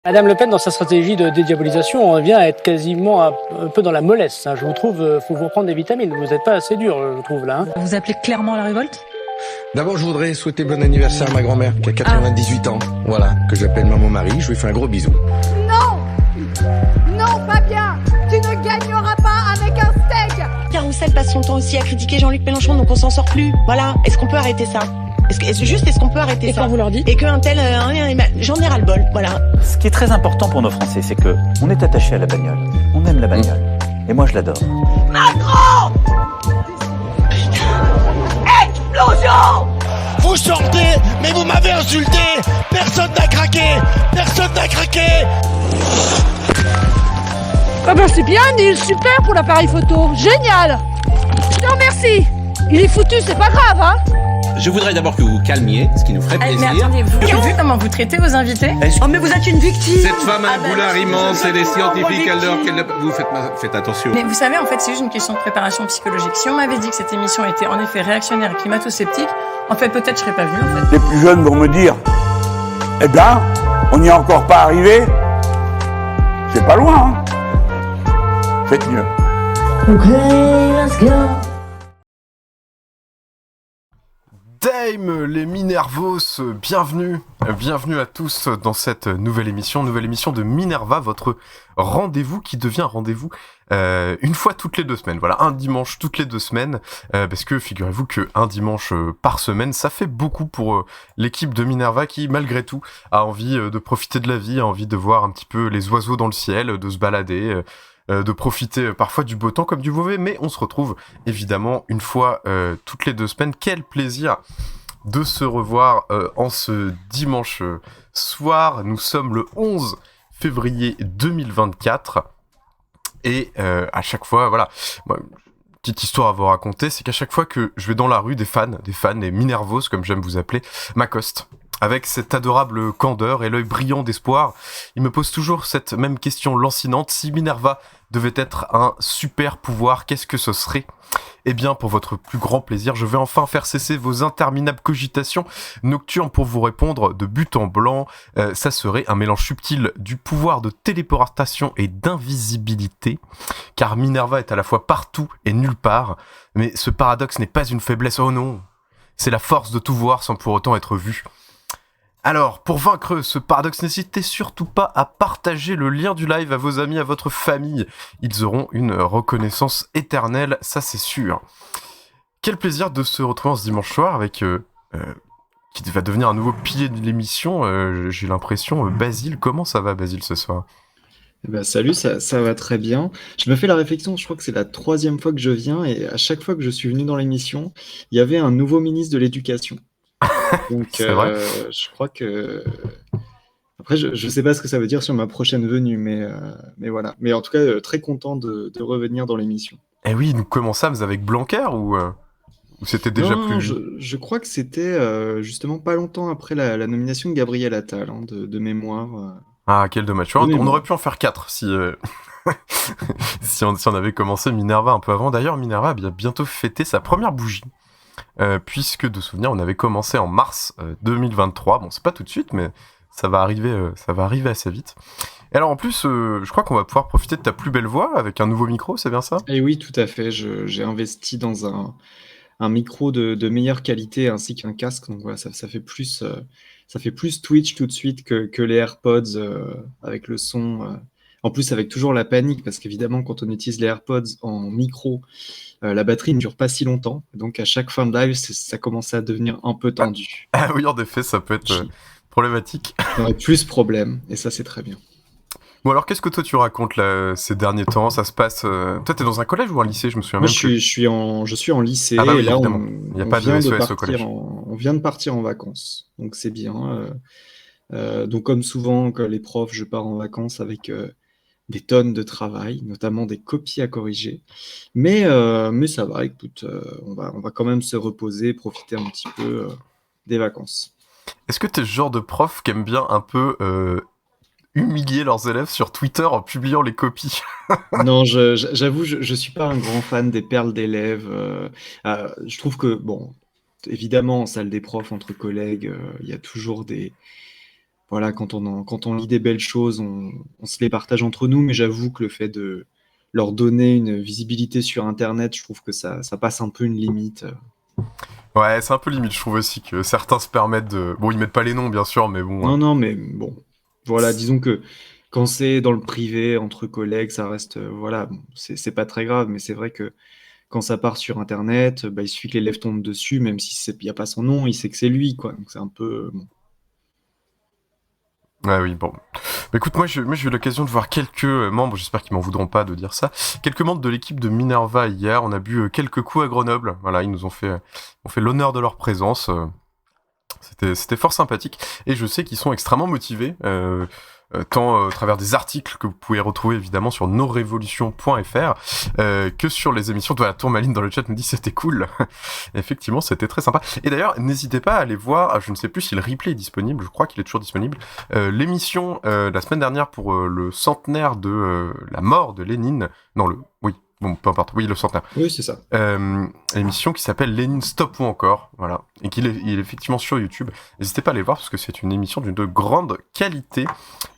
Madame Le Pen, dans sa stratégie de dédiabolisation, on vient à être quasiment un peu dans la mollesse. Je vous trouve, faut vous reprendre des vitamines. Vous n'êtes pas assez dur, je trouve, là. Vous appelez clairement la révolte ? D'abord, je voudrais souhaiter bon anniversaire à ma grand-mère, qui a 98 ans. Voilà, que j'appelle Maman Marie. Je lui fais un gros bisou. Non, Fabien, tu ne gagneras pas avec un steak. Carousel passe son temps aussi à critiquer Jean-Luc Mélenchon, donc on s'en sort plus. Voilà, est-ce qu'on peut arrêter ça ? Est-ce qu'on peut arrêter ça ? Et quand vous leur dites ? Et qu'un tel, j'en ai ras-le-bol, voilà. Ce qui est très important pour nos Français, c'est que on est attaché à la bagnole. On aime la bagnole. Et moi, je l'adore. Macron ! Explosion ! Vous sortez, mais vous m'avez insulté. Personne n'a craqué. Ah ben c'est bien, Neil, super pour l'appareil photo, génial. Je te remercie. Il est foutu, c'est pas grave, hein. Je voudrais d'abord que vous vous calmiez, ce qui nous ferait plaisir. Mais attendez, vous avez vu comment vous traitez vos invités ? Oh mais vous êtes une victime. Cette femme a un boulard immense, elle est scientifique, elle dort, vous faites attention. Mais vous savez, en fait, c'est juste une question de préparation psychologique. Si on m'avait dit que cette émission était en effet réactionnaire et climato-sceptique, en fait, peut-être je serais pas venue, en fait. Les plus jeunes vont me dire, eh bien, on n'y est encore pas arrivé. C'est pas loin, hein. Faites mieux. Dame, les Minervos, bienvenue à tous dans cette nouvelle émission de Minerva, votre rendez-vous qui devient rendez-vous une fois toutes les 2 semaines, voilà, un dimanche toutes les 2 semaines, parce que figurez-vous que un dimanche par semaine, ça fait beaucoup pour l'équipe de Minerva qui, malgré tout, a envie de profiter de la vie, a envie de voir un petit peu les oiseaux dans le ciel, de se balader, de profiter parfois du beau temps comme du mauvais, mais on se retrouve évidemment une fois toutes les 2 semaines. Quel plaisir de se revoir en ce dimanche soir. Nous sommes le 11 février 2024 et à chaque fois, voilà, moi, petite histoire à vous raconter, c'est qu'à chaque fois que je vais dans la rue, des fans, les Minervos comme j'aime vous appeler, m'accostent. Avec cette adorable candeur et l'œil brillant d'espoir, il me pose toujours cette même question lancinante. Si Minerva devait être un super pouvoir, qu'est-ce que ce serait ? Eh bien, pour votre plus grand plaisir, je vais enfin faire cesser vos interminables cogitations nocturnes pour vous répondre de but en blanc. Ça serait un mélange subtil du pouvoir de téléportation et d'invisibilité, car Minerva est à la fois partout et nulle part. Mais ce paradoxe n'est pas une faiblesse, oh non, c'est la force de tout voir sans pour autant être vu. Alors, pour vaincre ce paradoxe, n'hésitez surtout pas à partager le lien du live à vos amis, à votre famille. Ils auront une reconnaissance éternelle, ça c'est sûr. Quel plaisir de se retrouver en ce dimanche soir avec qui va devenir un nouveau pilier de l'émission, j'ai l'impression. Basile, comment ça va Basile ce soir ? Salut, ça va très bien. Je me fais la réflexion, je crois que c'est la 3e fois que je viens et à chaque fois que je suis venu dans l'émission, il y avait un nouveau ministre de l'Éducation. Donc, je crois que... Après, je sais pas ce que ça veut dire sur ma prochaine venue, mais voilà. Mais en tout cas, très content de revenir dans l'émission. Eh oui, nous commençâmes avec Blanquer ou c'était déjà Non, plus... je crois que c'était justement pas longtemps après la nomination de Gabriel Attal, hein, de mémoire. Ah, quel dommage. Tu vois, on aurait pu en faire 4 si, si on avait commencé Minerva un peu avant. D'ailleurs, Minerva a bientôt fêté sa première bougie. Puisque de souvenir, on avait commencé en mars 2023. Bon, c'est pas tout de suite, mais ça va arriver assez vite. Et alors en plus, je crois qu'on va pouvoir profiter de ta plus belle voix avec un nouveau micro, c'est bien ça ? Et oui, tout à fait. J'ai investi dans un micro de meilleure qualité ainsi qu'un casque. Donc voilà, ça fait plus Twitch tout de suite que les AirPods avec le son. En plus, avec toujours la panique, parce qu'évidemment, quand on utilise les AirPods en micro, la batterie ne dure pas si longtemps. Donc à chaque fin de live, ça commençait à devenir un peu tendu. Ah oui, en effet, ça peut être problématique. On aurait plus de problèmes, et ça, c'est très bien. Bon alors, qu'est-ce que toi tu racontes là, ces derniers temps ? Ça se passe... Toi, t'es dans un collège ou un lycée ? Je me souviens Moi, même plus. je suis en lycée, Ah bah oui, et là, évidemment. Il n'y a pas de SOS au collège. on vient de partir en vacances. Donc c'est bien. Donc comme souvent, quand les profs, je pars en vacances avec... des tonnes de travail, notamment des copies à corriger. Mais ça va, écoute, on va quand même se reposer, profiter un petit peu des vacances. Est-ce que t'es ce genre de prof qui aime bien un peu humilier leurs élèves sur Twitter en publiant les copies? Non, j'avoue, je suis pas un grand fan des perles d'élèves. Je trouve que, bon, évidemment, en salle des profs, entre collègues, il y a toujours voilà, quand on lit des belles choses, on se les partage entre nous, mais j'avoue que le fait de leur donner une visibilité sur Internet, je trouve que ça passe un peu une limite. Ouais, c'est un peu limite, je trouve aussi que certains se permettent de... Bon, ils mettent pas les noms, bien sûr, mais bon... Non, mais bon, voilà, disons que quand c'est dans le privé, entre collègues, ça reste, voilà, bon, c'est pas très grave, mais c'est vrai que quand ça part sur Internet, bah, il suffit que l'élève tombe dessus, même si il n'y a pas son nom, il sait que c'est lui, quoi. Donc c'est un peu... bon. Ouais, oui, bon. Mais écoute, moi j'ai eu l'occasion de voir quelques membres, j'espère qu'ils m'en voudront pas de dire ça, quelques membres de l'équipe de Minerva hier. On a bu quelques coups à Grenoble. Voilà, ils nous ont fait l'honneur de leur présence. C'était fort sympathique. Et je sais qu'ils sont extrêmement motivés, tant à travers des articles que vous pouvez retrouver évidemment sur nosrévolutions.fr que sur les émissions. La Tourmaline dans le chat nous dit c'était cool. Effectivement, c'était très sympa. Et d'ailleurs, n'hésitez pas à aller voir, je ne sais plus si le replay est disponible, je crois qu'il est toujours disponible, l'émission la semaine dernière pour le centenaire de la mort de Lénine. Non, oui, bon, peu importe. Oui, le centenaire. Oui, c'est ça. L'émission qui s'appelle Lénine Stop ou encore, voilà, et il est effectivement sur YouTube. N'hésitez pas à aller voir parce que c'est une émission d'une de grande qualité.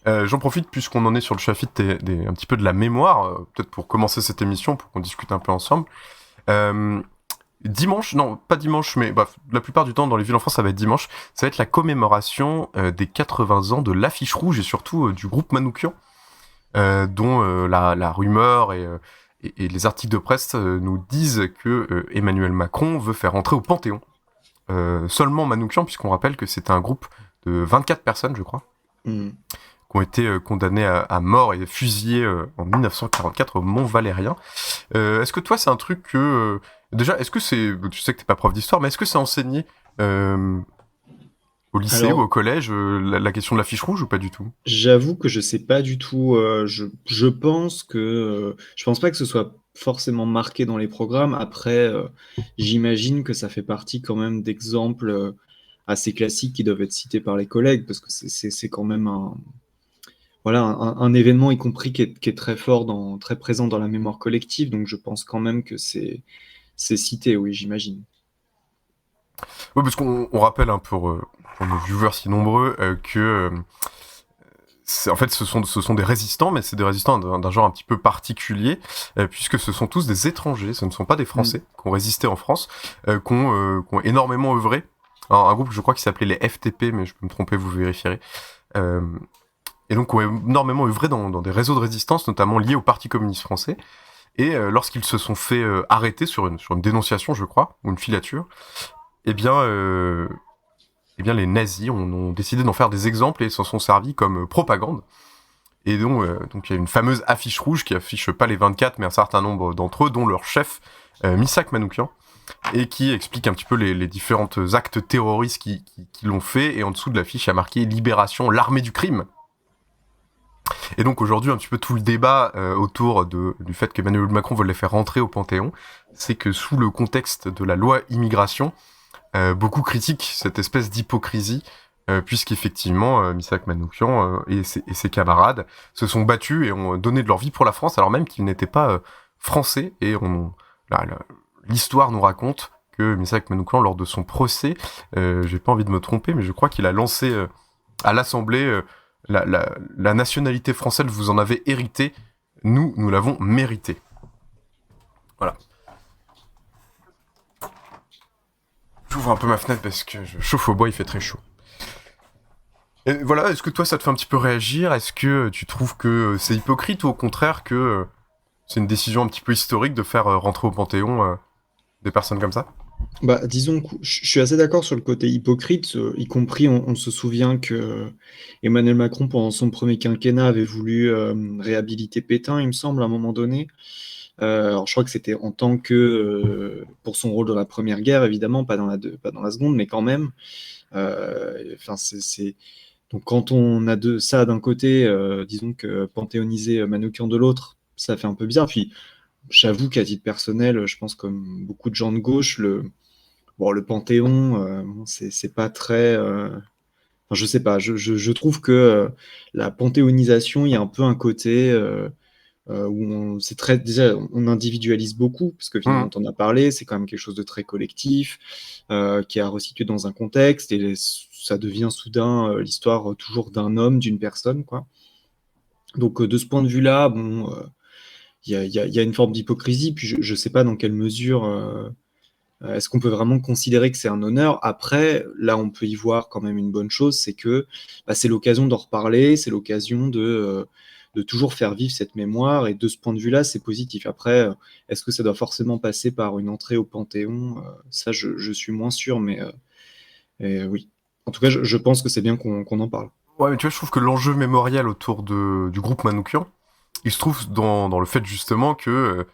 J'en profite puisqu'on en est sur le chapitre un petit peu de la mémoire, peut-être pour commencer cette émission, pour qu'on discute un peu ensemble. Dimanche, non, pas dimanche, mais bref, la plupart du temps dans les villes en France, ça va être dimanche. Ça va être la commémoration des 80 ans de l'Affiche Rouge et surtout du groupe Manoukian, dont la rumeur et les articles de presse nous disent que Emmanuel Macron veut faire entrer au Panthéon seulement Manoukian, puisqu'on rappelle que c'est un groupe de 24 personnes, je crois, qui ont été condamnées à mort et fusillées en 1944 au Mont-Valérien. Est-ce que toi, c'est un truc que... déjà, est-ce que c'est... Tu sais que t'es pas prof d'histoire, mais est-ce que c'est enseigné au lycée ou au collège, la question de l'affiche rouge ou pas du tout? J'avoue que je sais pas du tout. Je pense que je pense pas que ce soit forcément marqué dans les programmes. Après, j'imagine que ça fait partie quand même d'exemples assez classiques qui doivent être cités par les collègues parce que c'est quand même un événement, y compris qui est très fort, très présent dans la mémoire collective. Donc je pense quand même que c'est cité, oui, j'imagine. Oui, parce qu'on rappelle un peu pour nos viewers si nombreux que en fait ce sont des résistants, mais c'est des résistants d'un genre un petit peu particulier, puisque ce sont tous des étrangers, ce ne sont pas des Français qui ont résisté en France, qui ont énormément œuvré. Alors, un groupe, je crois, qui s'appelait les FTP, mais je peux me tromper, vous vérifierez. Et donc, qui ont énormément œuvré dans des réseaux de résistance, notamment liés au Parti communiste français. Et lorsqu'ils se sont fait arrêter sur une dénonciation, je crois, ou une filature, eh bien, les nazis ont décidé d'en faire des exemples et s'en sont servis comme propagande. Et donc, il y a une fameuse affiche rouge qui affiche pas les 24, mais un certain nombre d'entre eux, dont leur chef, Missak Manoukian, et qui explique un petit peu les différents actes terroristes qui l'ont fait. Et en dessous de l'affiche, il y a marqué « Libération, l'armée du crime ». Et donc aujourd'hui, un petit peu tout le débat autour du fait qu'Emmanuel Macron veut les faire rentrer au Panthéon, c'est que sous le contexte de la loi immigration, beaucoup critiquent cette espèce d'hypocrisie, puisqu'effectivement, Missak Manoukian et ses camarades se sont battus et ont donné de leur vie pour la France, alors même qu'ils n'étaient pas français. Et l'histoire nous raconte que Missak Manoukian, lors de son procès, j'ai pas envie de me tromper, mais je crois qu'il a lancé à l'Assemblée la nationalité française, vous en avez hérité, nous l'avons mérité. Voilà. J'ouvre un peu ma fenêtre parce que je chauffe au bois, il fait très chaud. Et voilà, est-ce que toi ça te fait un petit peu réagir? Est-ce que tu trouves que c'est hypocrite ou au contraire que c'est une décision un petit peu historique de faire rentrer au Panthéon des personnes comme ça? Bah, disons que je suis assez d'accord sur le côté hypocrite, y compris on se souvient que Emmanuel Macron, pendant son premier quinquennat, avait voulu réhabiliter Pétain, il me semble, à un moment donné. Alors je crois que c'était en tant que pour son rôle dans la Première Guerre, évidemment, pas dans la Seconde, mais quand même. Donc quand on a ça d'un côté, disons que panthéoniser Manoukian de l'autre, ça fait un peu bizarre. Puis j'avoue qu'à titre personnel, je pense comme beaucoup de gens de gauche, le Panthéon, c'est pas très... je sais pas, je trouve que la panthéonisation, il y a un peu un côté où on individualise beaucoup, parce que finalement, on en a parlé, c'est quand même quelque chose de très collectif, qui est resitué dans un contexte, et ça devient soudain l'histoire toujours d'un homme, d'une personne, quoi. Donc de ce point de vue-là, bon, il y a une forme d'hypocrisie, puis je ne sais pas dans quelle mesure est-ce qu'on peut vraiment considérer que c'est un honneur. Après, là, on peut y voir quand même une bonne chose, c'est que c'est l'occasion d'en reparler, c'est l'occasion de toujours faire vivre cette mémoire, et de ce point de vue-là, c'est positif. Après, est-ce que ça doit forcément passer par une entrée au Panthéon? Ça, je suis moins sûr, mais oui. En tout cas, je pense que c'est bien qu'on en parle. Ouais, mais tu vois, je trouve que l'enjeu mémorial autour du groupe Manoukian, il se trouve dans le fait justement que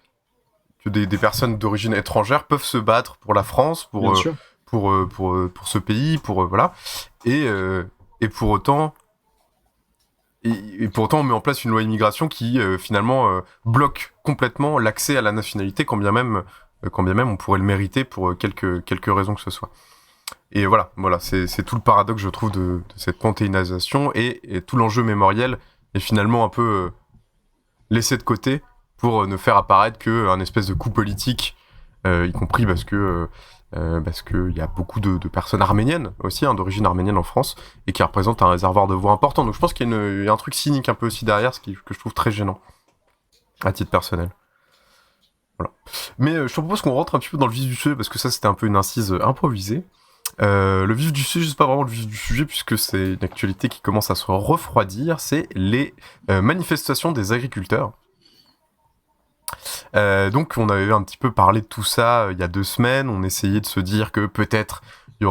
des personnes d'origine étrangère peuvent se battre pour la France, pour ce pays, voilà. Et pour autant, on met en place une loi immigration qui finalement bloque complètement l'accès à la nationalité, quand bien même on pourrait le mériter pour quelques raisons que ce soit. Et voilà, c'est tout le paradoxe, je trouve, de cette panthéonisation, et tout l'enjeu mémoriel est finalement un peu laissé de côté pour ne faire apparaître qu'un espèce de coup politique, y compris parce que il y a beaucoup de personnes arméniennes aussi, d'origine arménienne en France, et qui représentent un réservoir de voix important. Donc je pense qu'il y a un truc cynique un peu aussi derrière, que je trouve très gênant, à titre personnel. Voilà. Mais je te propose qu'on rentre un petit peu dans le vif du sujet, parce que ça c'était un peu une incise improvisée. Le vif du sujet, c'est pas vraiment le vif du sujet, puisque c'est une actualité qui commence à se refroidir, c'est les manifestations des agriculteurs. Donc on avait un petit peu parlé de tout ça il y a 2 semaines, on essayait de se dire que peut-être il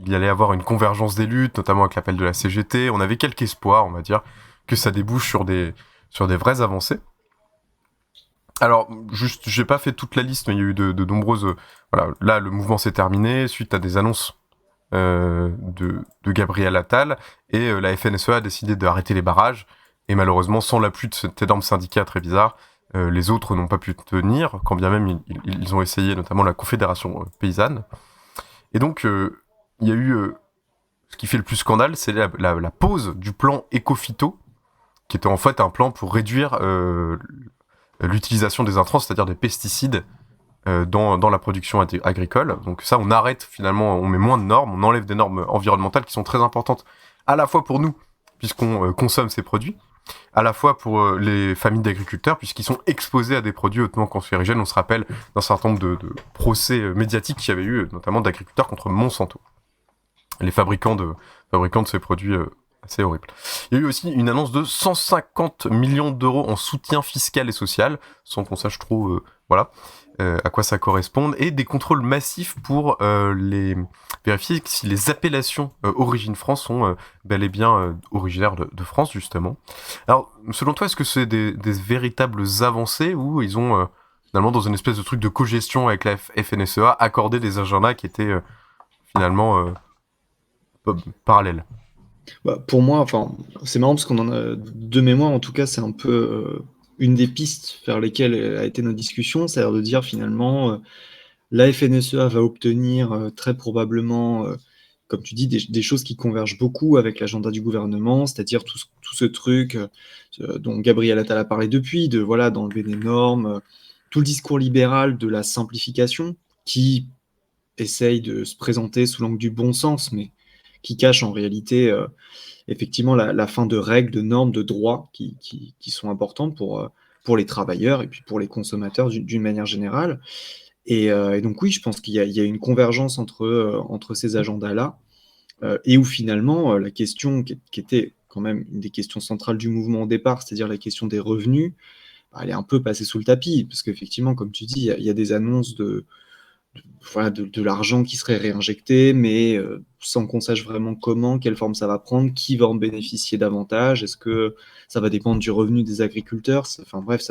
y allait avoir une convergence des luttes, notamment avec l'appel de la CGT, on avait quelques espoirs, on va dire, que ça débouche sur des vraies avancées. Alors, juste, j'ai pas fait toute la liste, mais il y a eu de nombreuses... voilà, là, le mouvement s'est terminé, suite à des annonces de Gabriel Attal, et la FNSEA a décidé d'arrêter les barrages, et malheureusement, sans l'appui de cet énorme syndicat très bizarre, les autres n'ont pas pu tenir, quand bien même ils ont essayé, notamment la Confédération paysanne. Et donc, il y a eu... ce qui fait le plus scandale, c'est la pause du plan Éco-Phyto, qui était en fait un plan pour réduire l'utilisation des intrants, c'est-à-dire des pesticides, dans la production agricole. Donc ça, on arrête finalement, on met moins de normes, on enlève des normes environnementales qui sont très importantes, à la fois pour nous, puisqu'on consomme ces produits, à la fois pour les familles d'agriculteurs, puisqu'ils sont exposés à des produits hautement cancérigènes. On se rappelle d'un certain nombre de procès médiatiques qu'il y avait eu, notamment d'agriculteurs contre Monsanto, les fabricants de ces produits assez horribles. Il y a eu aussi une annonce de 150 millions d'euros en soutien fiscal et social, sans qu'on sache trop à quoi ça correspond, et des contrôles massifs pour vérifier si les appellations Origine France sont bel et bien originaires de France, justement. Alors, selon toi, est-ce que c'est des véritables avancées, ou ils ont, finalement, dans une espèce de truc de cogestion avec la FNSEA, accordé des agendas qui étaient finalement parallèles? Pour moi, c'est marrant parce qu'on en a de mémoire, en tout cas, c'est un peu une des pistes vers lesquelles a été notre discussion, c'est-à-dire de dire finalement, la FNSEA va obtenir très probablement, comme tu dis, des choses qui convergent beaucoup avec l'agenda du gouvernement, c'est-à-dire tout ce truc dont Gabriel Attal a parlé depuis, d'enlever des normes, tout le discours libéral de la simplification, qui essaye de se présenter sous l'angle du bon sens, mais qui cache en réalité effectivement la fin de règles, de normes, de droits qui sont importantes pour les travailleurs et puis pour les consommateurs d'une manière générale. Et donc oui, je pense qu'il y a une convergence entre ces agendas-là, et où finalement la question qui était quand même une des questions centrales du mouvement au départ, c'est-à-dire la question des revenus, elle est un peu passée sous le tapis, parce qu'effectivement, comme tu dis, il y a des annonces de l'argent qui serait réinjecté, mais sans qu'on sache vraiment comment, quelle forme ça va prendre, qui va en bénéficier davantage, est-ce que ça va dépendre du revenu des agriculteurs, enfin bref,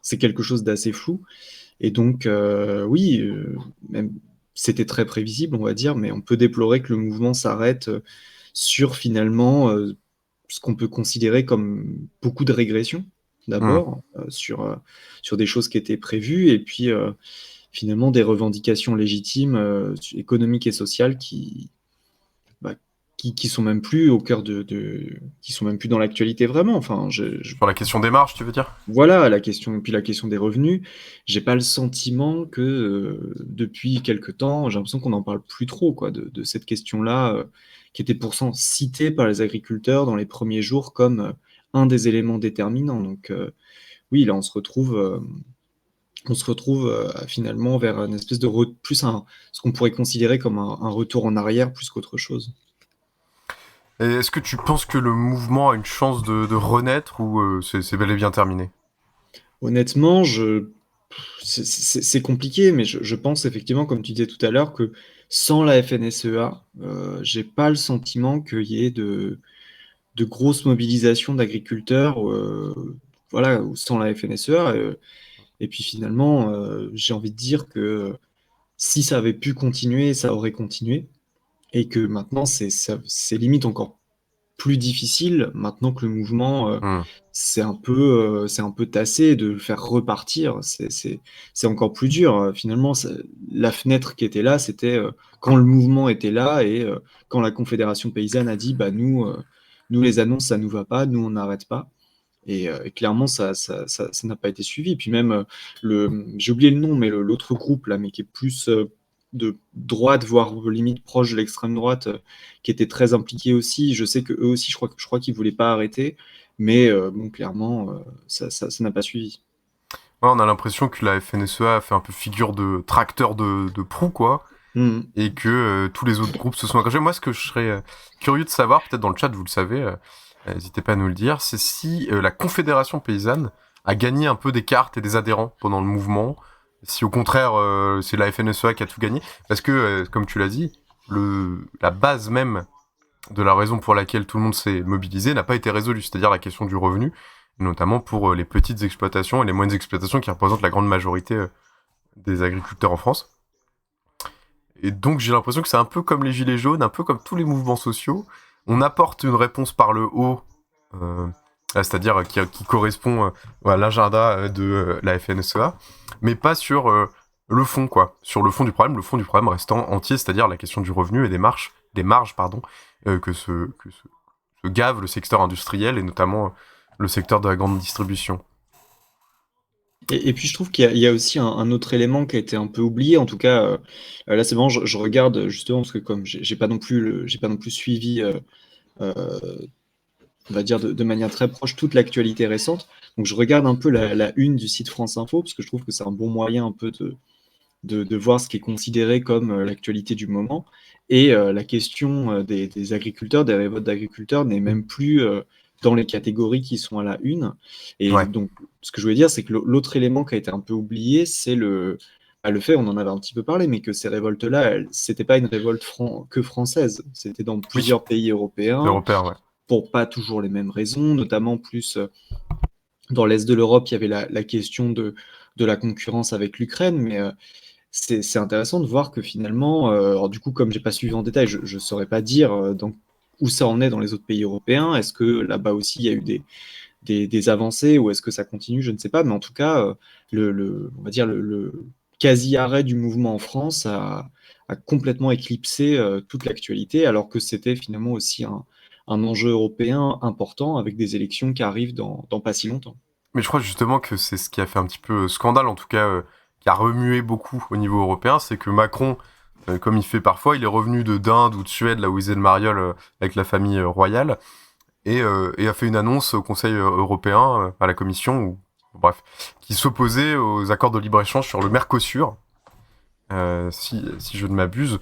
c'est quelque chose d'assez flou. Et donc, oui, même c'était très prévisible, on va dire, mais on peut déplorer que le mouvement s'arrête sur finalement ce qu'on peut considérer comme beaucoup de régression, d'abord, sur des choses qui étaient prévues, et puis finalement des revendications légitimes économiques et sociales qui qui sont même plus au cœur qui sont même plus dans l'actualité vraiment. Enfin, Pour la question des marges, tu veux dire? voilà, puis la question des revenus. J'ai pas le sentiment que depuis quelque temps, j'ai l'impression qu'on n'en parle plus trop, quoi, de cette question-là, qui était pourtant citée par les agriculteurs dans les premiers jours comme un des éléments déterminants. Donc, oui, là, on se retrouve finalement vers une espèce de ce qu'on pourrait considérer comme un retour en arrière plus qu'autre chose. Et est-ce que tu penses que le mouvement a une chance de renaître ou c'est bel et bien terminé? Honnêtement, c'est compliqué, mais je pense effectivement, comme tu disais tout à l'heure, que sans la FNSEA, j'ai pas le sentiment qu'il y ait de grosses mobilisations d'agriculteurs, voilà, sans la FNSEA. Et puis finalement, j'ai envie de dire que si ça avait pu continuer, ça aurait continué. Et que maintenant, c'est limite encore plus difficile, maintenant que le mouvement c'est un peu tassé, de le faire repartir. C'est encore plus dur. Finalement, la fenêtre qui était là, c'était quand le mouvement était là et quand la Confédération paysanne a dit bah, nous, les annonces, ça nous va pas, nous, on n'arrête pas. Et clairement, ça n'a pas été suivi. Puis même, j'ai oublié le nom, mais l'autre groupe, là, mais qui est plus de droite, voire limite proche de l'extrême droite, qui était très impliqué aussi. Je sais qu'eux aussi, je crois qu'ils ne voulaient pas arrêter, mais bon, clairement, ça n'a pas suivi. Ouais, on a l'impression que la FNSEA a fait un peu figure de tracteur de proue, quoi, et que tous les autres groupes se sont engagés. Moi, ce que je serais curieux de savoir, peut-être dans le chat, vous le savez, n'hésitez pas à nous le dire, c'est si la Confédération paysanne a gagné un peu des cartes et des adhérents pendant le mouvement, si au contraire c'est la FNSEA qui a tout gagné, parce que, comme tu l'as dit, la base même de la raison pour laquelle tout le monde s'est mobilisé n'a pas été résolue, c'est-à-dire la question du revenu, notamment pour les petites exploitations et les moyennes exploitations qui représentent la grande majorité des agriculteurs en France. Et donc j'ai l'impression que c'est un peu comme les Gilets jaunes, un peu comme tous les mouvements sociaux, on apporte une réponse par le haut, c'est-à-dire qui correspond à l'agenda de la FNSEA, mais pas sur le fond, quoi. Sur le fond du problème restant entier, c'est-à-dire la question du revenu et des marges, que se gave le secteur industriel et notamment le secteur de la grande distribution. Et puis je trouve qu'il y a aussi un autre élément qui a été un peu oublié, en tout cas, là c'est bon, je regarde justement, parce que comme j'ai pas non plus suivi, on va dire de manière très proche, toute l'actualité récente, donc je regarde un peu la une du site France Info, parce que je trouve que c'est un bon moyen un peu de voir ce qui est considéré comme l'actualité du moment, et la question des agriculteurs, des révoltes d'agriculteurs n'est même plus dans les catégories qui sont à la une. Et donc, ce que je voulais dire, c'est que l'autre élément qui a été un peu oublié, c'est le fait, on en avait un petit peu parlé, mais que ces révoltes-là, c'était pas une révolte que française, c'était dans plusieurs pays européens, pour pas toujours les mêmes raisons, notamment plus dans l'Est de l'Europe, il y avait la question de la concurrence avec l'Ukraine, mais c'est intéressant de voir que finalement, alors du coup, comme j'ai pas suivi en détail, je saurais pas dire où ça en est dans les autres pays européens. Est-ce que là-bas aussi il y a eu des avancées, ou est-ce que ça continue? Je ne sais pas, mais en tout cas, on va dire le quasi-arrêt du mouvement en France a complètement éclipsé toute l'actualité, alors que c'était finalement aussi un enjeu européen important, avec des élections qui arrivent dans pas si longtemps. Mais je crois justement que c'est ce qui a fait un petit peu scandale, en tout cas, qui a remué beaucoup au niveau européen, c'est que Macron, comme il fait parfois, il est revenu d'Inde ou de Suède, là où il faisait le mariole avec la famille royale, et a fait une annonce au Conseil européen, à la Commission, qui s'opposait aux accords de libre-échange sur le Mercosur, si je ne m'abuse,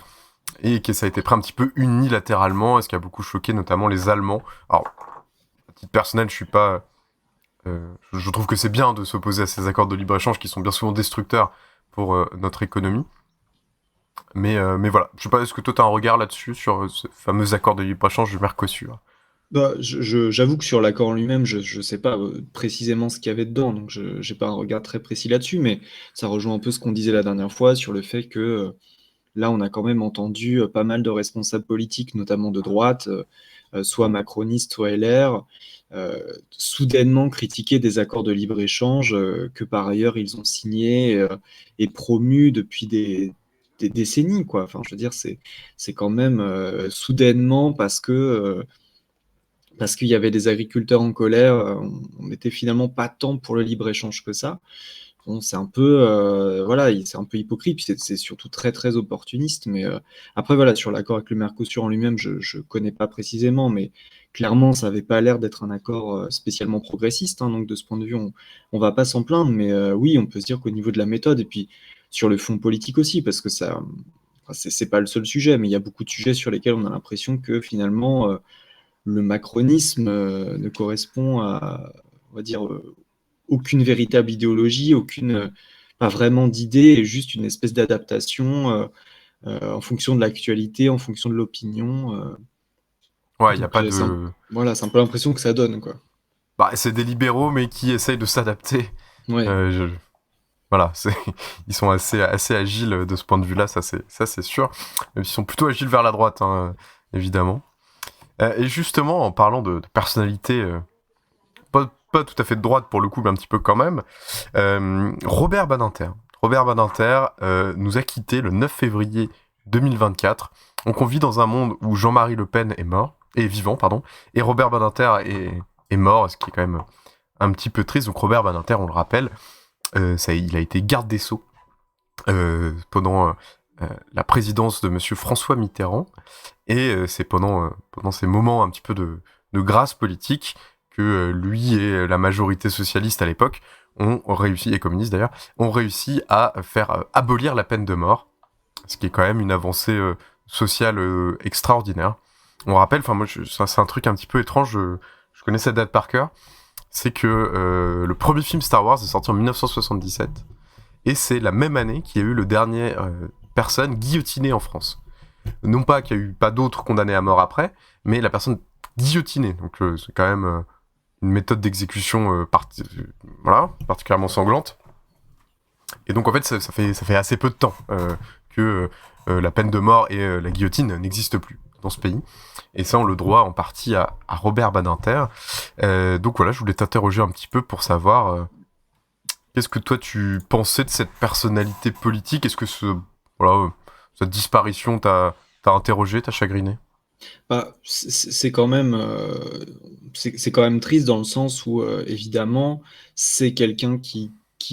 et que ça a été pris un petit peu unilatéralement, et ce qui a beaucoup choqué notamment les Allemands. Alors, à titre personnel, je trouve que c'est bien de s'opposer à ces accords de libre-échange qui sont bien souvent destructeurs pour notre économie. Mais voilà, je sais pas, est-ce que toi tu as un regard là-dessus, sur ce fameux accord de libre-échange du Mercosur? Bah, j'avoue que sur l'accord en lui-même, je sais pas précisément ce qu'il y avait dedans, donc j'ai pas un regard très précis là-dessus, mais ça rejoint un peu ce qu'on disait la dernière fois sur le fait que là, on a quand même entendu pas mal de responsables politiques, notamment de droite, soit macronistes, soit LR, soudainement critiquer des accords de libre-échange que par ailleurs ils ont signés et promus depuis des décennies, quoi. Enfin, je veux dire, c'est quand même soudainement parce qu'il y avait des agriculteurs en colère, on n'était finalement pas tant pour le libre-échange que ça. Bon, c'est un peu, voilà, c'est un peu hypocrite, puis c'est surtout très, très opportuniste. Mais après, voilà, sur l'accord avec le Mercosur en lui-même, je ne connais pas précisément, mais clairement, ça n'avait pas l'air d'être un accord spécialement progressiste. Hein, donc, de ce point de vue, on ne va pas s'en plaindre. Mais oui, on peut se dire qu'au niveau de la méthode, et puis sur le fond politique aussi, parce que ça, enfin, c'est pas le seul sujet, mais il y a beaucoup de sujets sur lesquels on a l'impression que finalement, le macronisme ne correspond à, on va dire, aucune véritable idéologie, pas vraiment d'idée, et juste une espèce d'adaptation en fonction de l'actualité, en fonction de l'opinion. Ouais, il n'y a pas de... Voilà, c'est un peu l'impression que ça donne, quoi. Bah, c'est des libéraux, mais qui essayent de s'adapter. Ouais. Voilà, ils sont assez agiles de ce point de vue-là, ça c'est sûr. Ils sont plutôt agiles vers la droite, hein, évidemment. Et justement, en parlant de personnalité, pas tout à fait de droite pour le coup, mais un petit peu quand même, Robert Badinter. Robert Badinter nous a quittés le 9 février 2024. Donc on vit dans un monde où Jean-Marie Le Pen est vivant, et Robert Badinter est mort, ce qui est quand même un petit peu triste. Donc Robert Badinter, on le rappelle, il a été garde des Sceaux pendant la présidence de Monsieur François Mitterrand, et c'est pendant ces moments un petit peu de grâce politique que lui et la majorité socialiste à l'époque ont réussi, et communiste d'ailleurs, ont réussi à faire abolir la peine de mort, ce qui est quand même une avancée sociale extraordinaire. On rappelle, enfin moi c'est un truc un petit peu étrange, je connais cette date par cœur, c'est que le premier film Star Wars est sorti en 1977, et c'est la même année qu'il y a eu le dernier personne guillotinée en France. Non pas qu'il n'y a eu pas d'autres condamnés à mort après, mais la personne guillotinée. Donc c'est quand même une méthode d'exécution particulièrement sanglante. Et donc en fait ça fait assez peu de temps que la peine de mort et la guillotine n'existent plus dans ce pays. Et ça on le doit en partie à Robert Badinter. Donc voilà, je voulais t'interroger un petit peu pour savoir qu'est-ce que toi tu pensais de cette personnalité politique. Est-ce que cette disparition t'a interrogé, t'a chagriné? Bah, c'est quand même triste dans le sens où évidemment c'est quelqu'un qui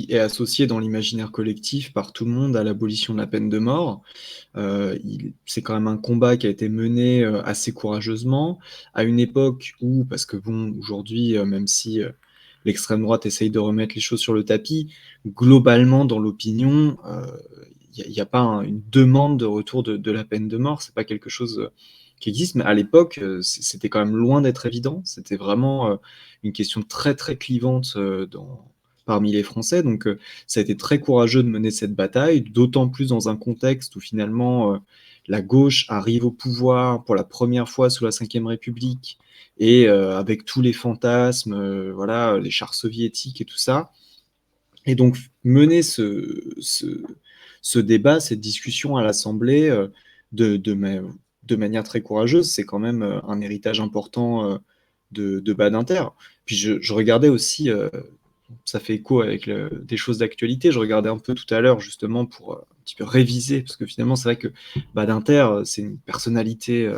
est associé dans l'imaginaire collectif par tout le monde à l'abolition de la peine de mort. C'est quand même un combat qui a été mené assez courageusement à une époque où, parce que bon, aujourd'hui, même si l'extrême droite essaye de remettre les choses sur le tapis, globalement dans l'opinion, il n'y a pas une demande de retour de la peine de mort. C'est pas quelque chose qui existe, mais à l'époque, c'était quand même loin d'être évident. C'était vraiment une question très très clivante parmi les Français. Donc ça a été très courageux de mener cette bataille, d'autant plus dans un contexte où finalement la gauche arrive au pouvoir pour la première fois sous la Ve République, et avec tous les fantasmes, voilà, les chars soviétiques et tout ça. Et donc mener ce débat, cette discussion à l'Assemblée de manière très courageuse, c'est quand même un héritage important de Badinter. Puis je regardais aussi, ça fait écho avec des choses d'actualité, je regardais un peu tout à l'heure justement pour un petit peu réviser, parce que finalement c'est vrai que Badinter, c'est une personnalité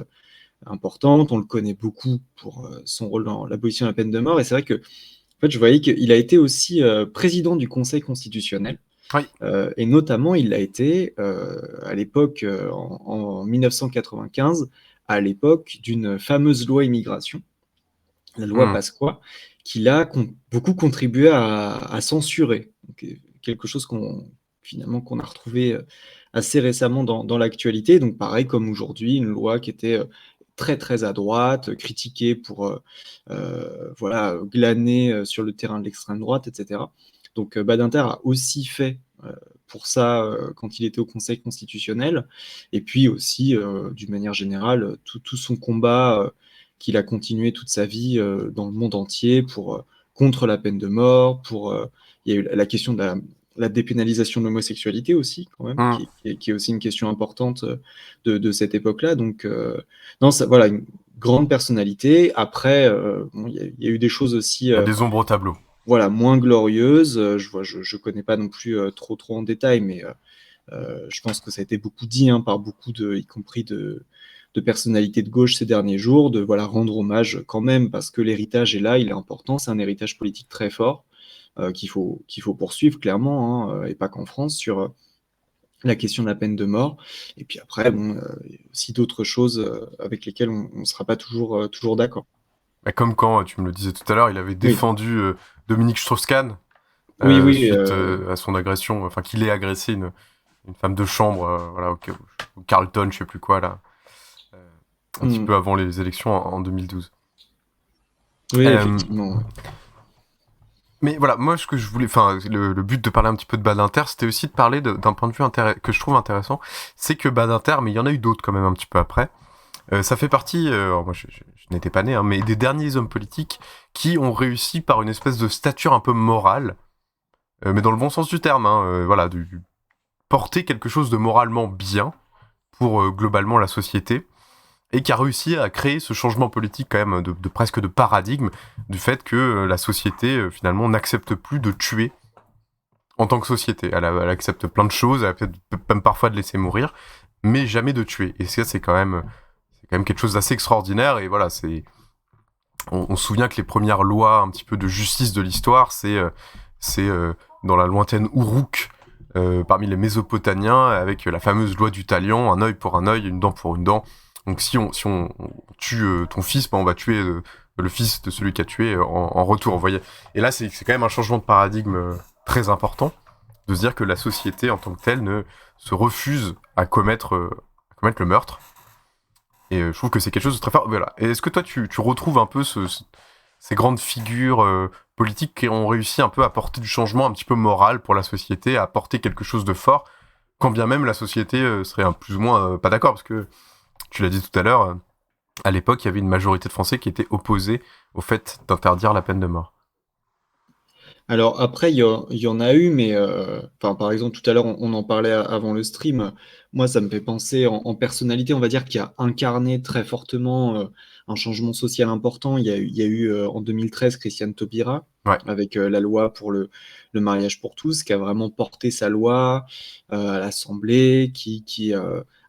importante, on le connaît beaucoup pour son rôle dans l'abolition de la peine de mort, et c'est vrai que en fait, je voyais qu'il a été aussi président du Conseil constitutionnel. Oui. Et notamment, il l'a été à l'époque, en 1995, à l'époque d'une fameuse loi immigration, la loi Pasqua, qu'il a beaucoup contribué à censurer. Donc, quelque chose qu'on a retrouvé assez récemment dans l'actualité. Donc pareil, comme aujourd'hui, une loi qui était très très à droite, critiquée pour glaner sur le terrain de l'extrême droite, etc. Donc Badinter a aussi fait pour ça quand il était au Conseil constitutionnel, et puis aussi d'une manière générale tout son combat qu'il a continué toute sa vie dans le monde entier contre la peine de mort, il y a eu la question de la dépénalisation de l'homosexualité aussi, quand même, qui est aussi une question importante de cette époque-là. Donc, non, voilà, une grande personnalité. Après, il y a eu des choses aussi... des ombres au tableau. Voilà, moins glorieuses. Je connais pas non plus trop en détail, mais Je pense que ça a été beaucoup dit par beaucoup y compris de personnalités de gauche ces derniers jours, de rendre hommage quand même, parce que l'héritage est là, il est important, c'est un héritage politique très fort qu'il faut poursuivre clairement, et pas qu'en France, sur la question de la peine de mort. Et puis après, il y a aussi d'autres choses avec lesquelles on ne sera pas toujours d'accord. Comme quand, tu me le disais tout à l'heure, il avait défendu Dominique Strauss-Kahn suite à son agression, enfin qu'il ait agressé une femme de chambre au Carlton, je sais plus quoi, là, un petit peu avant les élections en 2012. Oui, effectivement. Mais voilà, moi, ce que je voulais, le but de parler un petit peu de Badinter, c'était aussi de parler d'un point de vue que je trouve intéressant, c'est que Badinter, mais il y en a eu d'autres quand même un petit peu après, ça fait partie, moi je n'étais pas né, mais des derniers hommes politiques qui ont réussi par une espèce de stature un peu morale, mais dans le bon sens du terme, de porter quelque chose de moralement bien pour globalement la société, et qui a réussi à créer ce changement politique quand même de presque de paradigme, du fait que la société finalement n'accepte plus de tuer en tant que société. Elle accepte plein de choses, elle accepte même parfois de laisser mourir, mais jamais de tuer. Et ça, c'est quand même quelque chose d'assez extraordinaire. Et voilà, on se souvient que les premières lois un petit peu de justice de l'histoire, c'est dans la lointaine Uruk, parmi les Mésopotamiens, avec la fameuse loi du talion, un œil pour un œil, une dent pour une dent. Donc si on tue ton fils, on va tuer le fils de celui qui a tué en retour, vous voyez. Et là, c'est quand même un changement de paradigme très important, de se dire que la société en tant que telle ne se refuse à commettre le meurtre. Et je trouve que c'est quelque chose de très fort. Voilà. Et est-ce que toi, tu retrouves un peu ces grandes figures politiques qui ont réussi un peu à apporter du changement un petit peu moral pour la société, à apporter quelque chose de fort, quand bien même la société serait plus ou moins pas d'accord, parce que tu l'as dit tout à l'heure, à l'époque, il y avait une majorité de Français qui étaient opposés au fait d'interdire la peine de mort. Alors après, il y en a eu, mais par exemple, tout à l'heure, on en parlait avant le stream. Moi, ça me fait penser en personnalité, on va dire, qui a incarné très fortement un changement social important. Il y a eu en 2013 Christiane Taubira, avec la loi pour le mariage pour tous, qui a vraiment porté sa loi à l'Assemblée, qui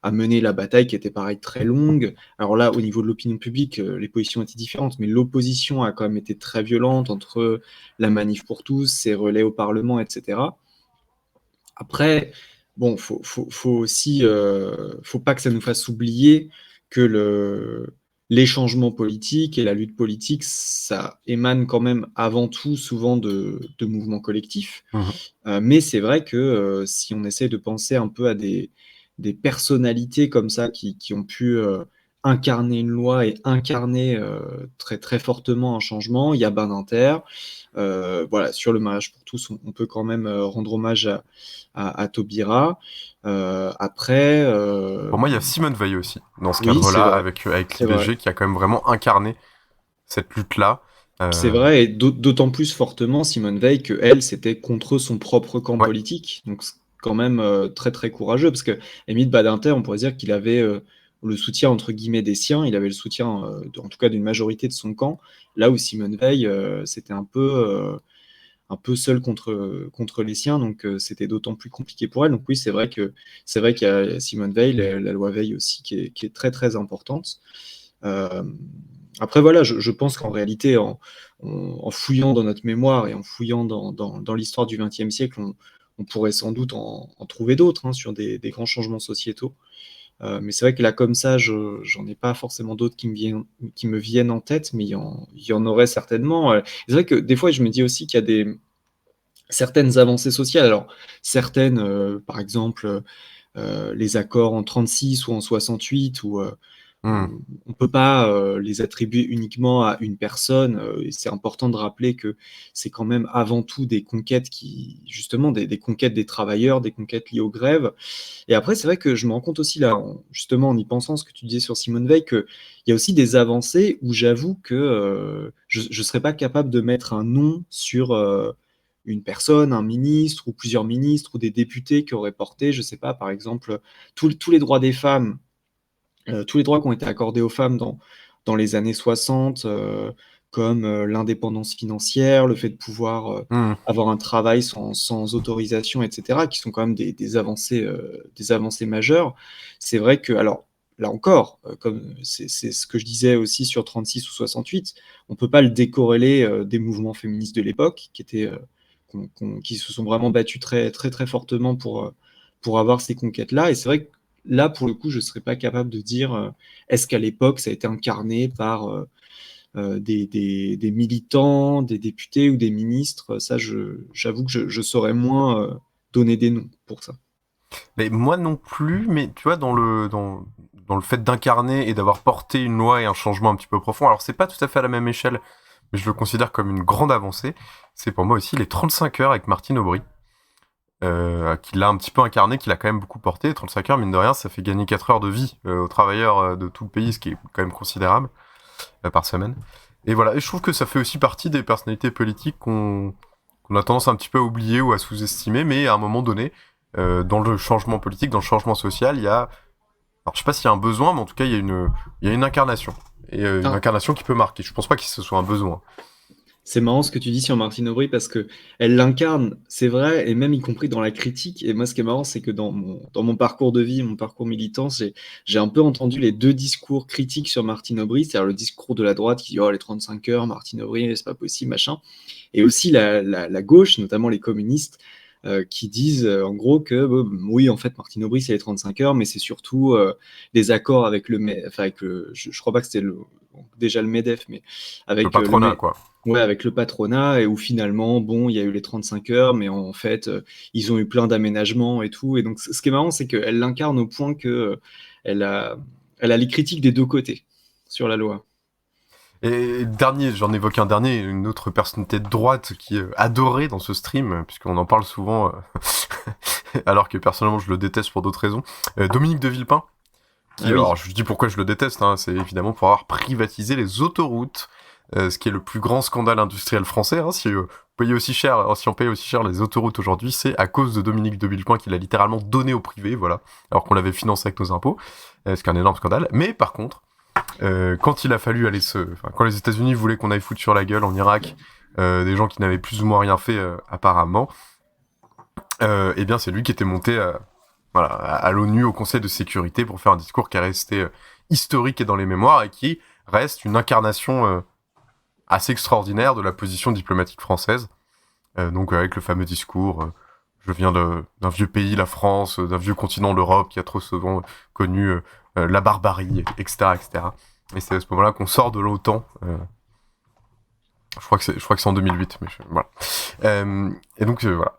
a mené la bataille, qui était pareil très longue. Alors là, au niveau de l'opinion publique, les positions étaient différentes, mais l'opposition a quand même été très violente entre la manif pour tous, ses relais au Parlement, etc. Après, bon, faut aussi, faut pas que ça nous fasse oublier que les changements politiques et la lutte politique, ça émane quand même avant tout souvent de mouvements collectifs. Mais c'est vrai que si on essaie de penser un peu à des personnalités comme ça qui ont pu incarner une loi et incarner très, très fortement un changement, il y a Badinter. Sur le mariage pour tous, on peut quand même rendre hommage à Taubira. Après... Pour moi, il y a Simone Veil aussi, dans ce cadre-là, avec l'IVG, qui a quand même vraiment incarné cette lutte-là. C'est vrai, et d'autant plus fortement, Simone Veil, qu'elle, c'était contre son propre camp politique. Donc, c'est quand même très, très courageux, parce que Émile Badinter, on pourrait dire qu'il avait le soutien, entre guillemets, des siens, il avait le soutien, en tout cas, d'une majorité de son camp, là où Simone Veil, c'était un peu seul contre les siens, donc c'était d'autant plus compliqué pour elle. Donc oui, c'est vrai qu'il y a Simone Veil, la loi Veil aussi, qui est très, très importante. Après, voilà, je pense qu'en réalité, en fouillant dans notre mémoire et en fouillant dans l'histoire du XXe siècle, on pourrait sans doute en trouver d'autres sur des grands changements sociétaux. Mais c'est vrai que là, comme ça, j'en ai pas forcément d'autres qui me viennent en tête, mais il y en aurait certainement. C'est vrai que des fois, je me dis aussi qu'il y a certaines avancées sociales. Alors, certaines, par exemple, les accords en 36 ou en 68, où on peut pas les attribuer uniquement à une personne. Et c'est important de rappeler que c'est quand même avant tout des conquêtes justement, des conquêtes des travailleurs, des conquêtes liées aux grèves. Et après, c'est vrai que je me rends compte aussi là, justement en y pensant, ce que tu disais sur Simone Veil, qu'il y a aussi des avancées où j'avoue que je serais pas capable de mettre un nom sur une personne, un ministre ou plusieurs ministres ou des députés qui auraient porté, je sais pas, par exemple, tous les droits des femmes, tous les droits qui ont été accordés aux femmes dans les années 60, comme l'indépendance financière, le fait de pouvoir avoir un travail sans autorisation, etc., qui sont quand même des avancées majeures. C'est vrai que, alors, là encore, comme c'est ce que je disais aussi sur 36 ou 68, on ne peut pas le décorréler des mouvements féministes de l'époque, qui se sont vraiment battus très, très, très fortement pour avoir ces conquêtes-là. Et c'est vrai que là, pour le coup, je ne serais pas capable de dire est-ce qu'à l'époque, ça a été incarné par des militants, des députés ou des ministres. Ça, j'avoue que je saurais moins donner des noms pour ça. Mais moi non plus, mais tu vois, dans le fait d'incarner et d'avoir porté une loi et un changement un petit peu profond, alors c'est pas tout à fait à la même échelle, mais je le considère comme une grande avancée, c'est pour moi aussi les 35 heures avec Martine Aubry, qui l'a un petit peu incarné, qui l'a quand même beaucoup porté. 35 heures, mine de rien, ça fait gagner 4 heures de vie aux travailleurs de tout le pays, ce qui est quand même considérable, par semaine. Et voilà, et je trouve que ça fait aussi partie des personnalités politiques qu'on a tendance un petit peu à oublier ou à sous-estimer, mais à un moment donné, dans le changement politique, dans le changement social, il y a... Alors, je sais pas s'il y a un besoin, mais en tout cas, il y a une incarnation. Et une incarnation qui peut marquer. Je pense pas que ce soit un besoin. C'est marrant ce que tu dis sur Martine Aubry, parce que elle l'incarne, c'est vrai, et même y compris dans la critique. Et moi, ce qui est marrant, c'est que dans mon parcours de vie, mon parcours militant, j'ai un peu entendu les deux discours critiques sur Martine Aubry, c'est-à-dire le discours de la droite qui dit « Oh, les 35 heures, Martine Aubry, c'est pas possible, machin », et aussi la gauche, notamment les communistes, qui disent en gros que oui, en fait, Martine Aubry, c'est les 35 heures, mais c'est surtout des accords avec je crois pas que c'était déjà le MEDEF, mais avec le patronat, quoi. Ouais, avec le patronat, et où finalement, bon, il y a eu les 35 heures, mais en fait, ils ont eu plein d'aménagements et tout. Et donc, ce qui est marrant, c'est qu'elle l'incarne au point que elle a les critiques des deux côtés sur la loi. Et j'en évoque un dernier, une autre personnalité de droite qui est adorée dans ce stream, puisqu'on en parle souvent, alors que personnellement je le déteste pour d'autres raisons. Dominique de Villepin, qui, alors je dis pourquoi je le déteste, c'est évidemment pour avoir privatisé les autoroutes, ce qui est le plus grand scandale industriel français. Si on paye aussi cher les autoroutes aujourd'hui, c'est à cause de Dominique de Villepin qui l'a littéralement donné au privé, voilà, alors qu'on l'avait financé avec nos impôts, ce qui est un énorme scandale. Mais par contre, quand il a fallu aller quand les États-Unis voulaient qu'on aille foutre sur la gueule en Irak, des gens qui n'avaient plus ou moins rien fait apparemment, eh bien c'est lui qui était monté à l'ONU, au Conseil de sécurité, pour faire un discours qui est resté historique et dans les mémoires, et qui reste une incarnation assez extraordinaire de la position diplomatique française. Donc avec le fameux discours je viens d'un vieux pays, la France, d'un vieux continent, l'Europe, qui a trop souvent connu la barbarie, etc., etc. Et c'est à ce moment-là qu'on sort de l'OTAN. Je crois que c'est en 2008, mais voilà. Et donc voilà.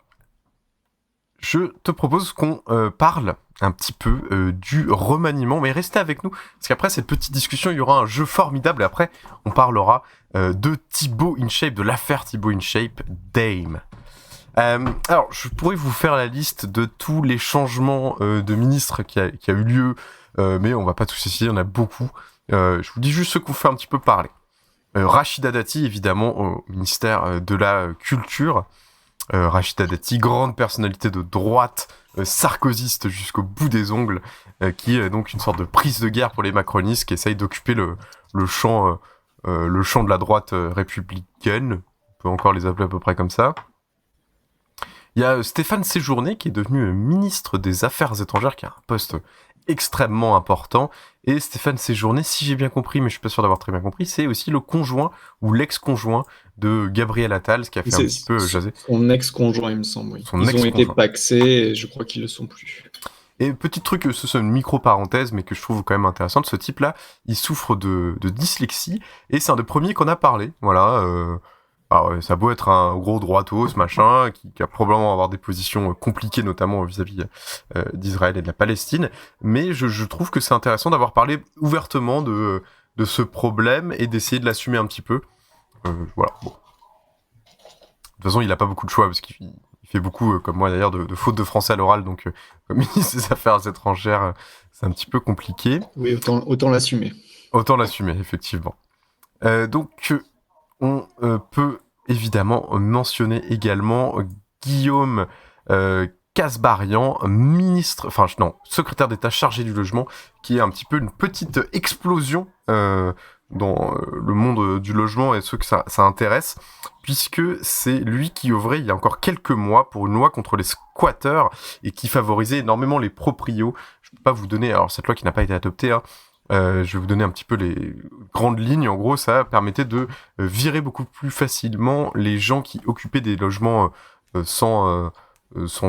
Je te propose qu'on parle un petit peu du remaniement, mais restez avec nous, parce qu'après cette petite discussion, il y aura un jeu formidable, et après, on parlera de Thibaut InShape, de l'affaire Thibaut InShape, Dame. Alors, je pourrais vous faire la liste de tous les changements de ministres qui a eu lieu, mais on va pas tous essayer, il y en a beaucoup. Je vous dis juste ce qu'on fait un petit peu parler. Rachida Dati, évidemment, au ministère de la Culture. Rachida Dati, grande personnalité de droite, sarkozyste jusqu'au bout des ongles, qui est donc une sorte de prise de guerre pour les macronistes, qui essaye d'occuper le champ de la droite républicaine. On peut encore les appeler à peu près comme ça. Il y a Stéphane Séjourné, qui est devenu ministre des Affaires étrangères, qui a un poste extrêmement important. Et Stéphane Séjourné, si j'ai bien compris, mais je suis pas sûr d'avoir très bien compris, c'est aussi le conjoint ou l'ex-conjoint de Gabriel Attal, ce qui a fait un petit peu jaser. Son ex-conjoint, il me semble, oui. Ils ont été paxés, et je crois qu'ils le sont plus. Et petit truc, ce sont une micro-parenthèse, mais que je trouve quand même intéressante, ce type-là, il souffre de dyslexie, et c'est un des premiers qu'on a parlé, voilà. Alors, ça a beau être un gros droitos, machin, qui va probablement avoir des positions compliquées, notamment vis-à-vis d'Israël et de la Palestine, mais je trouve que c'est intéressant d'avoir parlé ouvertement de ce problème et d'essayer de l'assumer un petit peu. Voilà. Bon. De toute façon, il a pas beaucoup de choix, parce qu'il fait beaucoup, comme moi d'ailleurs, de fautes de français à l'oral, donc comme ministre des Affaires étrangères, c'est un petit peu compliqué. Oui, autant l'assumer. Autant l'assumer, effectivement. Donc... on peut évidemment mentionner également Guillaume Kasbarian, secrétaire d'État chargé du logement, qui est un petit peu une petite explosion le monde du logement et ceux que ça intéresse, puisque c'est lui qui œuvrait il y a encore quelques mois pour une loi contre les squatteurs et qui favorisait énormément les proprios. Je peux pas vous donner, alors cette loi qui n'a pas été adoptée, hein, je vais vous donner un petit peu les grandes lignes. En gros, ça permettait de virer beaucoup plus facilement les gens qui occupaient des logements sans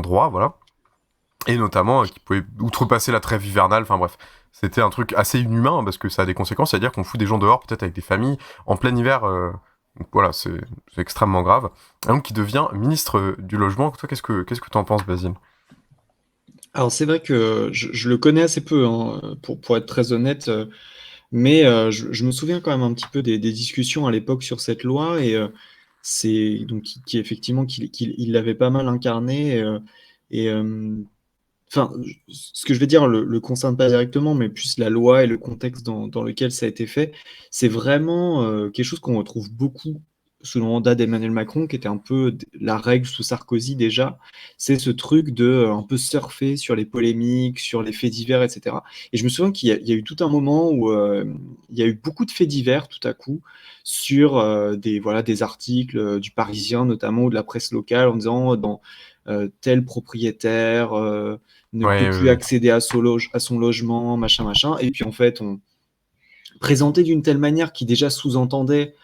droit, voilà. Et notamment qui pouvaient outrepasser la trêve hivernale, enfin bref. C'était un truc assez inhumain parce que ça a des conséquences, c'est-à-dire qu'on fout des gens dehors, peut-être avec des familles, en plein hiver. Donc voilà, c'est extrêmement grave. Et donc, qui devient ministre du logement. Toi, qu'est-ce que t'en penses, Basile ? Alors c'est vrai que je le connais assez peu, hein, pour être très honnête, mais je me souviens quand même un petit peu des discussions à l'époque sur cette loi et c'est donc qui effectivement qu'il l'avait pas mal incarné et enfin, ce que je vais dire le concerne pas directement, mais plus la loi et le contexte dans lequel ça a été fait. C'est vraiment quelque chose qu'on retrouve beaucoup sous le mandat d'Emmanuel Macron, qui était un peu la règle sous Sarkozy déjà. C'est ce truc de un peu surfer sur les polémiques, sur les faits divers, etc. Et je me souviens qu'il y a eu tout un moment où il y a eu beaucoup de faits divers tout à coup sur des articles du Parisien notamment ou de la presse locale en disant dans tel propriétaire ne peut plus accéder à son logement, machin. Et puis en fait, on présentait d'une telle manière qui déjà sous-entendait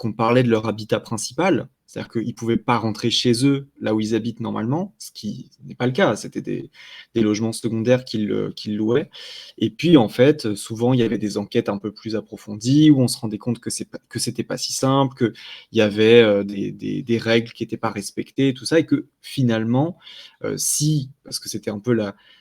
qu'on parlait de leur habitat principal, c'est-à-dire qu'ils ne pouvaient pas rentrer chez eux, là où ils habitent normalement, ce qui n'est pas le cas, c'était des logements secondaires qu'ils louaient. Et puis, en fait, souvent, il y avait des enquêtes un peu plus approfondies, où on se rendait compte que c'était pas si simple, qu'il y avait des règles qui n'étaient pas respectées, tout ça, et que finalement, parce que c'était un peu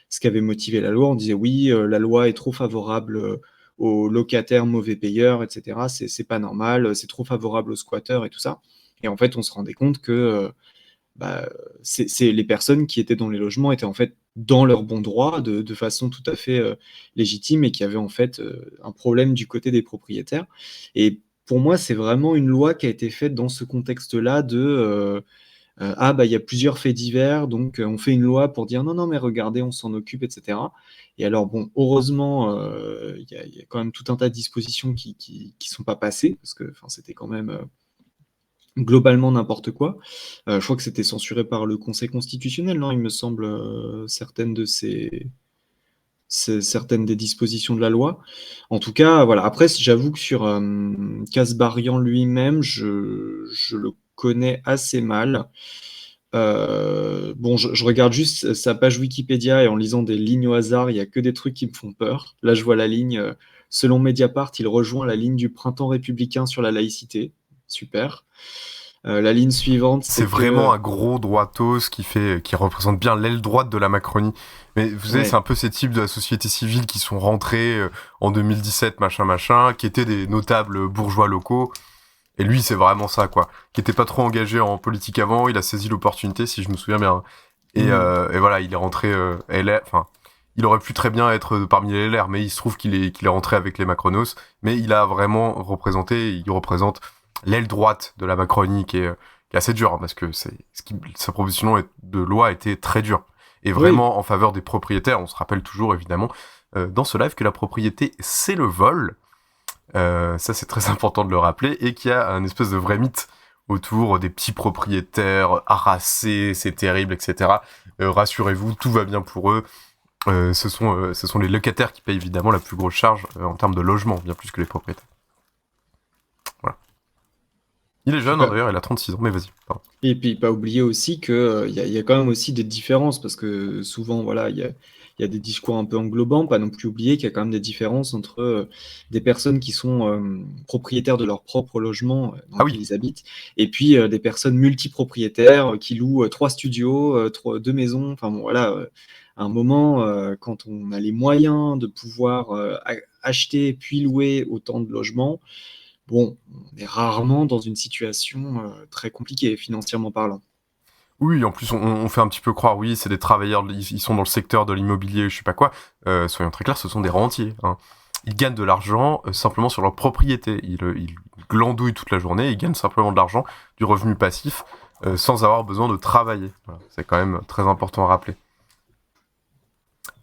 ce qui avait motivé la loi, on disait oui, la loi est trop favorable aux locataires mauvais payeurs, etc. C'est pas normal, c'est trop favorable aux squatteurs et tout ça. Et en fait, on se rendait compte que c'est les personnes qui étaient dans les logements étaient en fait dans leur bon droit, de façon tout à fait légitime, et qui avaient en fait un problème du côté des propriétaires. Et pour moi, c'est vraiment une loi qui a été faite dans ce contexte-là de il y a plusieurs faits divers, donc on fait une loi pour dire non, mais regardez, on s'en occupe, etc. Et alors, bon, heureusement, il y a quand même tout un tas de dispositions qui sont pas passées, parce que c'était quand même globalement n'importe quoi. Je crois que c'était censuré par le Conseil constitutionnel, non, il me semble, certaines des dispositions de la loi. En tout cas, voilà. Après, j'avoue que sur Kasbarian lui-même, je le connais assez mal. Je regarde juste sa page Wikipédia et en lisant des lignes au hasard, il n'y a que des trucs qui me font peur. Là, je vois la ligne, selon Mediapart, il rejoint la ligne du printemps républicain sur la laïcité. Super. La ligne suivante, c'est vraiment un gros droitos qui représente bien l'aile droite de la Macronie. Mais vous savez, c'est un peu ces types de la société civile qui sont rentrés en 2017, machin, qui étaient des notables bourgeois locaux. Et lui, c'est vraiment ça, quoi. Qui était pas trop engagé en politique avant, il a saisi l'opportunité, si je me souviens bien. Et voilà, il est rentré LR. Enfin, il aurait pu très bien être parmi les LR, mais il se trouve qu'il est rentré avec les Macronos. Mais il a vraiment il représente l'aile droite de la Macronie qui est assez dure, hein, parce que sa proposition de loi était très dure. Et vraiment en faveur des propriétaires. On se rappelle toujours, évidemment, dans ce live, que la propriété, c'est le vol. Ça, c'est très important de le rappeler, et qu'il y a un espèce de vrai mythe autour des petits propriétaires harassés, c'est terrible, etc. Rassurez-vous, tout va bien pour eux. Ce sont les locataires qui payent évidemment la plus grosse charge en termes de logement, bien plus que les propriétaires. Voilà. Il est jeune, d'ailleurs, il a 36 ans, mais vas-y. Pardon. Et puis, pas oublier aussi qu'il y a quand même aussi des différences, parce que souvent, voilà, il y a des discours un peu englobants, pas non plus oublier qu'il y a quand même des différences entre des personnes qui sont propriétaires de leur propre logement dans lequel ils habitent, et puis des personnes multipropriétaires qui louent 3 studios, 2 maisons, enfin bon, voilà, à un moment, quand on a les moyens de pouvoir acheter puis louer autant de logements, bon, on est rarement dans une situation très compliquée, financièrement parlant. Oui, en plus, on fait un petit peu croire, oui, c'est des travailleurs, ils sont dans le secteur de l'immobilier, je sais pas quoi. Soyons très clairs, ce sont des rentiers. Hein. Ils gagnent de l'argent simplement sur leur propriété. Ils glandouillent toute la journée, ils gagnent simplement de l'argent, du revenu passif, sans avoir besoin de travailler. Voilà, c'est quand même très important à rappeler.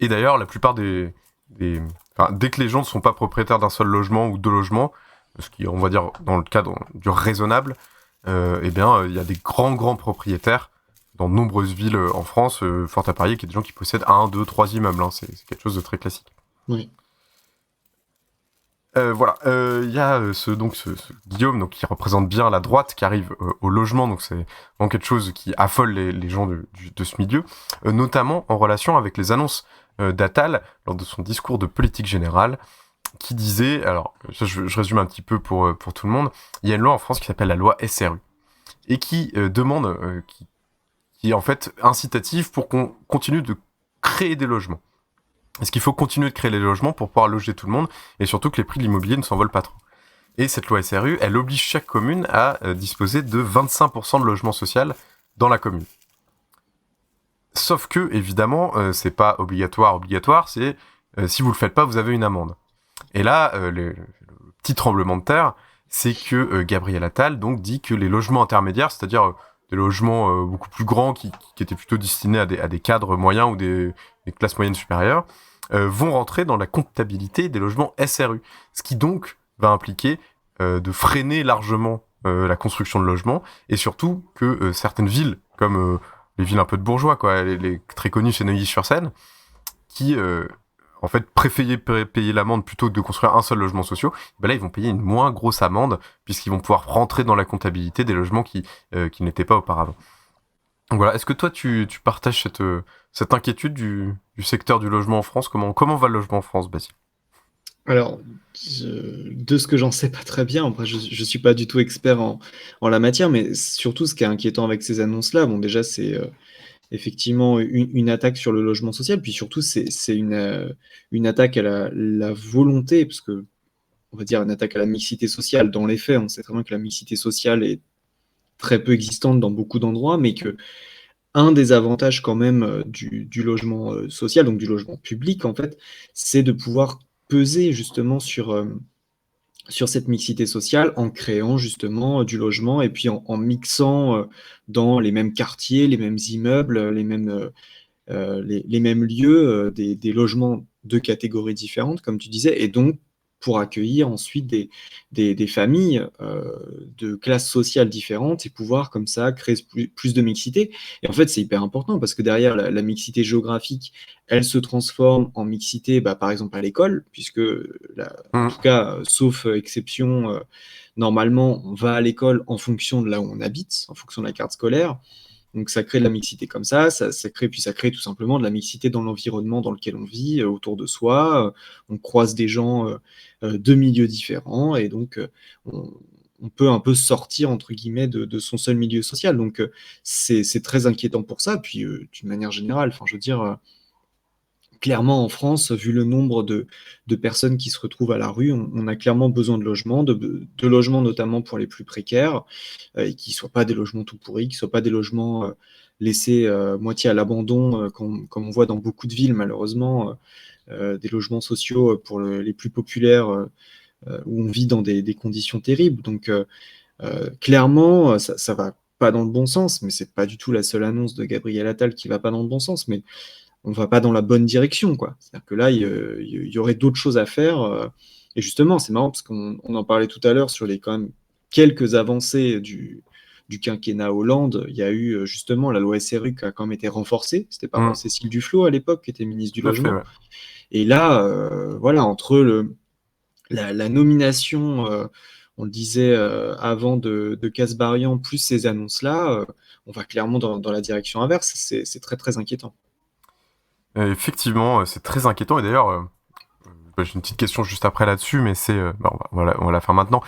Et d'ailleurs, la plupart des dès que les gens ne sont pas propriétaires d'un seul logement ou deux logements, ce qui, on va dire, dans le cadre du raisonnable, il y a des grands propriétaires dans de nombreuses villes en France, fort à parier, qu'il y a des gens qui possèdent 1, 2, 3 immeubles. C'est quelque chose de très classique. Oui. Voilà, il y a ce Guillaume qui représente bien la droite qui arrive au logement, donc c'est vraiment quelque chose qui affole les gens de ce milieu, notamment en relation avec les annonces d'Attal lors de son discours de politique générale, qui disait, alors je résume un petit peu pour tout le monde, il y a une loi en France qui s'appelle la loi SRU, et qui demande, qui est en fait incitative pour qu'on continue de créer des logements. Est-ce qu'il faut continuer de créer les logements pour pouvoir loger tout le monde, et surtout que les prix de l'immobilier ne s'envolent pas trop. Et cette loi SRU, elle oblige chaque commune à disposer de 25% de logement social dans la commune. Sauf que, évidemment, c'est pas obligatoire, c'est si vous le faites pas, vous avez une amende. Et là, le petit tremblement de terre, c'est que Gabriel Attal donc dit que les logements intermédiaires, c'est-à-dire des logements beaucoup plus grands qui étaient plutôt destinés à des cadres moyens ou des classes moyennes supérieures, vont rentrer dans la comptabilité des logements SRU. Ce qui donc va impliquer de freiner largement la construction de logements, et surtout que certaines villes, comme les villes un peu de bourgeois, les très connues chez Neuilly-sur-Seine, qui en fait préféraient payer l'amende plutôt que de construire un seul logement social, là ils vont payer une moins grosse amende, puisqu'ils vont pouvoir rentrer dans la comptabilité des logements qui n'étaient pas auparavant. Donc voilà, est-ce que toi tu partages cette inquiétude du secteur du logement en France? Comment va le logement en France, Basile? Alors, de ce que j'en sais pas très bien, après je suis pas du tout expert en la matière, mais surtout ce qui est inquiétant avec ces annonces-là, bon déjà c'est effectivement une attaque sur le logement social, puis surtout c'est une attaque à la volonté, parce que on va dire une attaque à la mixité sociale. Dans les faits, on sait très bien que la mixité sociale est très peu existante dans beaucoup d'endroits, mais que un des avantages quand même du logement social, donc du logement public en fait, c'est de pouvoir peser justement sur cette mixité sociale en créant justement du logement et puis en mixant dans les mêmes quartiers, les mêmes immeubles, les mêmes lieux, des logements de catégories différentes, comme tu disais, et donc pour accueillir ensuite des familles de classes sociales différentes et pouvoir comme ça créer plus de mixité. Et en fait, c'est hyper important parce que derrière la mixité géographique, elle se transforme en mixité, par exemple à l'école, puisque en tout cas, sauf exception, normalement, on va à l'école en fonction de là où on habite, en fonction de la carte scolaire. Donc ça crée de la mixité comme ça crée tout simplement de la mixité dans l'environnement dans lequel on vit, autour de soi. On croise des gens de milieux différents et donc on peut un peu sortir entre guillemets de son seul milieu social. Donc c'est très inquiétant pour ça. Puis d'une manière générale, enfin je veux dire, clairement en France, vu le nombre de personnes qui se retrouvent à la rue, on a clairement besoin de logements, de logements notamment pour les plus précaires, et qui ne soient pas des logements tout pourris, qui ne soient pas des logements laissés moitié à l'abandon, comme on voit dans beaucoup de villes malheureusement, des logements sociaux pour les plus populaires, où on vit dans des conditions terribles. Donc clairement, ça va pas dans le bon sens, mais c'est pas du tout la seule annonce de Gabriel Attal qui va pas dans le bon sens, mais on va pas dans la bonne direction, quoi. C'est-à-dire que là, il y aurait d'autres choses à faire. Et justement, c'est marrant parce qu'on en parlait tout à l'heure sur les quand même quelques avancées du quinquennat Hollande. Il y a eu justement la loi SRU qui a quand même été renforcée. C'était par Cécile Duflot à l'époque qui était ministre du Logement. Ouais. Et là, voilà, entre la nomination, on le disait avant de Kasbarian, plus ces annonces-là, on va clairement dans la direction inverse. C'est très très inquiétant. Effectivement, c'est très inquiétant. Et d'ailleurs, j'ai une petite question juste après là-dessus, mais on va la faire maintenant.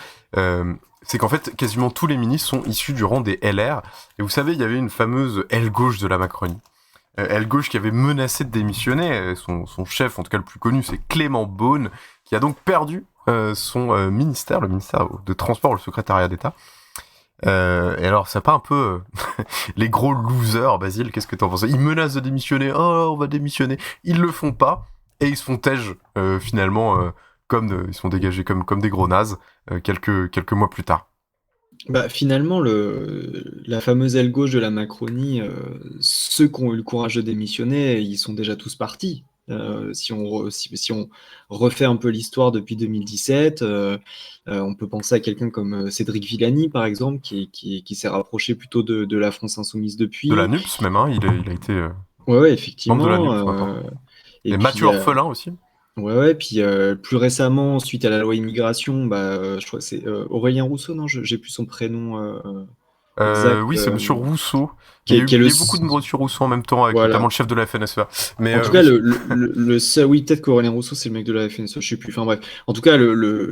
C'est qu'en fait, quasiment tous les ministres sont issus du rang des LR. Et vous savez, il y avait une fameuse aile gauche de la Macronie. Aile gauche qui avait menacé de démissionner. Son chef, en tout cas le plus connu, c'est Clément Beaune, qui a donc perdu son ministère, le ministère de Transport, le secrétariat d'État. Et alors, c'est pas un peu les gros losers, Basile, qu'est-ce que t'en penses? Ils menacent de démissionner, on va démissionner. Ils le font pas, et ils se font tège, finalement, ils sont dégagés comme des gros nazes, quelques mois plus tard. Finalement, la fameuse aile gauche de la Macronie, ceux qui ont eu le courage de démissionner, ils sont déjà tous partis. Si on refait un peu l'histoire depuis 2017, on peut penser à quelqu'un comme Cédric Villani, par exemple, qui s'est rapproché plutôt de la France Insoumise depuis. De la NUPS même, hein, il a été Ouais, effectivement. membre de la NUPS maintenant. Et Mathieu Orphelin aussi. Ouais, puis plus récemment, suite à la loi immigration, je crois que c'est Aurélien Rousseau, non, j'ai plus son prénom exact. Oui, c'est Monsieur Rousseau. Il y a beaucoup de Monsieur Rousseau en même temps, avec notamment le chef de la FNSEA. Mais, en tout cas, le seul, oui, peut-être qu'Aurélien Rousseau, c'est le mec de la FNSEA, je sais plus. Enfin bref, en tout cas,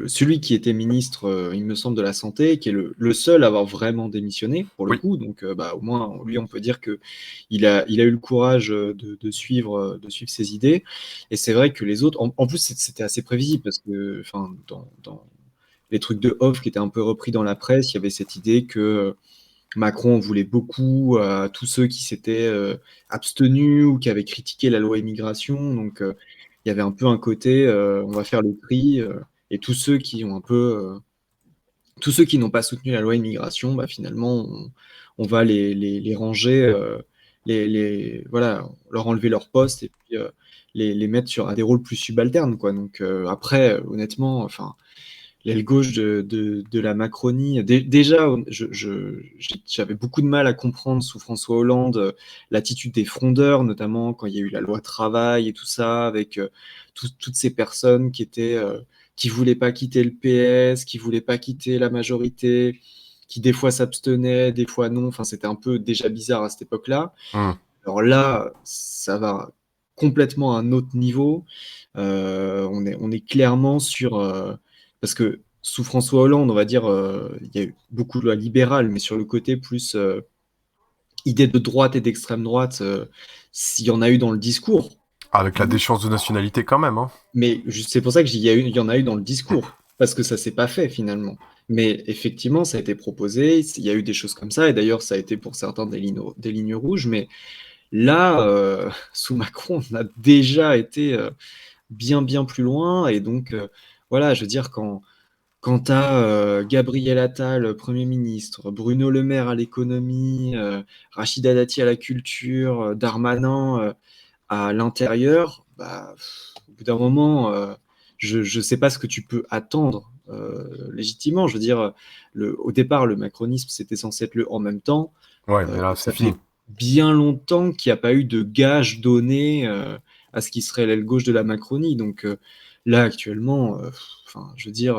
celui qui était ministre, il me semble, de la Santé, qui est le seul à avoir vraiment démissionné, pour le coup. Donc, au moins, lui, on peut dire que il a eu le courage de suivre ses idées. Et c'est vrai que les autres, en plus, c'était assez prévisible, parce que, enfin, dans les trucs de off qui étaient un peu repris dans la presse, il y avait cette idée que Macron voulait beaucoup à tous ceux qui s'étaient abstenus ou qui avaient critiqué la loi immigration. Donc, il y avait un peu un côté, on va faire le tri, et tous ceux qui ont tous ceux qui n'ont pas soutenu la loi immigration, finalement, on va les ranger, voilà, leur enlever leur poste et puis les mettre à des rôles plus subalternes, quoi. Donc, après, honnêtement, enfin, l'aile gauche de la Macronie. Déjà, j'avais beaucoup de mal à comprendre sous François Hollande l'attitude des frondeurs, notamment quand il y a eu la loi travail et tout ça, avec toutes ces personnes qui voulaient pas quitter le PS, qui voulaient pas quitter la majorité, qui des fois s'abstenaient, des fois non. Enfin, c'était un peu déjà bizarre à cette époque-là. Alors là, ça va complètement à un autre niveau. On est clairement sur... parce que sous François Hollande, on va dire, il y a eu beaucoup de lois libérales, mais sur le côté plus idée de droite et d'extrême droite, s'il y en a eu dans le discours. Avec la déchéance de nationalité quand même. Hein. Mais c'est pour ça que je dis il y en a eu dans le discours, parce que ça s'est pas fait finalement. Mais effectivement, ça a été proposé, il y a eu des choses comme ça, et d'ailleurs, ça a été pour certains des lignes rouges, mais là, sous Macron, on a déjà été bien plus loin, et donc... voilà, je veux dire, quand tu as Gabriel Attal, Premier ministre, Bruno Le Maire à l'économie, Rachida Dati à la culture, Darmanin à l'intérieur, au bout d'un moment, je ne sais pas ce que tu peux attendre légitimement. Je veux dire, au départ, le macronisme, c'était censé être le en même temps. Ouais, mais là, c'est fini. Bien longtemps qu'il n'y a pas eu de gage donné à ce qui serait l'aile gauche de la Macronie. Donc... là, actuellement, je veux dire,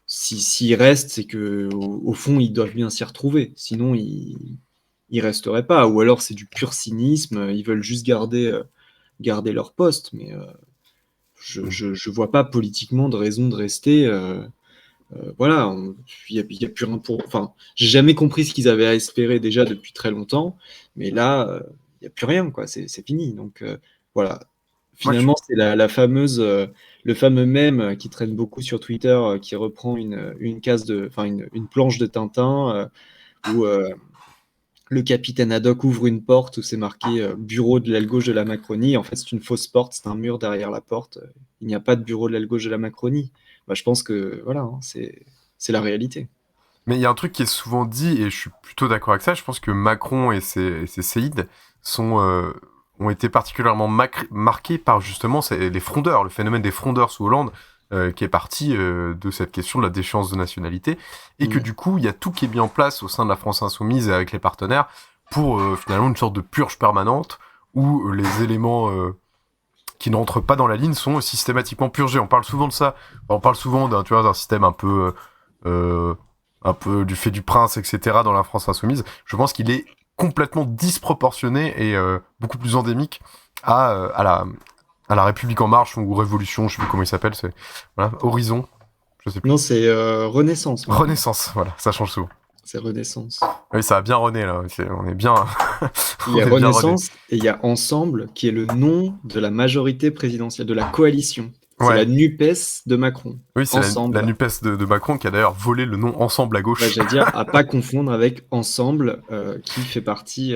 s'ils restent, c'est que au fond, ils doivent bien s'y retrouver. Sinon, ils resteraient pas. Ou alors, c'est du pur cynisme. Ils veulent juste garder leur poste. Mais je vois pas politiquement de raison de rester. Voilà, il y a plus rien pour... Enfin, j'ai jamais compris ce qu'ils avaient à espérer déjà depuis très longtemps. Mais là, il n'y a plus rien, quoi. C'est fini. Donc, voilà. Finalement, c'est la fameuse, le fameux mème qui traîne beaucoup sur Twitter, qui reprend une planche de Tintin où le capitaine Haddock ouvre une porte où c'est marqué bureau de l'aile gauche de la Macronie. En fait, c'est une fausse porte, c'est un mur derrière la porte. Il n'y a pas de bureau de l'aile gauche de la Macronie. Je pense que voilà, hein, c'est la réalité. Mais il y a un truc qui est souvent dit, et je suis plutôt d'accord avec ça. Je pense que Macron et ses séides ont été particulièrement marqués par justement les frondeurs, le phénomène des frondeurs sous Hollande, qui est parti de cette question de la déchéance de nationalité, et que du coup, il y a tout qui est mis en place au sein de la France Insoumise et avec les partenaires pour finalement une sorte de purge permanente où les éléments qui n'entrent pas dans la ligne sont systématiquement purgés. On parle souvent de ça, on parle souvent d'un système un peu du fait du prince, etc. dans la France Insoumise. Je pense qu'il est complètement disproportionné et beaucoup plus endémique à la République en marche ou Révolution, je sais plus comment il s'appelle, c'est Horizon, je sais plus. Non, c'est Renaissance. Renaissance, voilà, ça change souvent. C'est Renaissance. Oui, ça a bien rené là, on est bien. Il y a Renaissance et il y a Ensemble, qui est le nom de la majorité présidentielle, de la coalition. C'est la NUPES de Macron. Oui, c'est la NUPES de Macron qui a d'ailleurs volé le nom Ensemble à gauche. J'allais dire, à pas confondre avec Ensemble, qui fait partie,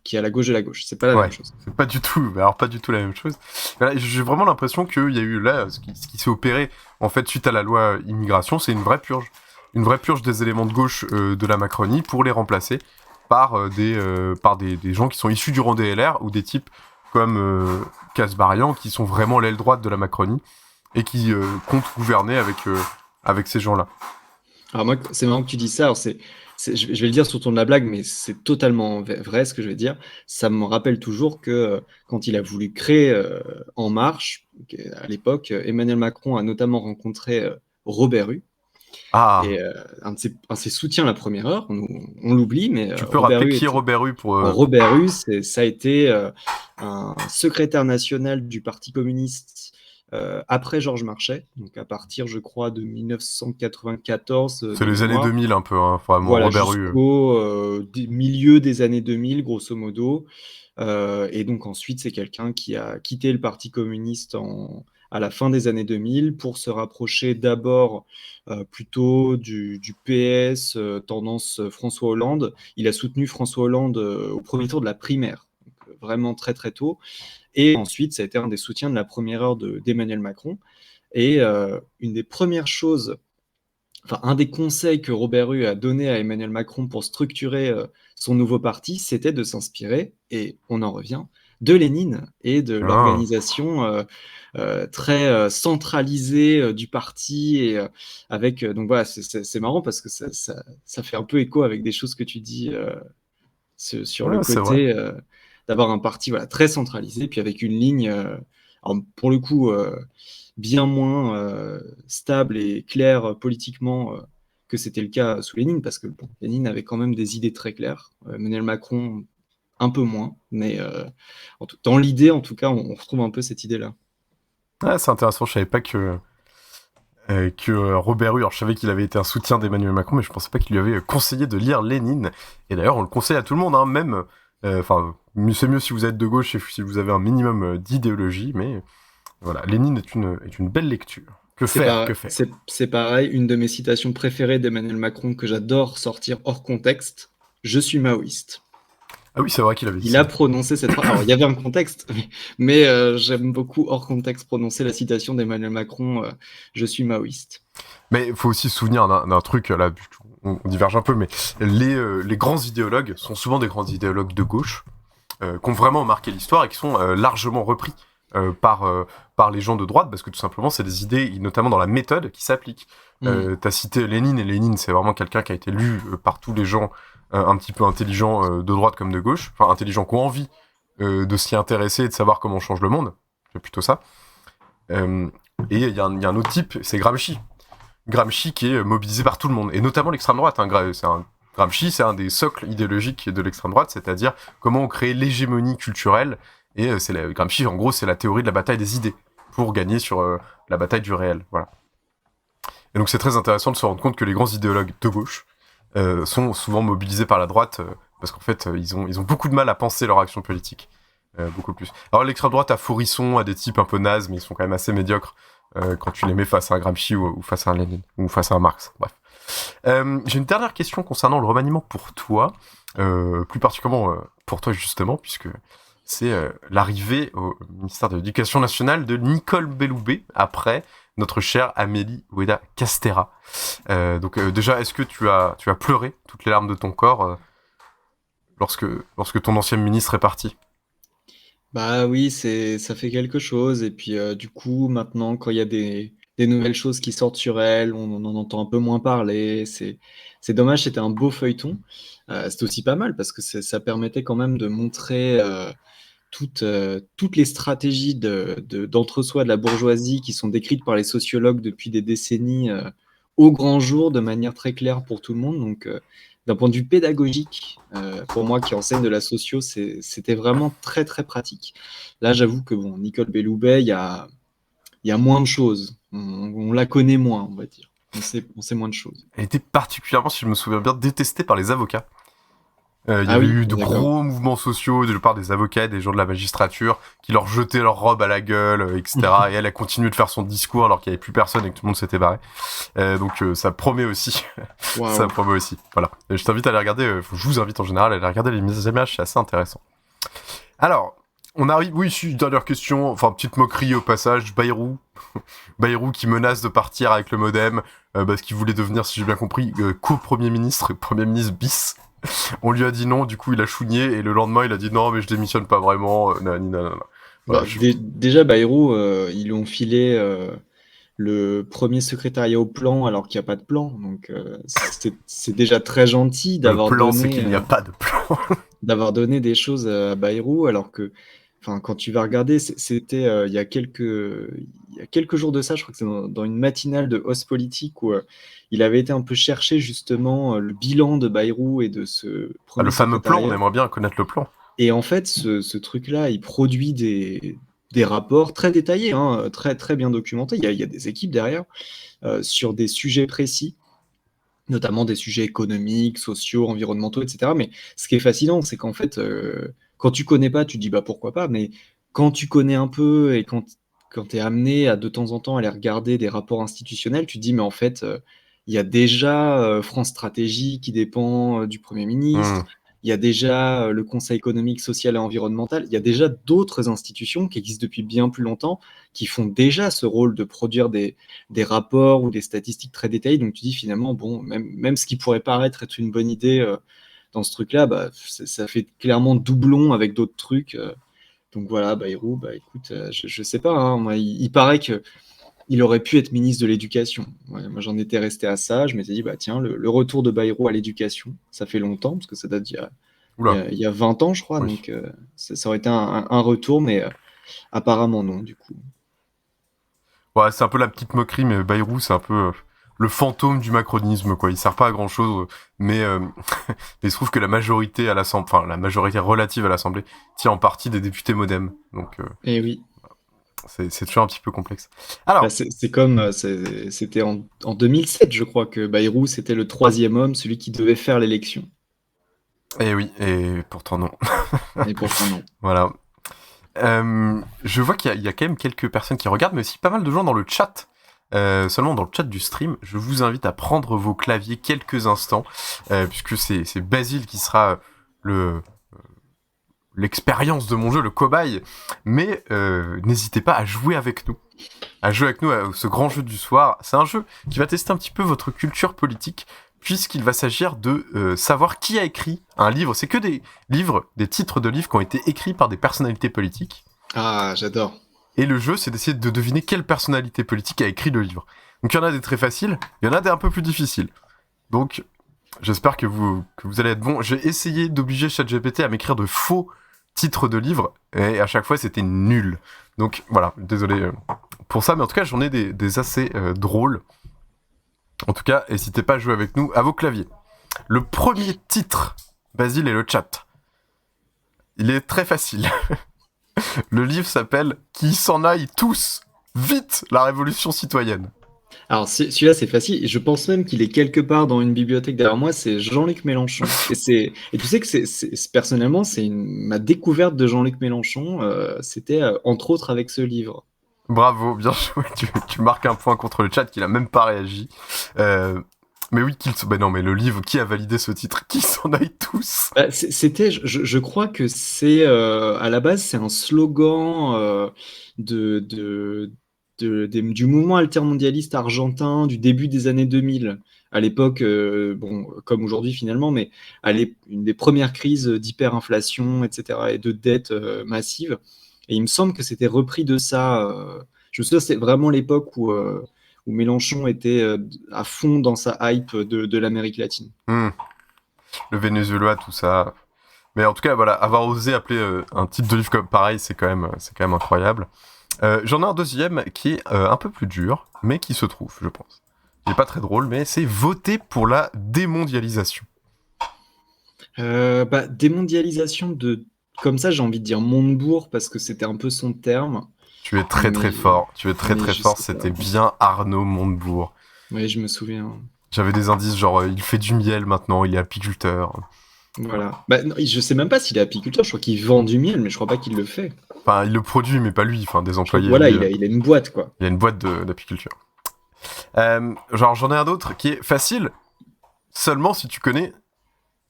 qui est à la gauche de la gauche. C'est pas la même chose. C'est pas du tout la même chose. Voilà, j'ai vraiment l'impression qu'il y a eu là, ce qui s'est opéré, en fait, suite à la loi immigration, c'est une vraie purge. Une vraie purge des éléments de gauche de la Macronie pour les remplacer par des gens qui sont issus du rang des LR ou des types comme Kasbarian, qui sont vraiment l'aile droite de la Macronie et qui comptent gouverner avec ces gens-là. Alors moi, c'est marrant que tu dis ça. Alors je vais le dire sur le ton de la blague, mais c'est totalement vrai ce que je vais dire. Ça me rappelle toujours que quand il a voulu créer En Marche, à l'époque, Emmanuel Macron a notamment rencontré Robert Hue. Et un de ses soutiens à la première heure, on l'oublie, mais tu peux rappeler qui est Robert Hue pour Robert Hue, ça a été un secrétaire national du Parti communiste après Georges Marchais, donc à partir, je crois, de 1994. C'est les années 2000 un peu, hein, vraiment, voilà, Robert Hue. Jusqu'au milieu des années 2000, grosso modo. Et donc ensuite, c'est quelqu'un qui a quitté le Parti communiste à la fin des années 2000 pour se rapprocher d'abord plutôt du PS, tendance François Hollande. Il a soutenu François Hollande au premier tour de la primaire, donc, vraiment très très tôt. Et ensuite, ça a été un des soutiens de la première heure d'Emmanuel Macron. Et une des premières choses, enfin un des conseils que Robert Hue a donné à Emmanuel Macron pour structurer son nouveau parti, c'était de s'inspirer, et on en revient, de Lénine et de l'organisation très centralisée du parti. Et avec, donc voilà, c'est marrant parce que ça fait un peu écho avec des choses que tu dis sur le côté d'avoir un parti très centralisé, puis avec une ligne, alors pour le coup, bien moins stable et claire politiquement que c'était le cas sous Lénine, parce que Lénine avait quand même des idées très claires. Emmanuel Macron, un peu moins, mais dans l'idée, en tout cas, on retrouve un peu cette idée-là. Ah, c'est intéressant, je savais pas que Robert Hue, alors je savais qu'il avait été un soutien d'Emmanuel Macron, mais je pensais pas qu'il lui avait conseillé de lire Lénine. Et d'ailleurs, on le conseille à tout le monde, hein, même, c'est mieux si vous êtes de gauche et si vous avez un minimum d'idéologie, mais voilà, Lénine est une belle lecture. Que faire. C'est pareil, une de mes citations préférées d'Emmanuel Macron que j'adore sortir hors contexte, je suis maoïste. Ah oui, c'est vrai qu'il avait dit Il a prononcé cette phrase. Alors, il y avait un contexte, mais j'aime beaucoup hors contexte prononcer la citation d'Emmanuel Macron, je suis maoïste. Mais il faut aussi se souvenir d'un truc, là, on diverge un peu, mais les grands idéologues sont souvent des grands idéologues de gauche, qui ont vraiment marqué l'histoire et qui sont largement repris par les gens de droite, parce que tout simplement, c'est des idées, notamment dans la méthode, qui s'appliquent. T'as cité Lénine, et Lénine, c'est vraiment quelqu'un qui a été lu par tous les gens un petit peu intelligents de droite comme de gauche, enfin intelligents qui ont envie de s'y intéresser et de savoir comment on change le monde, c'est plutôt ça. Et il y a un autre type, c'est Gramsci. Gramsci qui est mobilisé par tout le monde, et notamment l'extrême droite. Gramsci, c'est un des socles idéologiques de l'extrême droite, c'est-à-dire comment on crée l'hégémonie culturelle, et Gramsci, en gros, c'est la théorie de la bataille des idées, pour gagner sur la bataille du réel, voilà. Et donc c'est très intéressant de se rendre compte que les grands idéologues de gauche sont souvent mobilisés par la droite, parce qu'en fait, ils ont beaucoup de mal à penser leur action politique, beaucoup plus. Alors l'extrême droite a Faurisson, a des types un peu nazes, mais ils sont quand même assez médiocres, quand tu les mets face à un Gramsci ou face à un Lénine, ou face à un Marx, bref. J'ai une dernière question concernant le remaniement pour toi, plus particulièrement pour toi justement, puisque c'est l'arrivée au ministère de l'Éducation nationale de Nicole Belloubet, après notre chère Amélie Oudéa-Castéra. Donc déjà, est-ce que tu as pleuré toutes les larmes de ton corps lorsque ton ancien ministre est parti ? Bah oui, ça fait quelque chose. Et puis du coup, maintenant, quand il y a des nouvelles choses qui sortent sur elle, on en entend un peu moins parler. C'est dommage, c'était un beau feuilleton. C'était aussi pas mal parce que ça permettait quand même de montrer toutes les stratégies d'entre-soi de la bourgeoisie qui sont décrites par les sociologues depuis des décennies au grand jour, de manière très claire pour tout le monde. Donc d'un point de vue pédagogique, pour moi qui enseigne de la socio, c'était vraiment très très pratique. Là, j'avoue que Nicole Belloubet, il y a moins de choses. On la connaît moins, on va dire. On sait moins de choses. Elle était particulièrement, si je me souviens bien, détestée par les avocats. Il y a eu de gros mouvements sociaux de la part des avocats, des gens de la magistrature, qui leur jetaient leur robe à la gueule, etc. Et elle a continué de faire son discours alors qu'il n'y avait plus personne et que tout le monde s'était barré. Donc ça promet aussi. Wow. Ça promet aussi. Voilà. Je t'invite à aller regarder, je vous invite en général à aller regarder les images, c'est assez intéressant. Alors, On arrive, oui, dernière question, enfin, petite moquerie au passage, Bayrou. Bayrou qui menace de partir avec le modem, parce qu'il voulait devenir, si j'ai bien compris, co-premier ministre bis. On lui a dit non, du coup il a chougné, et le lendemain il a dit non, mais je démissionne pas vraiment, nanana. Voilà, Déjà, Bayrou, ils lui ont filé le premier secrétariat au plan alors qu'il n'y a pas de plan. Donc, c'est déjà très gentil d'avoir le plan, donné, c'est qu'il n'y a pas de plan. d'avoir donné des choses à Bayrou, alors que, quand tu vas regarder, c'était il y a quelques jours de ça, je crois que c'est dans une matinale de Os Politique où il avait été un peu chercher justement le bilan de Bayrou et de ce premier le fameux plan, secrétariat. on aimerait bien connaître le plan. Et en fait, ce truc-là, il produit des rapports très détaillés, hein, très, très bien documentés. Il y a des équipes derrière sur des sujets précis, notamment des sujets économiques, sociaux, environnementaux, etc. Mais ce qui est fascinant, c'est qu'en fait, quand tu connais pas, tu te dis bah pourquoi pas, mais quand tu connais un peu et quand tu es amené à de temps en temps aller regarder des rapports institutionnels, tu te dis mais en fait, il y a déjà France Stratégie qui dépend du Premier ministre. Il y a déjà le Conseil économique, social et environnemental. Il y a déjà d'autres institutions qui existent depuis bien plus longtemps, qui font déjà ce rôle de produire des rapports ou des statistiques très détaillées. Donc tu dis finalement, bon, même ce qui pourrait paraître être une bonne idée dans ce truc-là, bah, ça fait clairement doublon avec d'autres trucs. Donc voilà, Bayrou, bah écoute, je sais pas, hein, moi, il paraît que il aurait pu être ministre de l'Éducation. Ouais, moi, j'en étais resté à ça. Je m'étais dit, bah tiens, le retour de Bayrou à l'éducation, ça fait longtemps, parce que ça date d'il y a 20 ans, je crois. Oui. Donc, ça aurait été un retour, mais apparemment non, du coup. Ouais, c'est un peu la petite moquerie, mais Bayrou, c'est un peu le fantôme du macronisme, quoi. Il sert pas à grand-chose, mais il se trouve que la majorité à l'Assemblée, enfin, la majorité relative à l'Assemblée tient en partie des députés modem. Donc, eh oui. C'est toujours un petit peu complexe. Alors, c'est comme c'était en 2007, je crois, que Bayrou c'était le 3e homme, celui qui devait faire l'élection. Et oui, et pourtant non. Et pourtant non. Voilà. Je vois qu'il y a quand même quelques personnes qui regardent, mais aussi pas mal de gens dans le chat. Seulement dans le chat du stream, je vous invite à prendre vos claviers quelques instants, puisque c'est Basile qui sera l'expérience de mon jeu, le cobaye, mais n'hésitez pas à jouer avec nous à ce grand jeu du soir. C'est un jeu qui va tester un petit peu votre culture politique, puisqu'il va s'agir de savoir qui a écrit un livre. C'est que des titres de livres qui ont été écrits par des personnalités politiques. Ah, j'adore. Et le jeu, c'est d'essayer de deviner quelle personnalité politique a écrit le livre. Donc il y en a des très faciles, il y en a des un peu plus difficiles. Donc j'espère que vous allez être bons. J'ai essayé d'obliger ChatGPT à m'écrire de faux titres de livres, et à chaque fois c'était nul. Donc voilà, désolé pour ça, mais en tout cas j'en ai des assez drôles. En tout cas, n'hésitez pas à jouer avec nous à vos claviers. Le premier titre, Basile et le chat, il est très facile. Le livre s'appelle « Qui s'en aille tous, vite, la révolution citoyenne ». Alors celui-là c'est facile, et je pense même qu'il est quelque part dans une bibliothèque derrière moi, c'est Jean-Luc Mélenchon. Et tu sais que personnellement c'est ma découverte de Jean-Luc Mélenchon, c'était entre autres avec ce livre. Bravo, bien joué, tu marques un point contre le chat qui n'a même pas réagi. Mais oui, mais le livre, qui a validé ce titre? Qui s'en aille tous? C'était, je crois que c'est, à la base, c'est un slogan du mouvement altermondialiste argentin du début des années 2000. À l'époque, comme aujourd'hui finalement, mais une des premières crises d'hyperinflation, etc., et de dette massive. Et il me semble que c'était repris de ça. Je me souviens, c'était vraiment l'époque où Mélenchon était à fond dans sa hype de l'Amérique latine. Le Venezuela, tout ça. Mais en tout cas, voilà, avoir osé appeler un titre de livre comme pareil, c'est quand même incroyable. J'en ai un deuxième qui est un peu plus dur, mais qui se trouve, je pense. Il n'est pas très drôle, mais c'est voter pour la démondialisation. Démondialisation comme ça, j'ai envie de dire Montebourg, parce que c'était un peu son terme. Tu es très fort. C'était bien Arnaud Montebourg. Oui, je me souviens. J'avais des indices genre il fait du miel maintenant, il est apiculteur. Voilà. Non, je sais même pas s'il est apiculteur, je crois qu'il vend du miel, mais je crois pas qu'il le fait. Enfin, il le produit, mais pas lui, des employés. Voilà, il a une boîte, quoi. Il a une boîte d'apiculture. J'en ai un autre qui est facile, seulement si tu connais